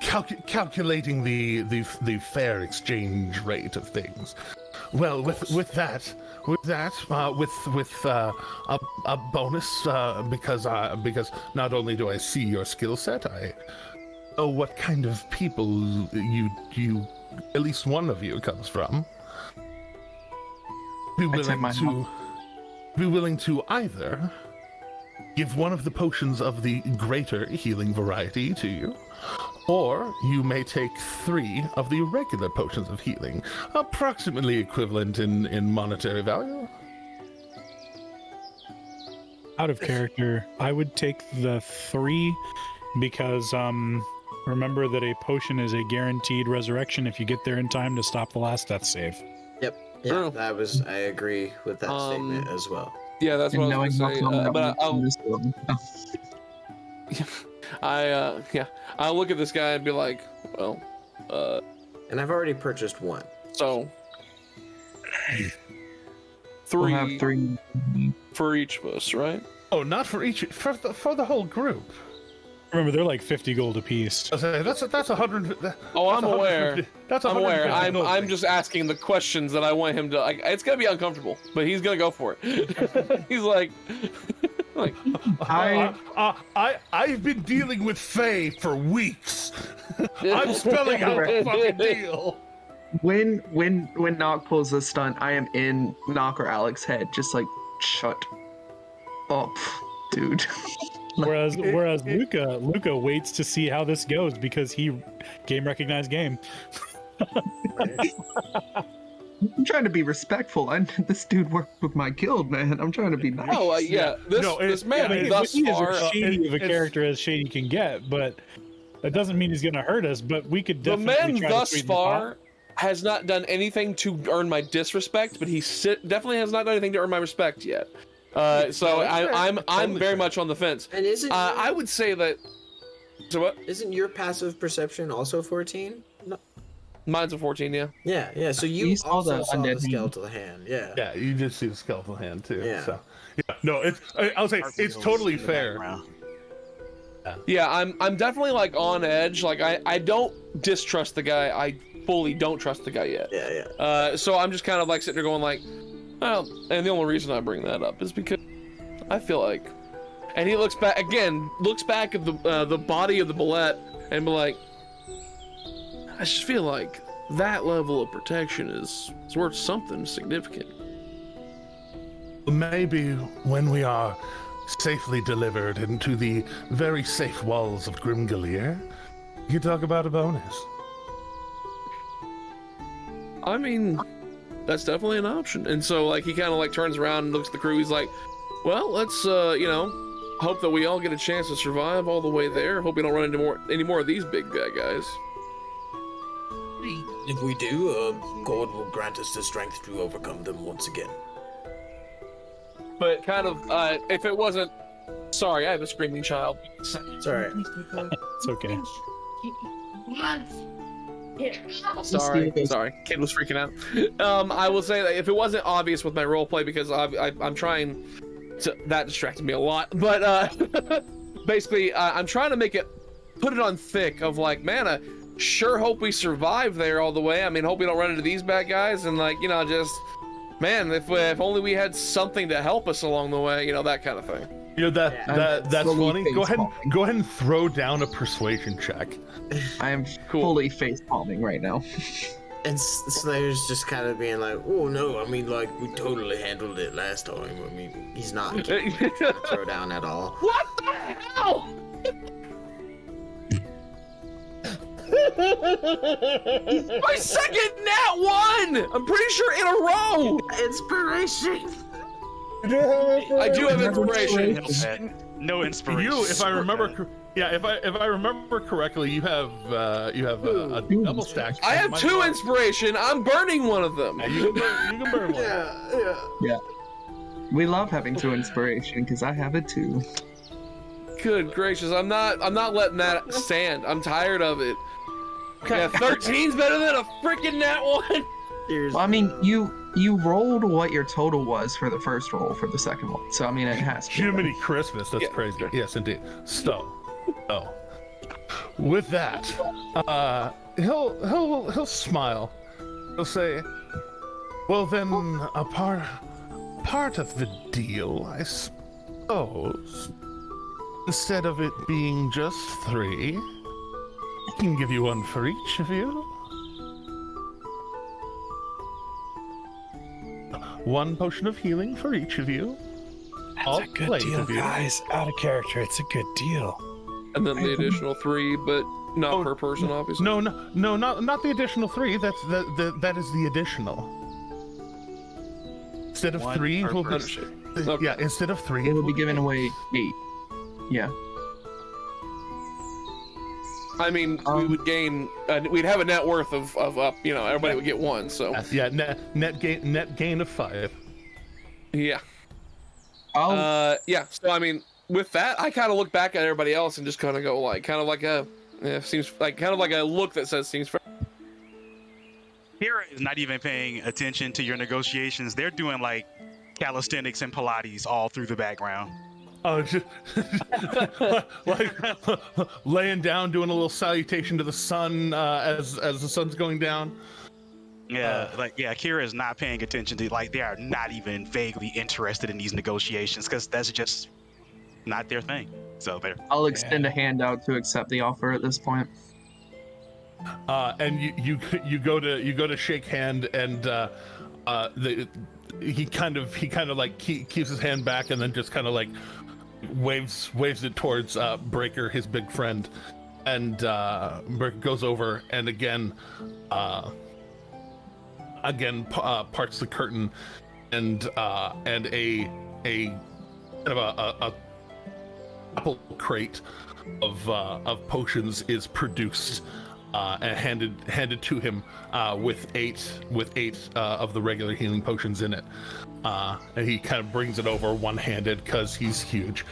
Calculating the fair exchange rate of things. Well, with a bonus because not only do I see your skill set, I know what kind of people you at least one of you comes from. Be willing to either give one of the potions of the greater healing variety to you, or you may take 3 of the regular potions of healing, approximately equivalent in monetary value. Out of character, I would take the 3 because remember that a potion is a guaranteed resurrection if you get there in time to stop the last death save. Yep. Yeah, I agree with that statement as well. Yeah, that's what I was going to say. I'll look at this guy and be like, well, and I've already purchased 1. So 3 we'll have 3 for each of us, right? Oh, not for each, for the whole group. Remember, they're like 50 gold apiece. That's 100. I'm aware. I'm aware. I'm just asking the questions that I want him to. Like, it's gonna be uncomfortable, but he's gonna go for it. He's like, I've been dealing with Faye for weeks. I'm spelling out the fucking deal. When Nock pulls the stunt, I am in Nock or Alex's head, just like, shut up, dude. Whereas Luca waits to see how this goes because he recognized game. I'm trying to be respectful. This dude worked with my guild, man. I'm trying to be nice. Oh yeah, this man thus far is as shady of a character as shady can get, but that doesn't mean he's going to hurt us. But we could definitely. The man thus far has not done anything to earn my disrespect, but he definitely has not done anything to earn my respect yet. So I'm very much on the fence. And I would say that. So what? Isn't your passive perception also 14? No. mine's a 14. Yeah. Yeah. So you saw also the saw undead the hand. skeletal hand. Yeah. Yeah, you just see the skeletal hand too. Yeah. So yeah, no, I'll say it's totally fair. Yeah, I'm definitely like on edge. Like I don't distrust the guy. I fully don't trust the guy yet. Yeah. So I'm just kind of like sitting there going like, well, and the only reason I bring that up is because I feel like, and he looks back at the body of the bullet and be like, I just feel like that level of protection is worth something significant. Maybe when we are safely delivered into the very safe walls of Grimgalier, you talk about a bonus. I mean, that's definitely an option. And so like he kind of like turns around and looks at the crew. He's like, well, let's hope that we all get a chance to survive all the way there. Hope we don't run into any more of these big bad guys. If we do, God will grant us the strength to overcome them once again. But kind of, if it wasn't, sorry, I have a screaming child. It's alright. It's okay. Sorry, kid was freaking out. I will say that if it wasn't obvious with my roleplay, because I'm trying to, that distracted me a lot. But basically, I'm trying to put it on thick of like, man, I sure hope we survive there all the way. I mean, hope we don't run into these bad guys, and like, just, man, if only we had something to help us along the way, that kind of thing. That's funny. Go ahead and throw down a persuasion check. I am fully face palming right now. And Slayer's just kind of being like, oh no, I mean, like, we totally handled it last time. I mean, he's not trying to throw down at all. What the hell? My second nat 1! I'm pretty sure in a row! Inspiration! I do have inspiration. No inspiration. You, if I remember, if I remember correctly, you have a double stack. I have 2 inspiration. I'm burning one of them. Yeah, you can burn one. Yeah. We love having 2 inspiration because I have it too. Good gracious, I'm not letting that stand. I'm tired of it. Yeah, 13's better than a freaking nat 1. Well, I mean, you rolled what your total was for the first roll for the second one, so I mean it has to. Jiminy Christmas, that's crazy. Yes, indeed. So, with that, he'll smile. He'll say, "Well, then, a part of the deal, I suppose. Instead of it being just 3, I can give you 1 for each of you." 1 potion of healing for each of you. That's a good deal, guys. Out of character, it's a good deal. And then the additional 3, but not per person, obviously. No, not the additional 3. That is the additional. Instead of 3, we'll be, Okay. yeah. Instead of 3, It will be giving away 8. Yeah. I mean, we would gain. We'd have a net worth of up. Everybody would get 1. So yeah, net gain of 5. yeah. Oh. Yeah. So I mean, with that, I kind of look back at everybody else and just kind of go like, seems like kind of like a look that says seems fair. Kira is not even paying attention to your negotiations. They're doing like calisthenics and Pilates all through the background. Oh, just like laying down, doing a little salutation to the sun as the sun's going down. Yeah, Kira is not paying attention to, like, they are not even vaguely interested in these negotiations because that's just not their thing. So I'll extend a hand out to accept the offer at this point. And you go to shake hand, and he kind of like keeps his hand back and then just kind of like waves it towards Breaker, his big friend, and Breaker goes over and again parts the curtain, and a kind of a apple crate of potions is produced and handed to him with eight of the regular healing potions in it, and he kind of brings it over one-handed because he's huge,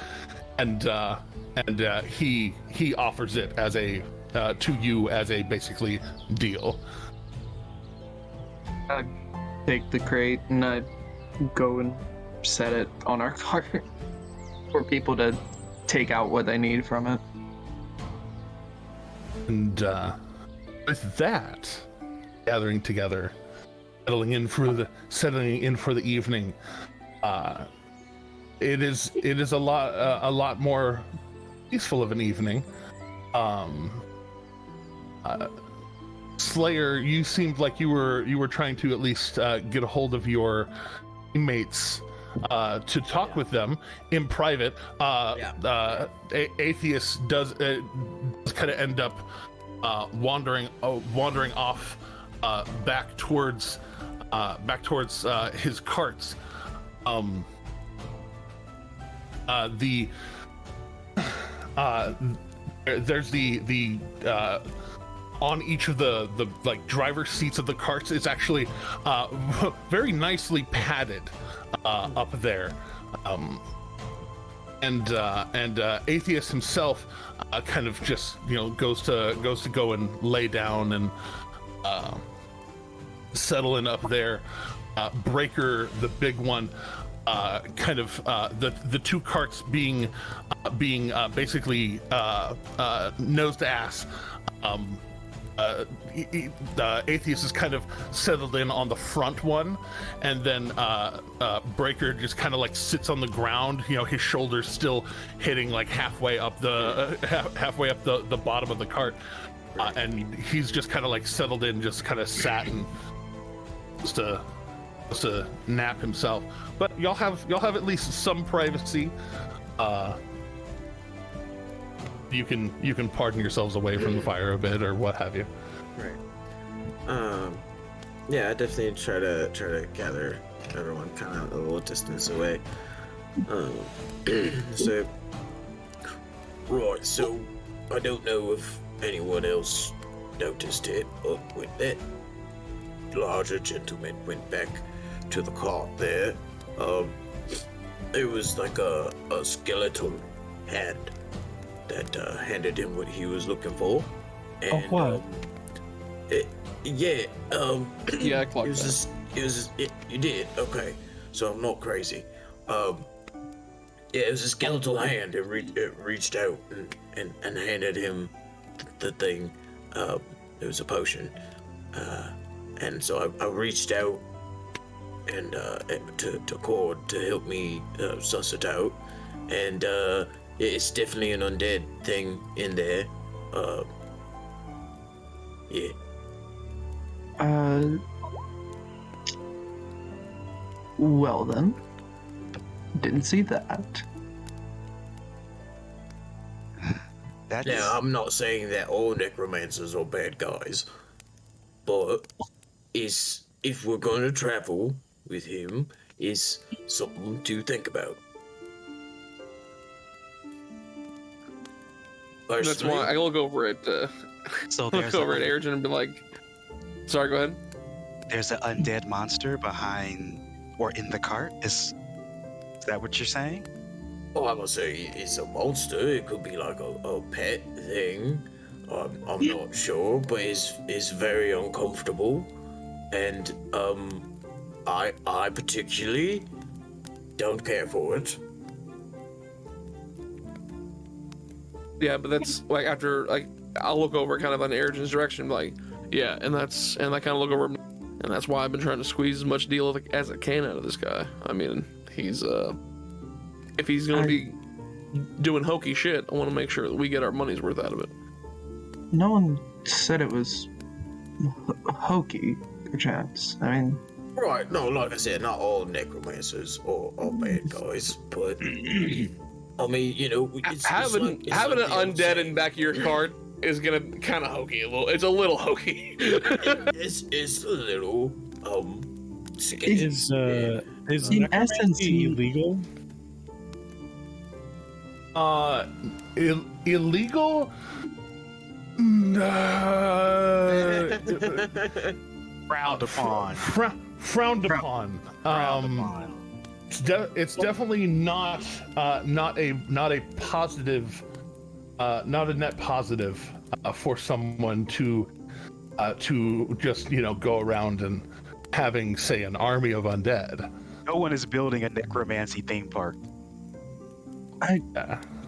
and he offers it as a to you as a basically deal. I take the crate and I go and set it on our cart for people to take out what they need from it. And with that, gathering together, settling in for the evening, it is a lot more peaceful of an evening. Slayer, you seemed like you were trying to at least get a hold of your teammates to talk with them in private. Atheist does kind of end up wandering off back towards his carts. There's the on each of the like driver's seats of the carts is actually very nicely padded up there, and Atheist himself kind of just goes to go and lay down and settle in up there. Breaker, the big one, kind of the two carts being basically nose to ass. The Atheist is kind of settled in on the front one, and then Breaker just kind of like sits on the ground, his shoulders still hitting like halfway up the bottom of the cart, and he's just kind of like settled in, just kind of sat and just to nap himself. But y'all have at least some privacy. You can pardon yourselves away from the fire a bit or what have you. Right. Yeah, I definitely try to gather everyone kind of a little distance away. So I don't know if anyone else noticed it, but when that larger gentleman went back to the cart there, it was like a skeletal hand that handed him what he was looking for. And, what? Yeah, I clocked that. You did? Okay, so I'm not crazy. It was a skeletal hand. It reached out and handed him the thing. It was a potion. And so I reached out and to Cord to help me suss it out. And it's definitely an undead thing in there. Yeah. Well then, didn't see that. Now, I'm not saying that all necromancers are bad guys, but if we're going to travel with him, is something to think about. That's why I look over at look over at Ergen and be like, sorry, go ahead. There's an undead monster behind or in the cart? Is that what you're saying? Oh, I'm gonna say it's a monster. It could be like a pet thing. I'm not sure, but it's very uncomfortable, and I particularly don't care for it. Yeah, but that's like after like I'll look over kind of in Ergen's direction, like yeah, and I kind of look over, and that's why I've been trying to squeeze as much deal as I can out of this guy. I mean, he's if he's gonna be doing hokey shit, I want to make sure that we get our money's worth out of it. No one said it was hokey, perchance. I mean, right? No, like I said, not all necromancers are bad guys, but I mean, it's having an undead in the back of your cart is gonna kind of hokey a little. It's a little hokey. it's a little Is in essence illegal? Illegal? Frowned upon. Frowned upon. It's definitely not a positive, not a net positive for someone to just go around and having, say, an army of undead. No one is building a necromancy theme park.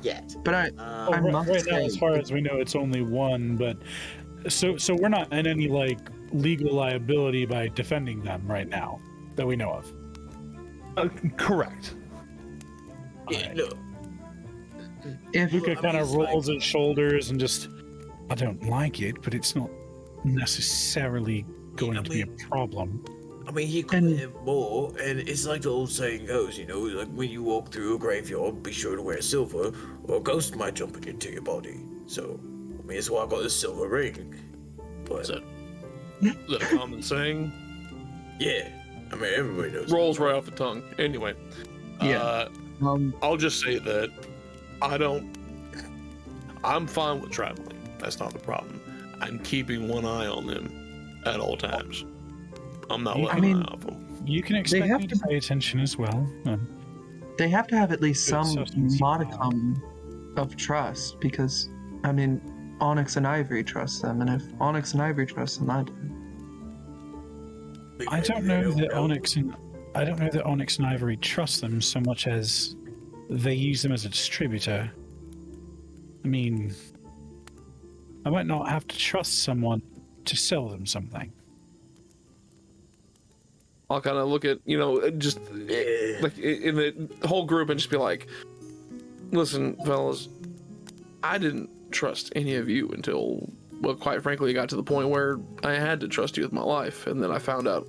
Yet. But I Right now, say, as far as we know, it's only one. But so we're not in any like legal liability by defending them right now that we know of. Correct. Yeah, look. if Luca kind of rolls his shoulders and just, I don't like it, but it's not necessarily going to be a problem. I mean, he could have more, and it's like the old saying goes, like when you walk through a graveyard, be sure to wear silver, or a ghost might jump into your body. So, I mean, that's why I got this silver ring. But Is that a common saying? yeah, I mean, everybody knows. Rolls right off the tongue. Anyway, Yeah. I'll just say that I'm fine with traveling. That's not the problem. I'm keeping one eye on them at all times. I'm not letting an eye off them. You can expect have me to pay attention as well. They have to have at least some substance. modicum of trust, because, I mean, Onyx and Ivory trust them, and if Onyx and Ivory trust them, I do. I don't know that Onyx and Ivory trust them so much as they use them as a distributor. I mean, I might not have to trust someone to sell them something. I'll kind of look at, just like in the whole group and just be like, listen, fellas, I didn't trust any of you until, well, quite frankly, it got to the point where I had to trust you with my life. And then I found out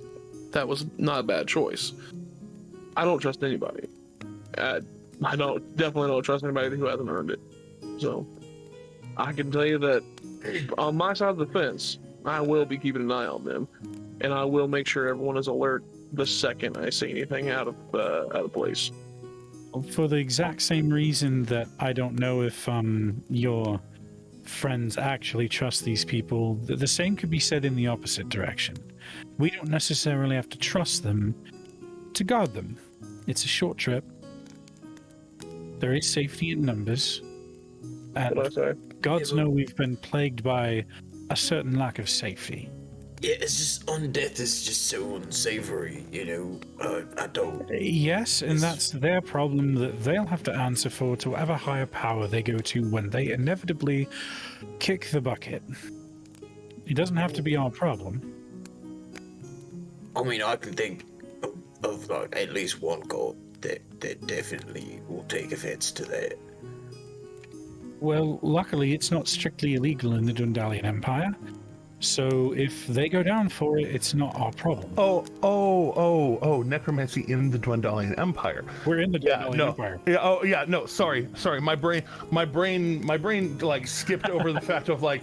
that was not a bad choice. I don't trust anybody. I definitely don't trust anybody who hasn't earned it. So I can tell you that on my side of the fence, I will be keeping an eye on them, and I will make sure everyone is alert the second I see anything out of place. For the exact same reason that I don't know if your friends actually trust these people, the same could be said in the opposite direction. We don't necessarily have to trust them to guard them. It's a short trip. There is safety in numbers. And What I say? gods know we've been plagued by a certain lack of safety. Yeah, it's just undeath is just so unsavory, I don't. Yes, and that's their problem that they'll have to answer for to whatever higher power they go to when they inevitably kick the bucket. It doesn't have to be our problem. I mean, I can think of like at least one god that definitely will take offense to that. Well, luckily it's not strictly illegal in the Dundalian Empire, so if they go down for it, it's not our problem. Oh, necromancy in the Dwendalian Empire. We're in the Dundalian Empire. Yeah, sorry. My brain like skipped over the fact of like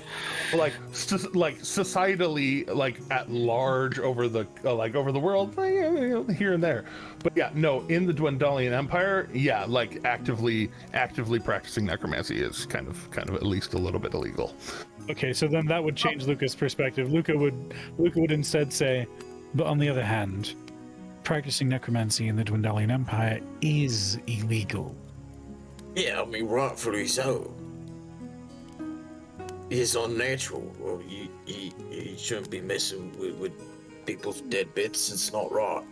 societally, like at large over the over the world, here and there. But yeah, no, in the Dwendalian Empire, yeah, like actively practicing necromancy is kind of at least a little bit illegal. Okay, so then that would change Luca's perspective. Luca would instead say, but on the other hand, practicing necromancy in the Dwendalian Empire is illegal. Yeah, I mean, rightfully so. It's unnatural. Well, you shouldn't be messing with people's dead bits. It's not right.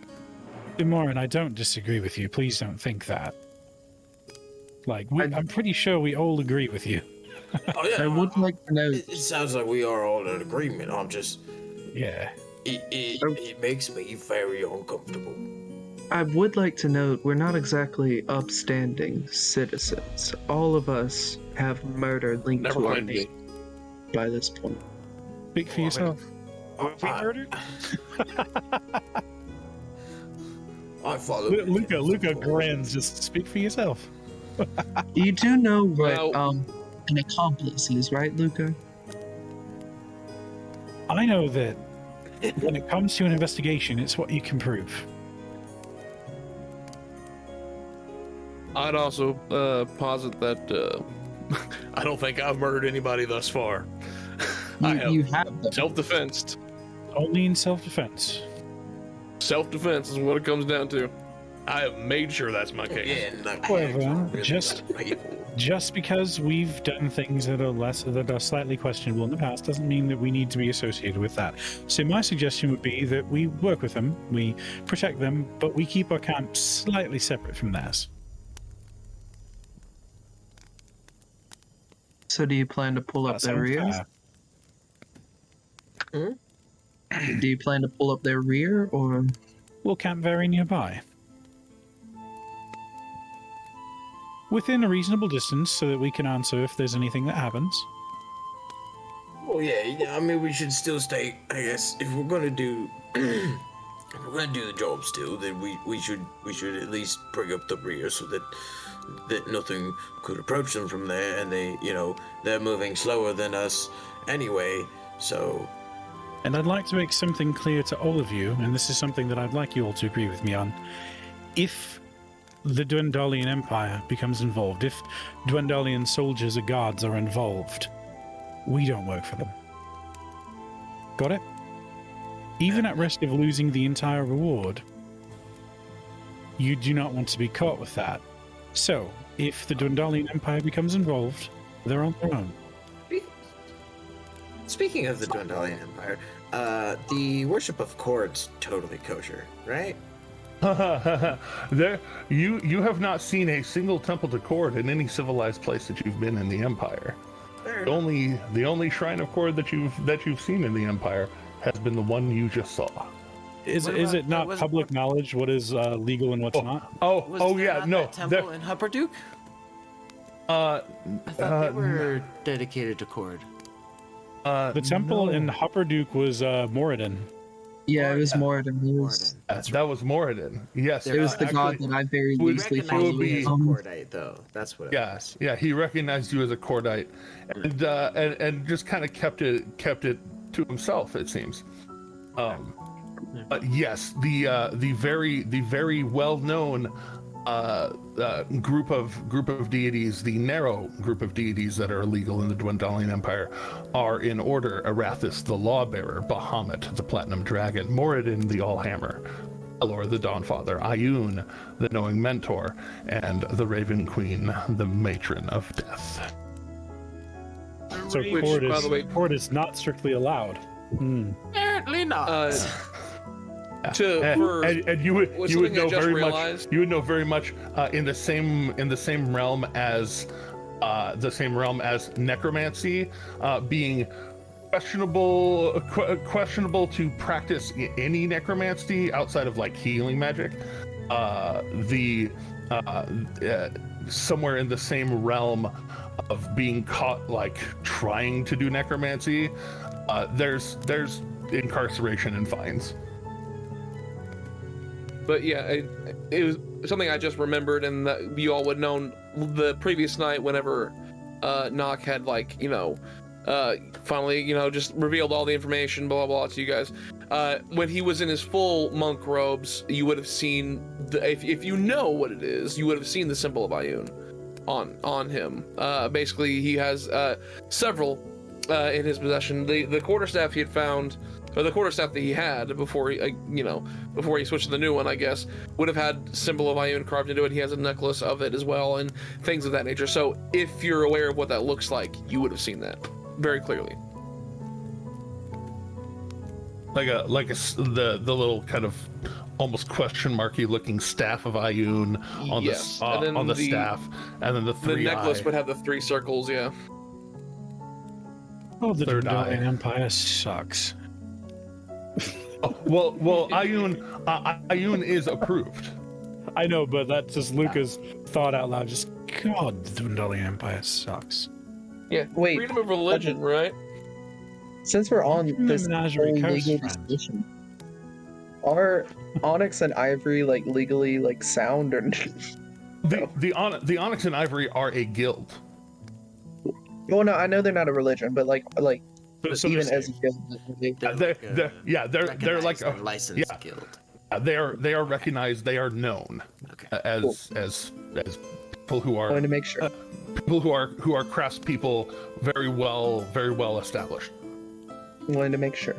Morin, I don't disagree with you. Please don't think that. I'm pretty sure we all agree with you. Oh, yeah, I would like to know. It sounds like we are all in agreement. I'm just. Yeah. It makes me very uncomfortable. I would like to note we're not exactly upstanding citizens. All of us have murder linked Never to our mind me. name by this point. Speak for yourself. Were we murdered? I follow. Luca grins. Just speak for yourself. You do know what Well- an accomplice is, right, Luca? I know that when it comes to an investigation, it's what you can prove. I'd also posit that I don't think I've murdered anybody thus far. You have them. Self-defense. Only in self-defense. Self-defense is what it comes down to. I have made sure that's my case. Yeah, no, However, really just- people. Just because we've done things that are slightly questionable in the past doesn't mean that we need to be associated with that. So my suggestion would be that we work with them, we protect them, but we keep our camp slightly separate from theirs. So do you plan to pull up That their sounds rear? fair. Do you plan to pull up their rear, or? We'll camp very nearby. Within a reasonable distance so that we can answer if there's anything that happens. Well, yeah. I mean, we should still stay. I guess if we're gonna do, if we're gonna do the job still, then we should at least bring up the rear so that nothing could approach them from there, and they're moving slower than us anyway. So. And I'd like to make something clear to all of you, and this is something that I'd like you all to agree with me on. If the Dwendalian Empire becomes involved, if Dwendalian soldiers or guards are involved, we don't work for them. Got it? Even at risk of losing the entire reward, you do not want to be caught with that. So, if the Dwendalian Empire becomes involved, they're on their own. Speaking of the Dwendalian Empire, the worship of Kord's totally kosher, right? You have not seen a single temple to Kord in any civilized place that you've been in the Empire. The only shrine of Kord that you've seen in the Empire has been the one you just saw. Is it not public knowledge what is legal and what's not? Temple in Hupperduke? I thought they were dedicated to Kord. The temple in Hupperduke was Moradin. Yeah, it was Moradin. That was Moradin. Yes, it was the god that I very loosely followed. Kordite, though. That's what. Yes, yeah, he recognized you as a Kordite, and just kind of kept it to himself. It seems. But yes, the very well known group of deities, the narrow group of deities that are illegal in the Dwendalian Empire, are in order: Arathis the Lawbearer, Bahamut the Platinum Dragon, Moradin the Allhammer, Elor the Dawnfather, Ioun the Knowing Mentor, and the Raven Queen, the Matron of Death. So Kord is not strictly allowed. Apparently not. And you would know very much in the same realm as necromancy, being questionable to practice any necromancy outside of like healing magic. Somewhere in the same realm of being caught like trying to do necromancy, there's incarceration and fines. But yeah, it was something I just remembered, and that you all would know the previous night whenever Nock had finally just revealed all the information, blah blah blah, to you guys. When he was in his full monk robes, you would have seen if you know what it is, you would have seen the symbol of Ioun on him. Basically, he has several in his possession. The quarterstaff he had found, or the quarterstaff that he had before he switched to the new one, I guess, would have had symbol of Ioun carved into it. He has a necklace of it as well, and things of that nature. So if you're aware of what that looks like, you would have seen that very clearly. The little kind of almost question marky looking staff of Ioun on the staff, and then the necklace would have the three circles. Yeah. Oh, the Dwendalian Empire sucks. Well, Ioun is approved. I know, but that's just Luca's thought out loud. Just God, the Dwendalian Empire sucks. Yeah. Wait. Freedom of religion, right? Since we're on this Menagerie whole Coast, legal friend. discussion, are Onyx and Ivory like legally like sound or? The Onyx and Ivory are a guild. Well, no, I know they're not a religion, but like So even they're as a guild, they're like a licensed guild. They are recognized. They are known as people who are going to make sure. People who are craftspeople, very well established. Wanted to make sure.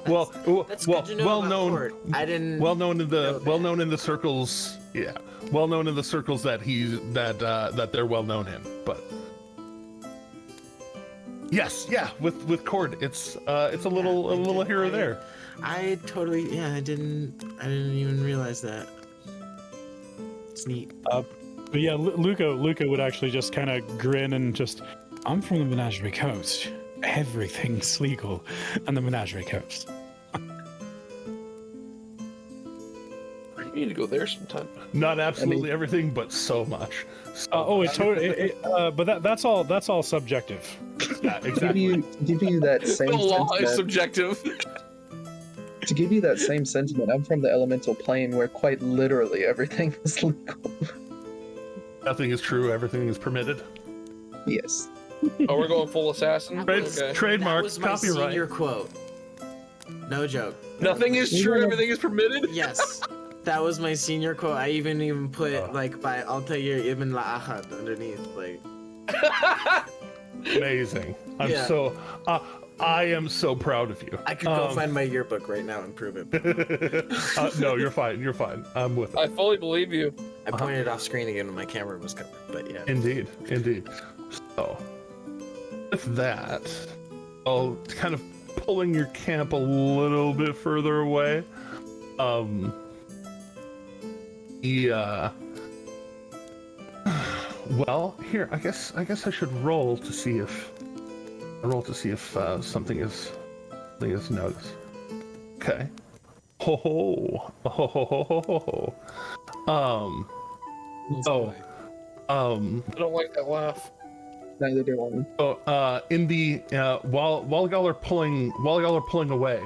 That's good to know well about known. Kord. I didn't. Well known in the circles. Yeah. well known in the circles that that they're well known in. But yes, yeah, with Cord, it's a little here or there. I totally, I didn't even realize that. It's neat. But yeah, Luca would actually just kind of grin and just, I'm from the Menagerie Coast. Everything's legal on the Menagerie Coast. You need to go there sometime. Not absolutely everything, but so much. It's totally. But that's all subjective. Yeah, exactly. To give you that same The law is sentiment, subjective. to give you that same sentiment, I'm from the elemental plane where quite literally everything is legal. Nothing is true. Everything is permitted. Yes. Oh, we're going full assassin? Okay. Trademark. That was my Copyright. senior quote. No joke. Nothing is true, everything is permitted? Yes. That was my senior quote. I even put like by Altair ibn La'ahad underneath, like. Amazing. I am so proud of you. I could go find my yearbook right now and prove it. No, you're fine. You're fine. I'm with it. I fully believe you. I pointed off screen again when my camera was covered, but yeah. Indeed. So, with that, kind of pulling your camp a little bit further away. Well, here, I guess I should roll to see if something is noticed. Okay. I don't like that laugh. Neither do I. So, in the while y'all are pulling away,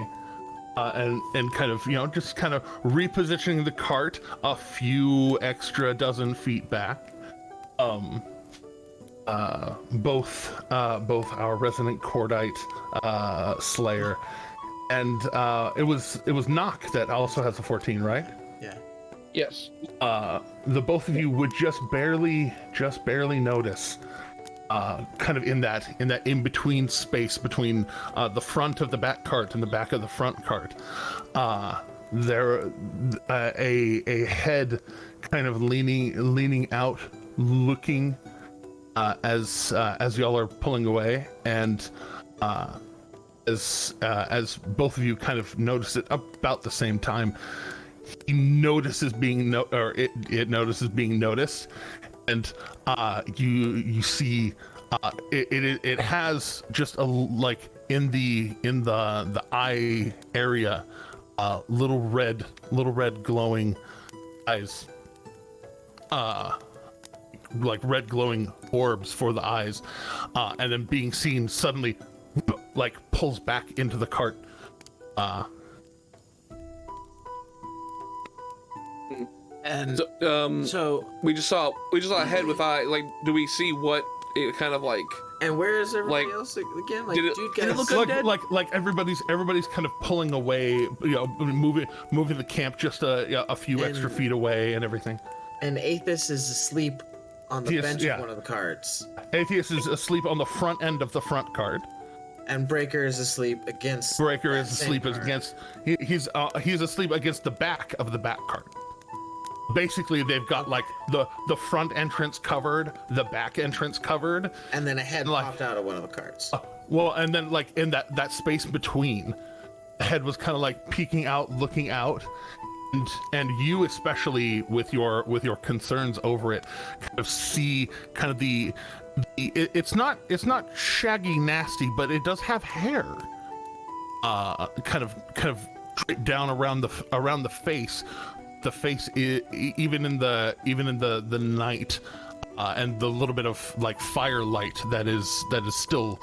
and kind of just kind of repositioning the cart a few extra dozen feet back. Both our resident Cordite Slayer and it was Knock that also has a 14, right? Yeah. Yes. The both of you would just barely notice, kind of in that in between space between the front of the back cart and the back of the front cart, there a head kind of leaning out, looking as y'all are pulling away, and as both of you kind of notice it about the same time, he notices it notices being noticed, and you see it has just a like in the eye area, little red glowing eyes, like red glowing orbs for the eyes, and then being seen suddenly like pulls back into the cart. And so we just saw a head with eye. Like, do we see what it kind of like? And where is everybody else again? Like, did it look undead? Like everybody's kind of pulling away, moving the camp just a few extra feet away and everything. And Aethys is asleep on the bench of one of the carts. Atheist is asleep on the front end of the front cart. And Breaker is asleep against. Breaker is asleep against. He's asleep against the back of the back cart. Basically, they've got like the front entrance covered, the back entrance covered, and then a head popped out of one of the carts. Well, and then like in that space between, the head was kind of like peeking out, looking out, and you especially with your concerns over it, kind of see kind of it's not shaggy nasty, but it does have hair, kind of draped down around the face. The face even in the night, and the little bit of like firelight that is still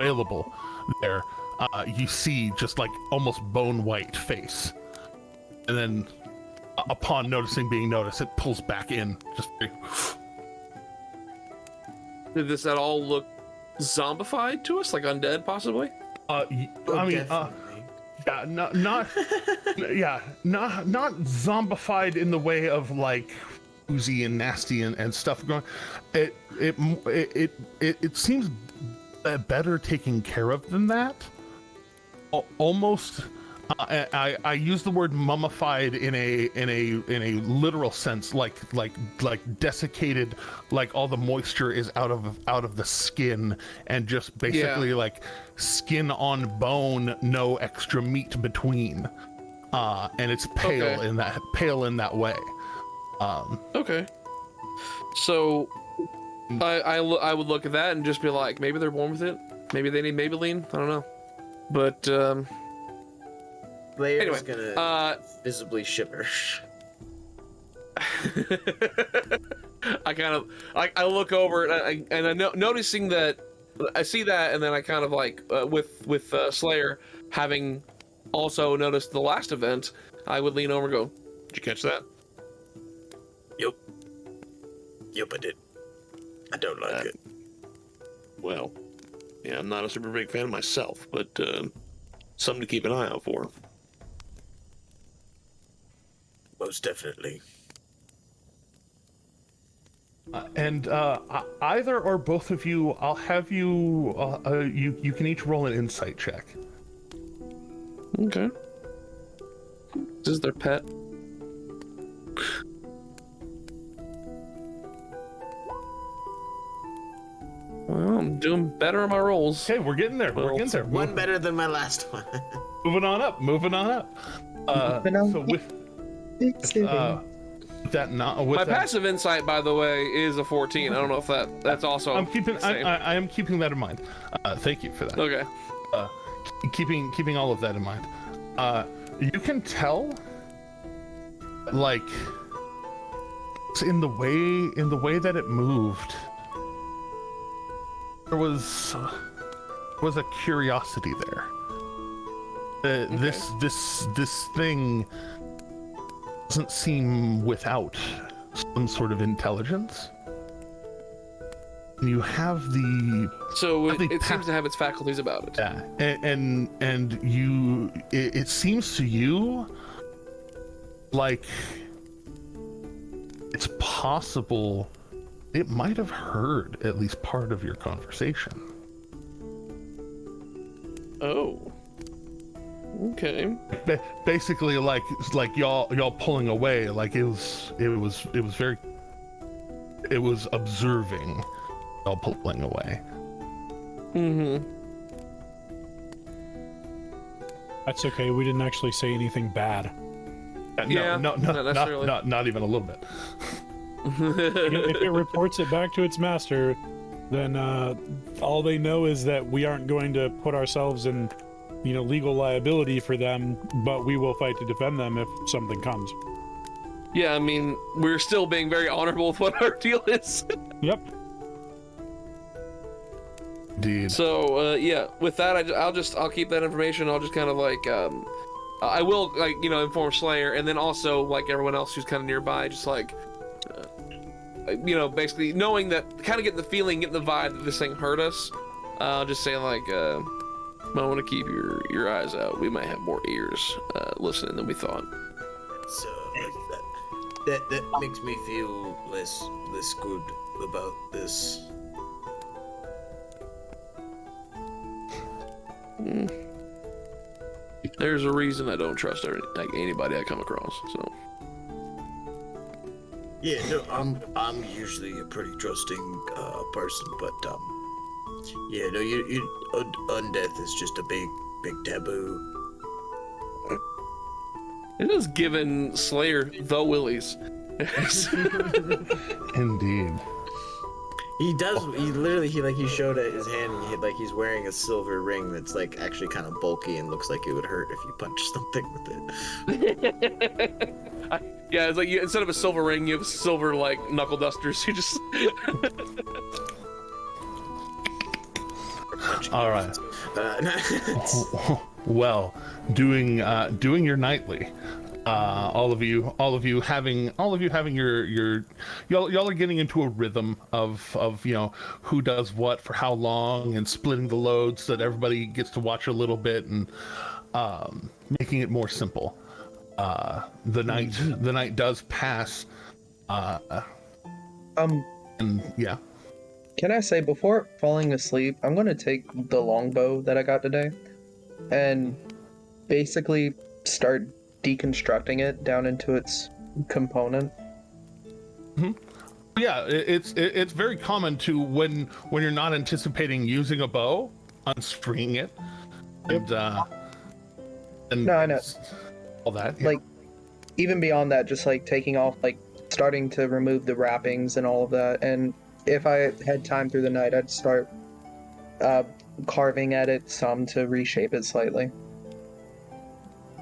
available there, you see just like almost bone white face, and then upon being noticed, it pulls back in. Just did this at all look zombified to us, like undead possibly? Yeah, not zombified in the way of like oozy and nasty and stuff going. It seems better taken care of than that. Almost I use the word mummified in a literal sense, like desiccated, like all the moisture is out of the skin, and just basically like skin on bone, no extra meat between, and it's pale in that way. Okay. So I would look at that and just be like, maybe they're born with it. Maybe they need Maybelline. I don't know. But Layer's gonna visibly shiver. I kind of I look over it and I noticing that I see that, and then I kind of like with Slayer having also noticed the last event, I would lean over and go, "Did you catch that?" Yep, I did. I don't like it. Well, yeah, I'm not a super big fan myself, but something to keep an eye out for. Most definitely. And either or both of you, I'll have you. You can each roll an insight check. Okay. This is their pet. Well, I'm doing better on my rolls. Okay, we're getting there. We're getting there. One better than my last one. Moving on up. So with that, not with my that, passive insight, by the way, is a 14. I don't know if that's also. I am keeping that in mind. Thank you for that. Okay. Keeping all of that in mind. You can tell, like, in the way that it moved, there was a curiosity there. This thing doesn't seem without some sort of intelligence. You have the it seems to have its faculties about it. Yeah, and you it seems to you like it's possible it might have heard at least part of your conversation. Oh. Okay. Basically, like y'all pulling away, like it was observing y'all pulling away. Mm-hmm. That's okay. We didn't actually say anything bad. No, not necessarily. Not even a little bit. If it reports it back to its master, then all they know is that we aren't going to put ourselves in, legal liability for them, but we will fight to defend them if something comes. Yeah, I mean, we're still being very honorable with what our deal is. Yep. Indeed. So, yeah, with that, I'll keep that information. I'll just kind of like, I will, like, inform Slayer, and then also, like, everyone else who's kind of nearby, just like, basically knowing that, kind of getting the vibe that this thing hurt us. I'll just say, like, I want to keep your eyes out. We might have more ears listening than we thought. So that makes me feel less good about this. There's a reason I don't trust anybody I come across. So. Yeah, no, I'm usually a pretty trusting person, but yeah, no, you undeath is just a big taboo. It is giving Slayer the willies. Indeed. He does. He showed it his hand. And he's wearing a silver ring that's like actually kind of bulky and looks like it would hurt if you punch something with it. Yeah, it's like instead of a silver ring, you have silver like knuckle dusters. You just. All right. Well, doing your nightly. All of you having your y'all are getting into a rhythm of who does what for how long and splitting the load so that everybody gets to watch a little bit and making it more simple. The night does pass. And yeah. Can I say, before falling asleep, I'm going to take the longbow that I got today, and basically start deconstructing it down into its component. Yeah, it's very common to when you're not anticipating using a bow, unstringing it, and No, I know. all that. Yeah. Like, even beyond that, just like taking off, like starting to remove the wrappings and all of that. And if I had time through the night, I'd start carving at it some to reshape it slightly.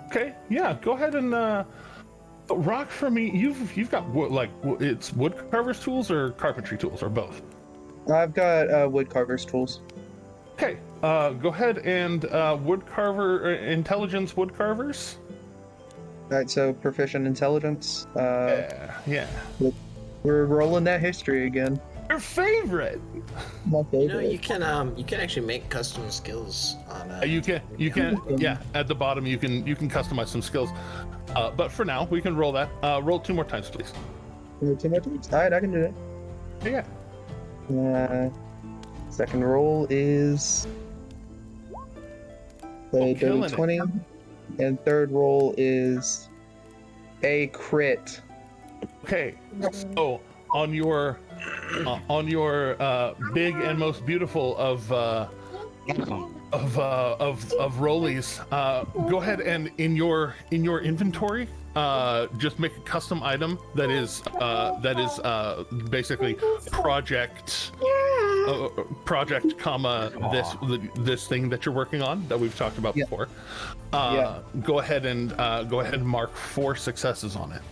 Okay, yeah, go ahead and rock for me. You've got it's wood carver's tools or carpentry tools or both. I've got wood carver's tools. Okay, go ahead and intelligence wood carvers. All right, so proficient intelligence. Yeah. We're rolling that history again. Your favorite. My You favorite. know, you can actually make custom skills on. You can yeah. At the bottom, you can customize some skills. But for now, we can roll that. Roll 2 more times, please. Two more times? All right, I can do that. Yeah. Second roll is a killing it. 20, and third roll is a crit. Okay. So on your big and most beautiful of rollies, go ahead and in your inventory, just make a custom item that is basically project, comma this thing that you're working on that we've talked about before. Go ahead and mark 4 successes on it.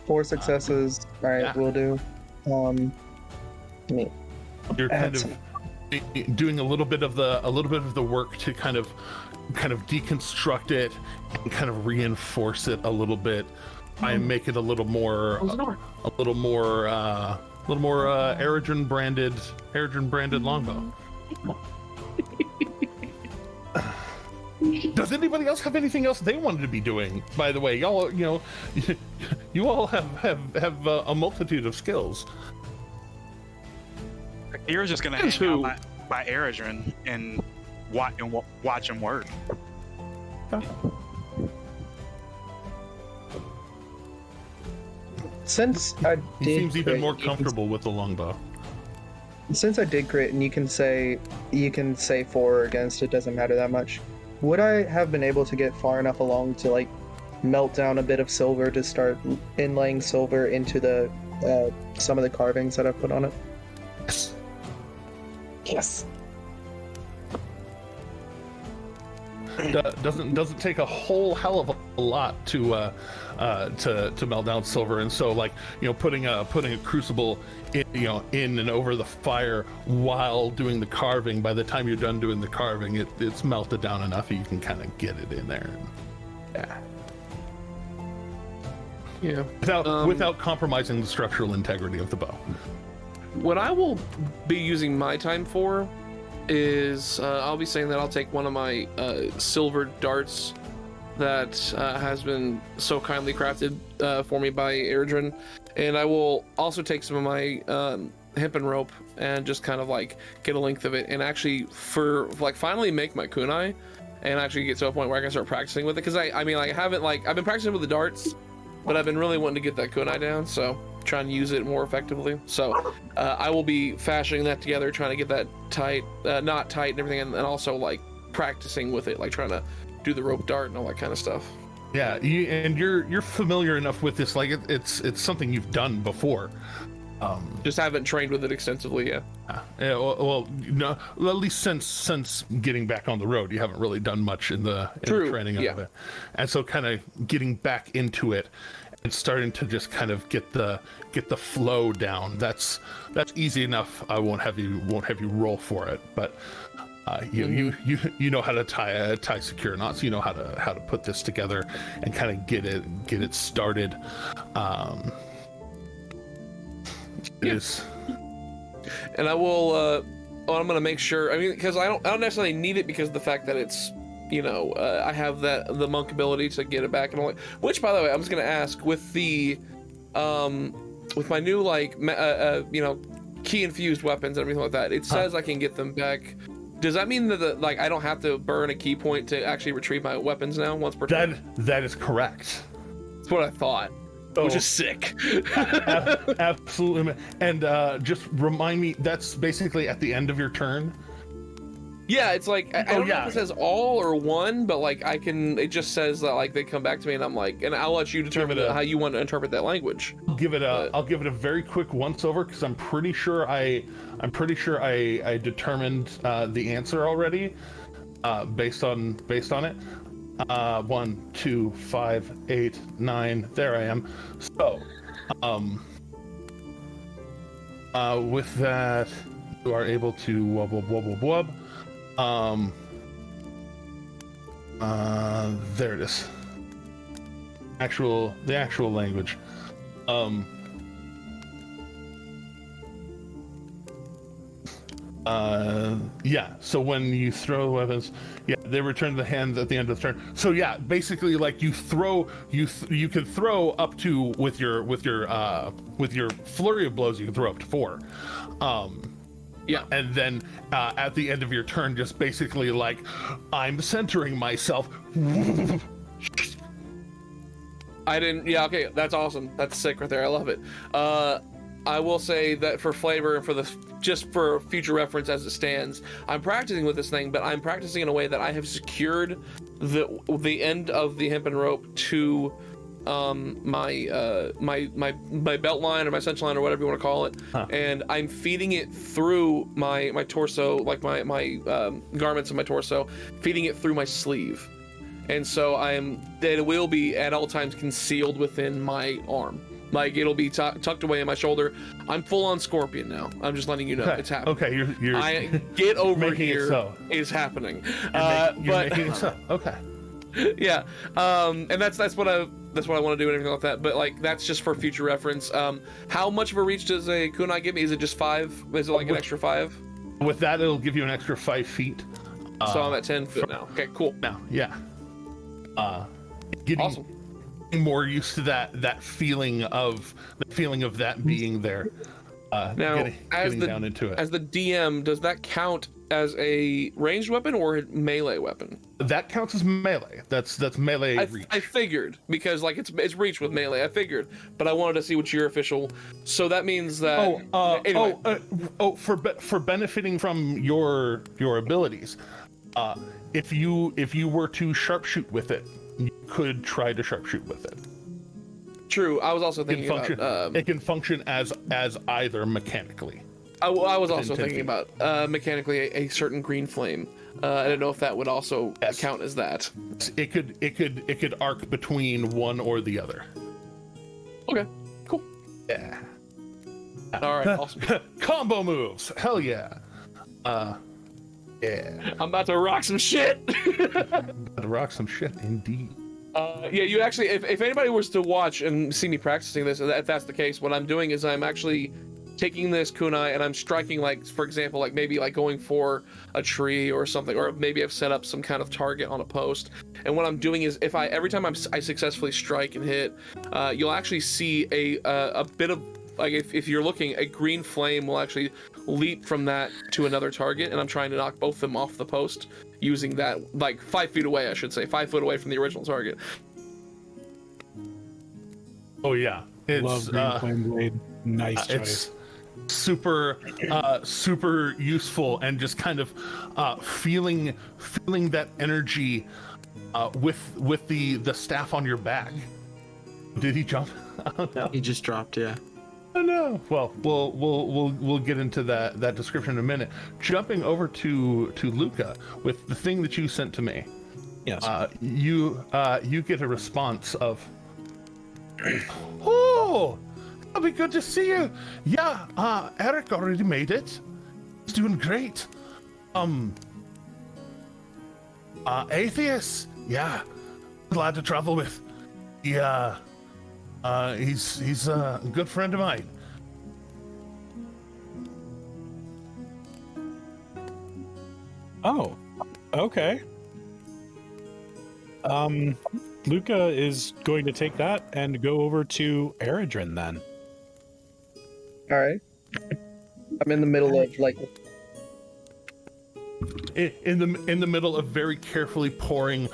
4 successes. All right, we'll do. You're kind of doing a little bit of the work to kind of deconstruct it and kind of reinforce it a little bit. I make it a little more Eredrin branded longbow. Does anybody else have anything else they wanted to be doing? By the way, y'all, you all have a multitude of skills. You're just gonna hang out by Eredrin and watch him work. Since I did, He seems even more comfortable with the longbow. Since I did crit, and you can say for or against, it doesn't matter that much. Would I have been able to get far enough along to like melt down a bit of silver to start inlaying silver into the some of the carvings that I've put on it? Yes. Yes. Doesn't take a whole hell of a lot to melt down silver, and so putting a crucible in and over the fire while doing the carving. By the time you're done doing the carving, it's melted down enough that you can kind of get it in there. Yeah. Without compromising the structural integrity of the bow. What I will be using my time for is I'll be saying that I'll take one of my silver darts that has been so kindly crafted for me by Eredrin, and I will also take some of my hempen rope and just kind of like get a length of it and actually finally make my kunai and actually get to a point where I can start practicing with it, because I haven't I've been practicing with the darts, but I've been really wanting to get that kunai down, so trying to use it more effectively. So I will be fashioning that together, trying to get that tight, not tight and everything, and also like practicing with it, like trying to do the rope dart and all that kind of stuff. Yeah, you're familiar enough with this, like it's something you've done before. Just haven't trained with it extensively yet. Well, no, at least since getting back on the road, you haven't really done much in the training of it, and so kind of getting back into it and starting to just kind of get the flow down. That's easy enough. I won't have you roll for it, but you know how to tie secure knots. You know how to put this together and kind of get it started. Is and I will I'm gonna make sure, because I don't necessarily need it because of the fact that it's I have the monk ability to get it back and all that. Which, by the way, I was gonna ask with the with my new key infused weapons and everything like that, it says I can get them back Does that mean that I don't have to burn a key point to actually retrieve my weapons now once per turn? That is correct. That's what I thought. Which is sick. Absolutely. And just remind me, that's basically at the end of your turn. Yeah, it's like I don't know if it says all or one, but like it just says that like they come back to me and I'm like, and I'll let you determine how you want to interpret that language. I'll give it a very quick once over because I'm pretty sure I determined the answer already based on it. 1, 2, 5, 8, 9. There I am. So, with that, you are able to wub. There it is. The actual language. Yeah, so when you throw weapons, they return to the hand at the end of the turn. So yeah, basically like you can throw up to with your flurry of blows, you can throw up to 4. Yeah, and then at the end of your turn, just basically like, I'm centering myself. Yeah, okay, that's awesome. That's sick right there. I love it. I will say that for flavor and just for future reference as it stands, I'm practicing with this thing, but I'm practicing in a way that I have secured the end of the hempen rope to my belt line or my cinch line or whatever you want to call it, and I'm feeding it through my torso, like my garments and my torso, feeding it through my sleeve, and so it will be at all times concealed within my arm. Like it'll be tucked away in my shoulder. I'm full on Scorpion now. I'm just letting you know it's happening. Okay, you're get over making here it so. Is happening. You're making it so. Okay. Yeah. And that's what I want to do and everything like that. But like that's just for future reference. How much of a reach does a kunai give me? Is it just 5? Is it like an extra 5? With that, it'll give you an extra 5 feet. So I'm at 10 foot now. Okay, cool. Now, yeah. Getting awesome. More used to that feeling of that being there. Now, getting down into it. As the DM, does that count as a ranged weapon or a melee weapon? That counts as melee. That's melee reach. I figured, because like it's reach with melee. I figured, but I wanted to see what your official. So that means that. Anyway. For benefiting from your abilities, if you were to sharpshoot with it, you could try to sharpshoot with it. True. I was also thinking about. It can function as either mechanically. I was also thinking about mechanically a certain green flame. I don't know if that would also count as that. It could arc between one or the other. Okay. Cool. Yeah. All right. Awesome. Combo moves. Hell yeah. Yeah. I'm about to rock some shit. About to rock some shit, indeed. Yeah, you actually, if anybody was to watch and see me practicing this, if that's the case, what I'm doing is I'm actually taking this kunai and I'm striking, like, for example, like maybe like going for a tree or something, or maybe I've set up some kind of target on a post. And what I'm doing is every time I successfully strike and hit, you'll actually see a bit of, like, if you're looking, a green flame will actually leap from that to another target, and I'm trying to knock both of them off the post using that, like 5 feet away, I should say, 5 foot away from the original target. Oh yeah, it's love green flame blade. Nice It's choice. super useful, and just kind of feeling that energy with the staff on your back. Did he jump? Oh no. He just dropped, yeah. Oh no. Well, we'll get into that description in a minute. Jumping over to Luca with the thing that you sent to me. Yes. You get a response of, "Oh, it'll be good to see you. Yeah, Eric already made it. He's doing great. Atheist. Yeah, glad to travel with. Yeah." He's a good friend of mine. Oh, okay. Luca is going to take that and go over to Eredrin then. All right. I'm in the middle of like in the middle of very carefully pouring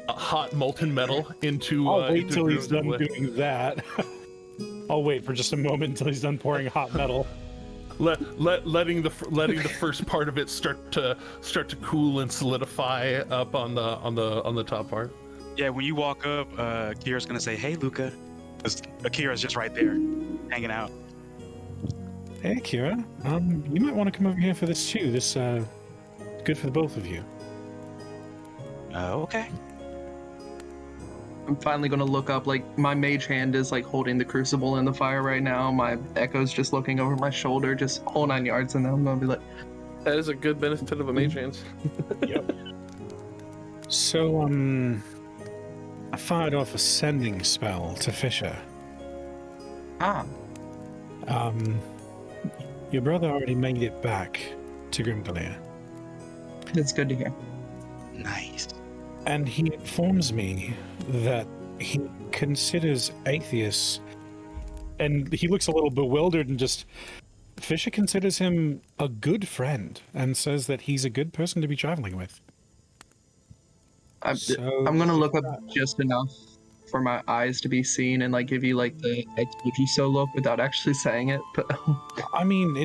hot molten metal into. I'll wait into till he's done Golaith. doing that. I'll wait for just a moment until he's done pouring hot metal. Letting the first part of it start to cool and solidify up on the top part. Yeah, when you walk up, Kira's gonna say, "Hey, Luca," because Akira's just right there, hanging out. Hey, Kira. You might want to come over here for this too. This good for the both of you. Okay. I'm finally gonna look up. Like, my mage hand is like holding the crucible in the fire right now. My echo's just looking over my shoulder, just whole 9 yards, and then I'm gonna be like, That is a good benefit of a mage hand. Yep. So, I fired off a sending spell to Fisher. ah, Your brother already made it back to Grimgalier. that's good to hear. Nice. And he informs me that he considers atheists, and he looks a little bewildered and just... Fisher considers him a good friend and says that he's a good person to be traveling with. I'm So- gonna look up just enough for my eyes to be seen and like give you like the I told you so look without actually saying it. But I mean,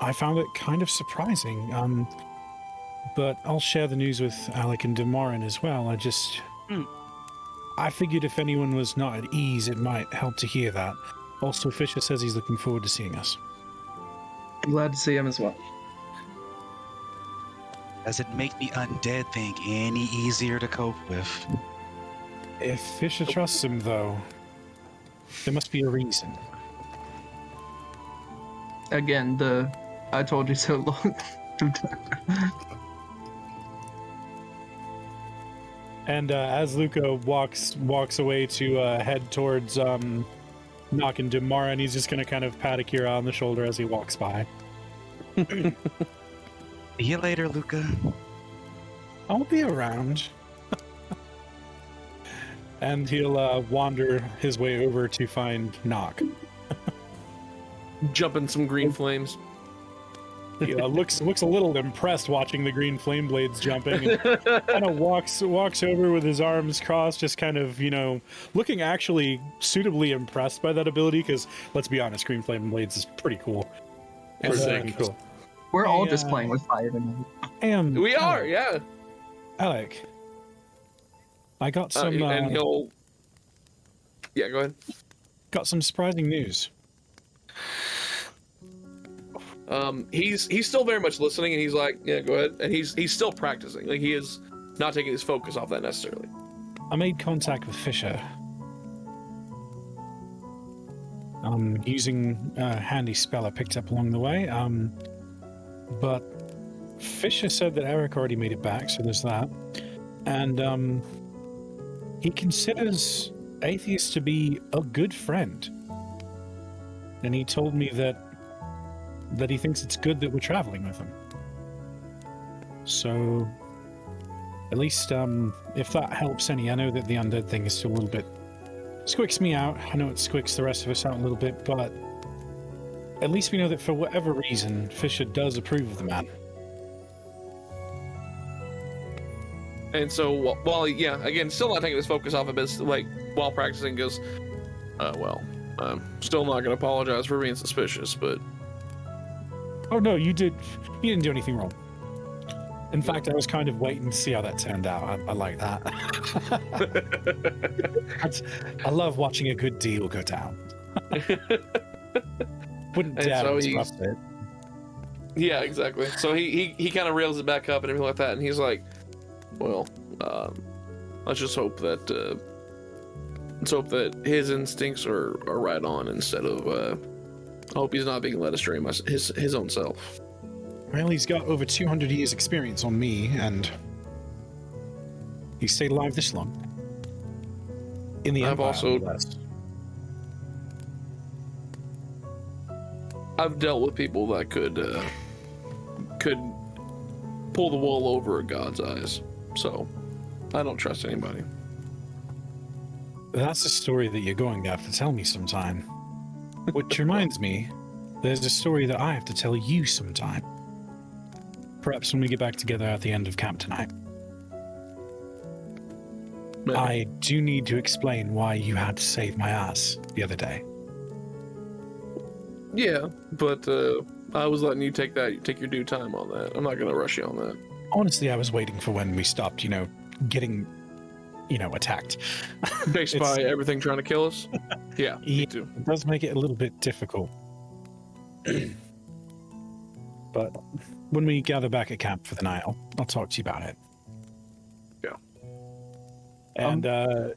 I found it kind of surprising. But I'll share the news with Alec and Demorin as well. I figured if anyone was not at ease, it might help to hear that. Also, Fisher says he's looking forward to seeing us. I'm glad to see him as well. Does it make the undead thing any easier to cope with? If Fisher trusts him, though, there must be a reason. Again, I told you so long. And as Luca walks away to head towards Nock and Demorin, he's just going to kind of pat Akira on the shoulder as he walks by. See you later, Luca. I'll be around. And he'll wander his way over to find Nock. Jump in some green flames. He looks a little impressed watching the green flame blades jumping, and kind of walks over with his arms crossed, just kind of, looking actually suitably impressed by that ability, because let's be honest, green flame blades is pretty cool. Pretty cool. We're all just playing with fire tonight. We are, yeah. Alec, I got some. And he'll. Yeah, go ahead. Got some surprising news. He's still very much listening, and he's like, yeah, go ahead. And he's still practicing. Like, he is not taking his focus off that necessarily. I made contact with Fisher. Using a handy spell I picked up along the way. But Fisher said that Eric already made it back, so there's that. And he considers atheists to be a good friend. And he told me that he thinks it's good that we're traveling with him. So, at least, if that helps any, I know that the undead thing is still a little bit... squicks me out. I know it squicks the rest of us out a little bit, but at least we know that for whatever reason, Fisher does approve of the man. And so, while, yeah, again, still not taking his focus off of it, like, while practicing, goes, I'm still not going to apologize for being suspicious, but... Oh no, you didn't do anything wrong. In fact, I was kind of waiting to see how that turned out. I like that. I love watching a good deal go down. Wouldn't dare so disrupt it. Yeah, exactly. So he kind of rails it back up and everything like that, and he's like, well, let's just hope that his instincts are right on instead of I hope he's not being led astray by his own self. Well, he's got over 200 years experience on me, and he stayed alive this long. In the Empire, I've dealt with people that could pull the wool over a god's eyes, so I don't trust anybody. That's a story that you're going to have to tell me sometime. Which reminds me, there's a story that I have to tell you sometime. perhaps when we get back together at the end of camp tonight. Maybe. I do need to explain why you had to save my ass the other day. Yeah, but I was letting you take your due time on that. I'm not gonna rush you on that. Honestly, I was waiting for when we stopped, getting, attacked. Based by everything trying to kill us? Yeah, me Yeah, too. it does make it a little bit difficult. But when we gather back at camp for the night, I'll talk to you about it. Yeah. And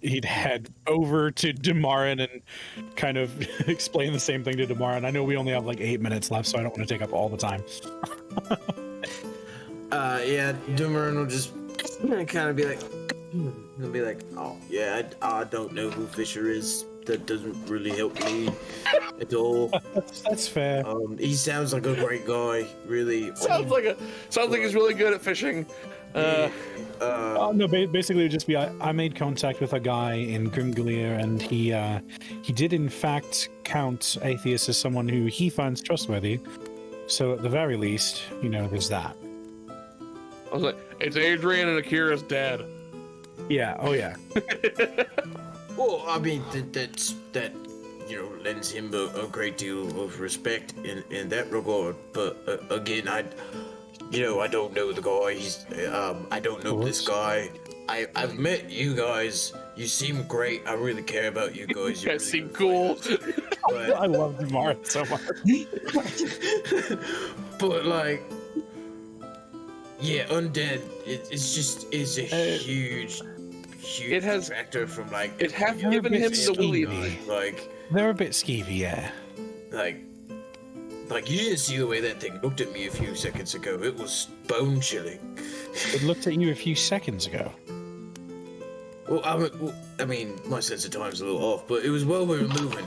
he'd head over to Demarin and kind of explain the same thing to Demarin. I know we only have like 8 minutes left, so I don't want to take up all the time. Yeah, Demarin will just kind of be like, he'll be like, oh yeah, I don't know who Fisher is. That doesn't really help me at all. That's fair. He sounds like a great guy, really. Sounds like he's really good at fishing. No, basically it would just be I made contact with a guy in Grimgalier, and he did in fact count Atheist as someone who he finds trustworthy. So at the very least, there's that. I was like, it's Adrian and Akira's dad. Yeah. Oh yeah. Well, I mean, that lends him a great deal of respect in that regard. But again, I don't know the guy. I don't know this guy. I've met you guys. You seem great. I really care about you guys. You guys seem cool. But, I love Demarin so much. But yeah, undead. It's a huge factor from It has given him the willy. They're a bit skeevy, yeah. Like you didn't see the way that thing looked at me a few seconds ago. It was bone chilling. It looked at you a few seconds ago. Well, I mean, my sense of time's a little off, but it was while we were moving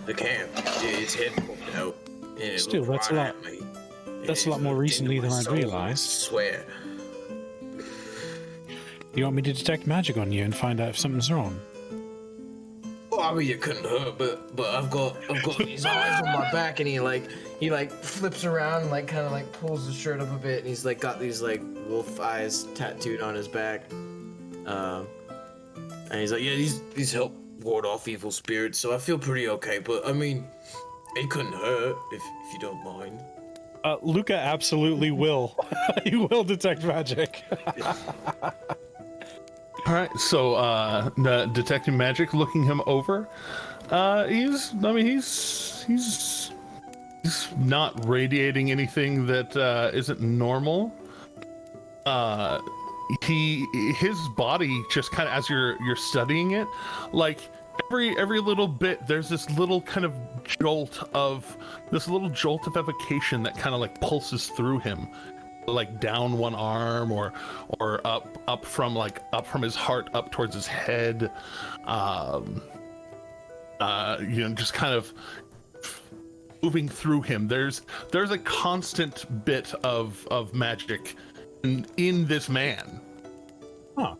the camp. Its head popped out, and it Still, looked that's a right lot. at me. That's a lot more recently than I'd realized. I swear. You want me to detect magic on you and find out if something's wrong? Well, I mean, it couldn't hurt, but I've got these eyes on my back, and he flips around and kind of pulls his shirt up a bit, and he's got these wolf eyes tattooed on his back. And he's like, yeah, these help ward off evil spirits, so I feel pretty okay. But I mean, it couldn't hurt if you don't mind. Luca absolutely will. He will detect magic. All right, so detecting magic, looking him over, he's not radiating anything that isn't normal. His body just kind of, as you're studying it, every little bit, there's this little kind of jolt of evocation that kind of pulses through him, down one arm or up from his heart up towards his head, just kind of moving through him. There's a constant bit of magic in this man. Huh.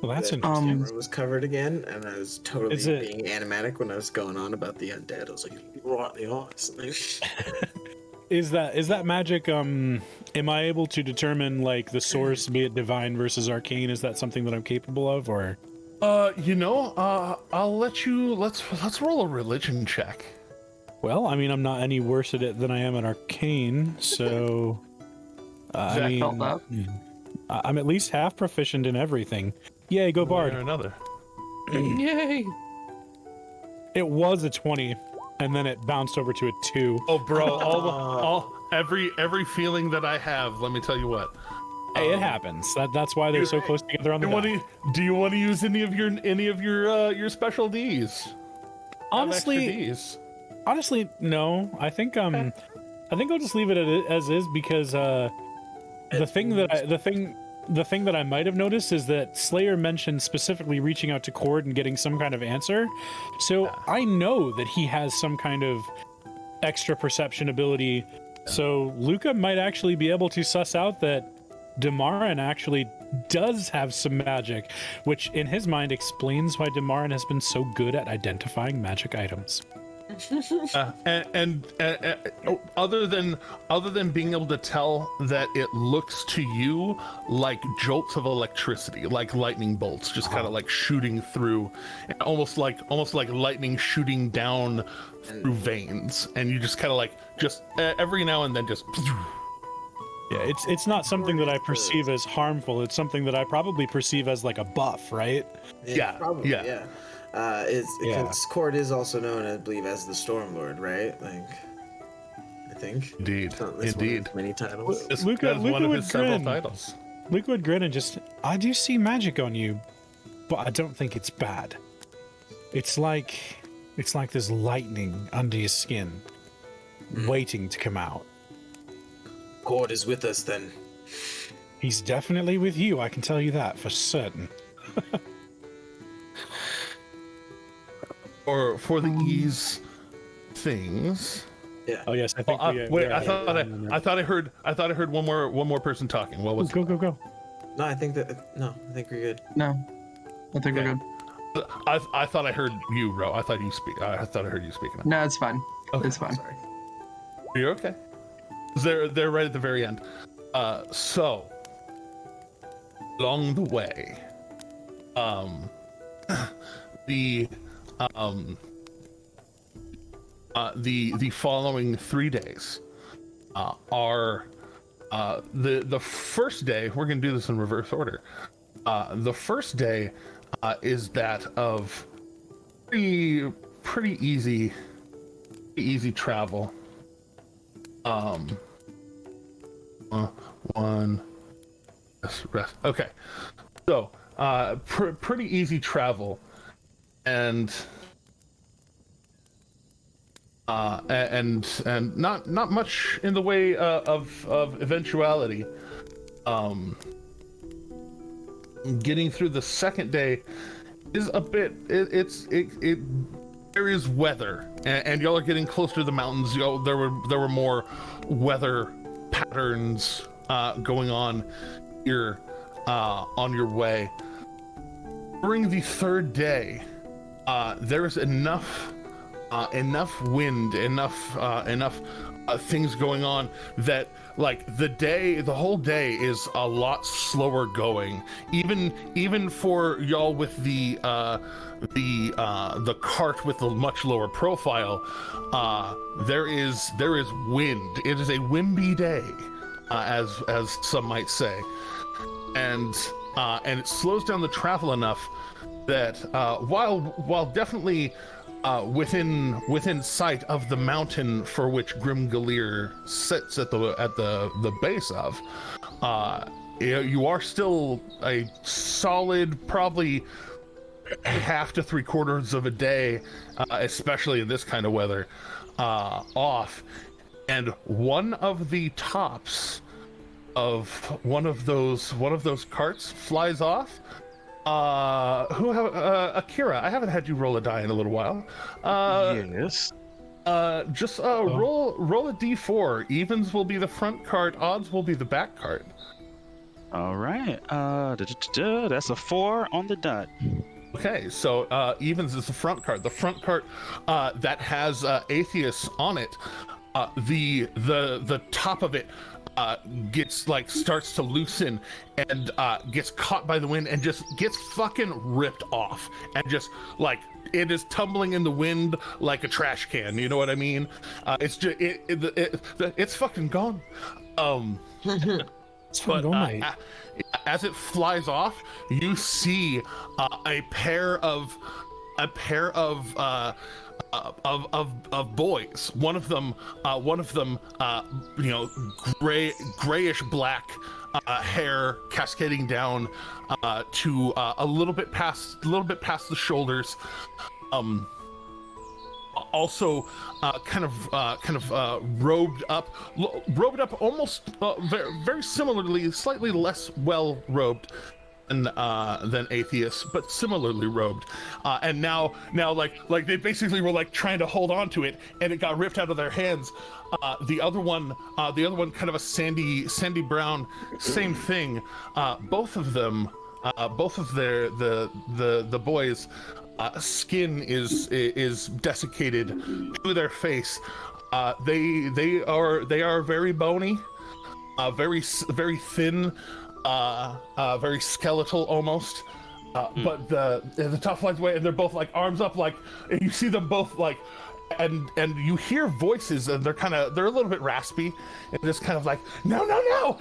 Well, that's The interesting. camera was covered again, and I was totally being animatic when I was going on about the undead. I was like, right the eyes. Is that magic? Am I able to determine the source, be it divine versus arcane? Is that something that I'm capable of, or? I'll let you. Let's roll a religion check. Well, I mean, I'm not any worse at it than I am at arcane, so. Zach felt that. I'm at least half proficient in everything. Yay, go Bard! Or another. Yay! It was a 20, and then it bounced over to a 2. Oh, bro, every feeling that I have. Let me tell you what. Hey, it happens. That's why they're so close together on the die. Do you want to use any of your special Ds? Honestly, no. I think I'll just leave it as is, because the thing that I might have noticed is that Slayer mentioned specifically reaching out to Cord and getting some kind of answer. So I know that he has some kind of extra perception ability. So Luca might actually be able to suss out that Demarin actually does have some magic, which in his mind explains why Demarin has been so good at identifying magic items. And other than being able to tell that it looks to you like jolts of electricity, like lightning bolts, just kind of like shooting through, and almost like lightning shooting down through veins, and you just kind of like every now and then just. Yeah, it's not something that I perceive as harmful. It's something that I probably perceive as like a buff, right? Yeah, probably, yeah. Because Cord is also known, I believe, as the Stormlord, right? Like, I think. Indeed, It's one of indeed. many titles. It's Luca one of would his several grin. titles. Luca would grin and just, I do see magic on you, but I don't think it's bad. It's like there's lightning under your skin, waiting to come out. Cord is with us, then. He's definitely with you, I can tell you that for certain. For the ease things. Yeah. Oh yes, I think Wait, I thought I heard one more person talking. What was go. No, I think we're good. No, I think we're good. I thought I heard you, Ro. I thought I heard you speaking. No, it's fine. Okay. It's fine. Sorry. You're okay. They're right at the very end. So along the way, the following 3 days are the first day. We're gonna do this in reverse order. The first day is that of pretty easy travel. One rest. Okay, so pretty easy travel, and not much in the way of eventuality. Getting through the second day is a bit. There is weather, and y'all are getting closer to the mountains. There were more weather patterns going on here on your way. During the third day, there is enough wind, enough things going on that like the whole day is a lot slower going. Even for y'all with the cart with the much lower profile, there is wind. It is a windy day, as some might say, and it slows down the travel enough that while definitely within sight of the mountain for which Grimgalir sits at the base of, you are still a solid probably half to 3/4 of a day, especially in this kind of weather, off, and one of the tops of one of those carts flies off. Akira, I haven't had you roll a die in a little while. Yes. Just roll a d4. Evens will be the front cart, odds will be the back cart. All right. That's a 4 on the dot. Okay, so evens is the front cart. The front cart that has Atheist on it. The top of it starts to loosen and gets caught by the wind and just gets fucking ripped off, and just like it is tumbling in the wind like a trash can. You know what I mean? It's just it's fucking gone. It's fucking gone, mate. As it flies off, you see a pair of boys. One of them, grayish black hair cascading down to a little bit past the shoulders. Also, kind of robed up, almost very similarly, slightly less well robed than Atheist, but similarly robed, and now like they basically were like trying to hold on to it, and it got ripped out of their hands. The other one kind of a sandy brown, same thing. Both of them both of the boys' skin is desiccated to their face. They are very bony, very thin, very skeletal almost. But the top flies away, and they're both like arms up, like, and you see them both like, and you hear voices, and they're a little bit raspy, and just kind of like, no.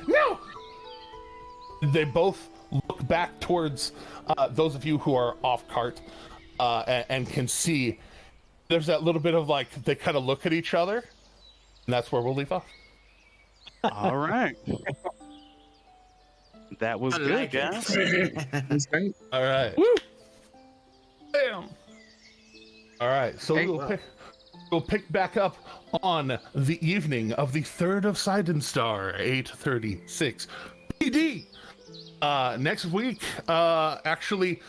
They both look back towards those of you who are off cart, and can see there's that little bit of like, they kind of look at each other, and that's where we'll leave off. All right. That was good, guys. That's great. All right. Woo! Bam. All right. So we'll pick back up on the evening of the 3rd of Sidenstar, 8:36 PD. Next week, actually,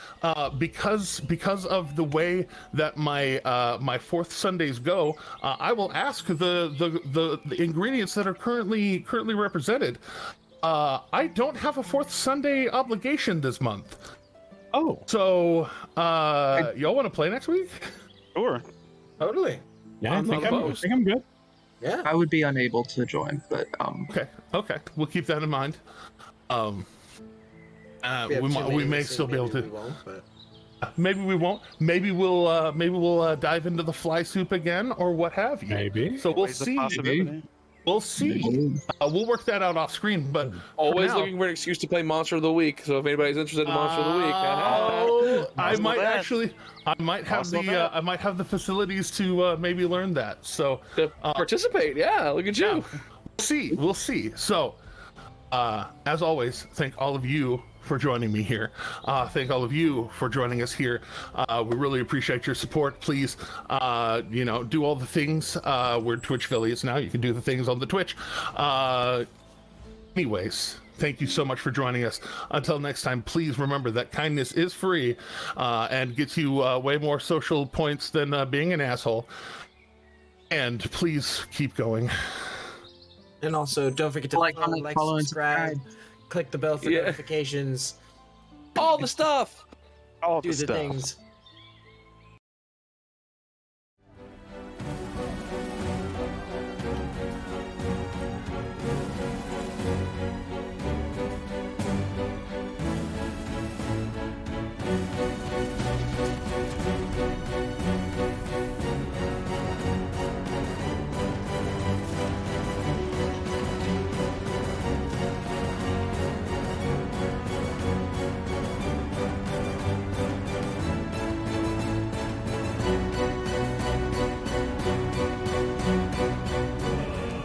because of the way that my fourth Sundays go, I will ask the ingredients that are currently represented. I don't have a fourth Sunday obligation this month. Oh. So, y'all want to play next week? Sure. Totally. Yeah, I think I'm good. Yeah. I would be unable to join, but Okay. We'll keep that in mind. We may still be able to. We won't, but... Maybe we won't. Maybe we'll dive into the fly soup again, or what have you. Maybe. So we'll see. We'll see. We'll work that out off screen. But Always now, looking for an excuse to play Monster of the Week. So if anybody's interested in Monster of the Week, I might have the facilities to maybe learn that. So to participate. Yeah, look at you. Yeah. We'll see. So, as always, thank all of you for joining me here. Thank all of you for joining us here. We really appreciate your support. Please, do all the things. We're Twitch affiliates now. You can do the things on the Twitch. Anyways, thank you so much for joining us. Until next time, please remember that kindness is free and gets you way more social points than being an asshole. And please keep going. And also, don't forget to follow and subscribe. Click the bell for notifications. All the stuff. Do the things.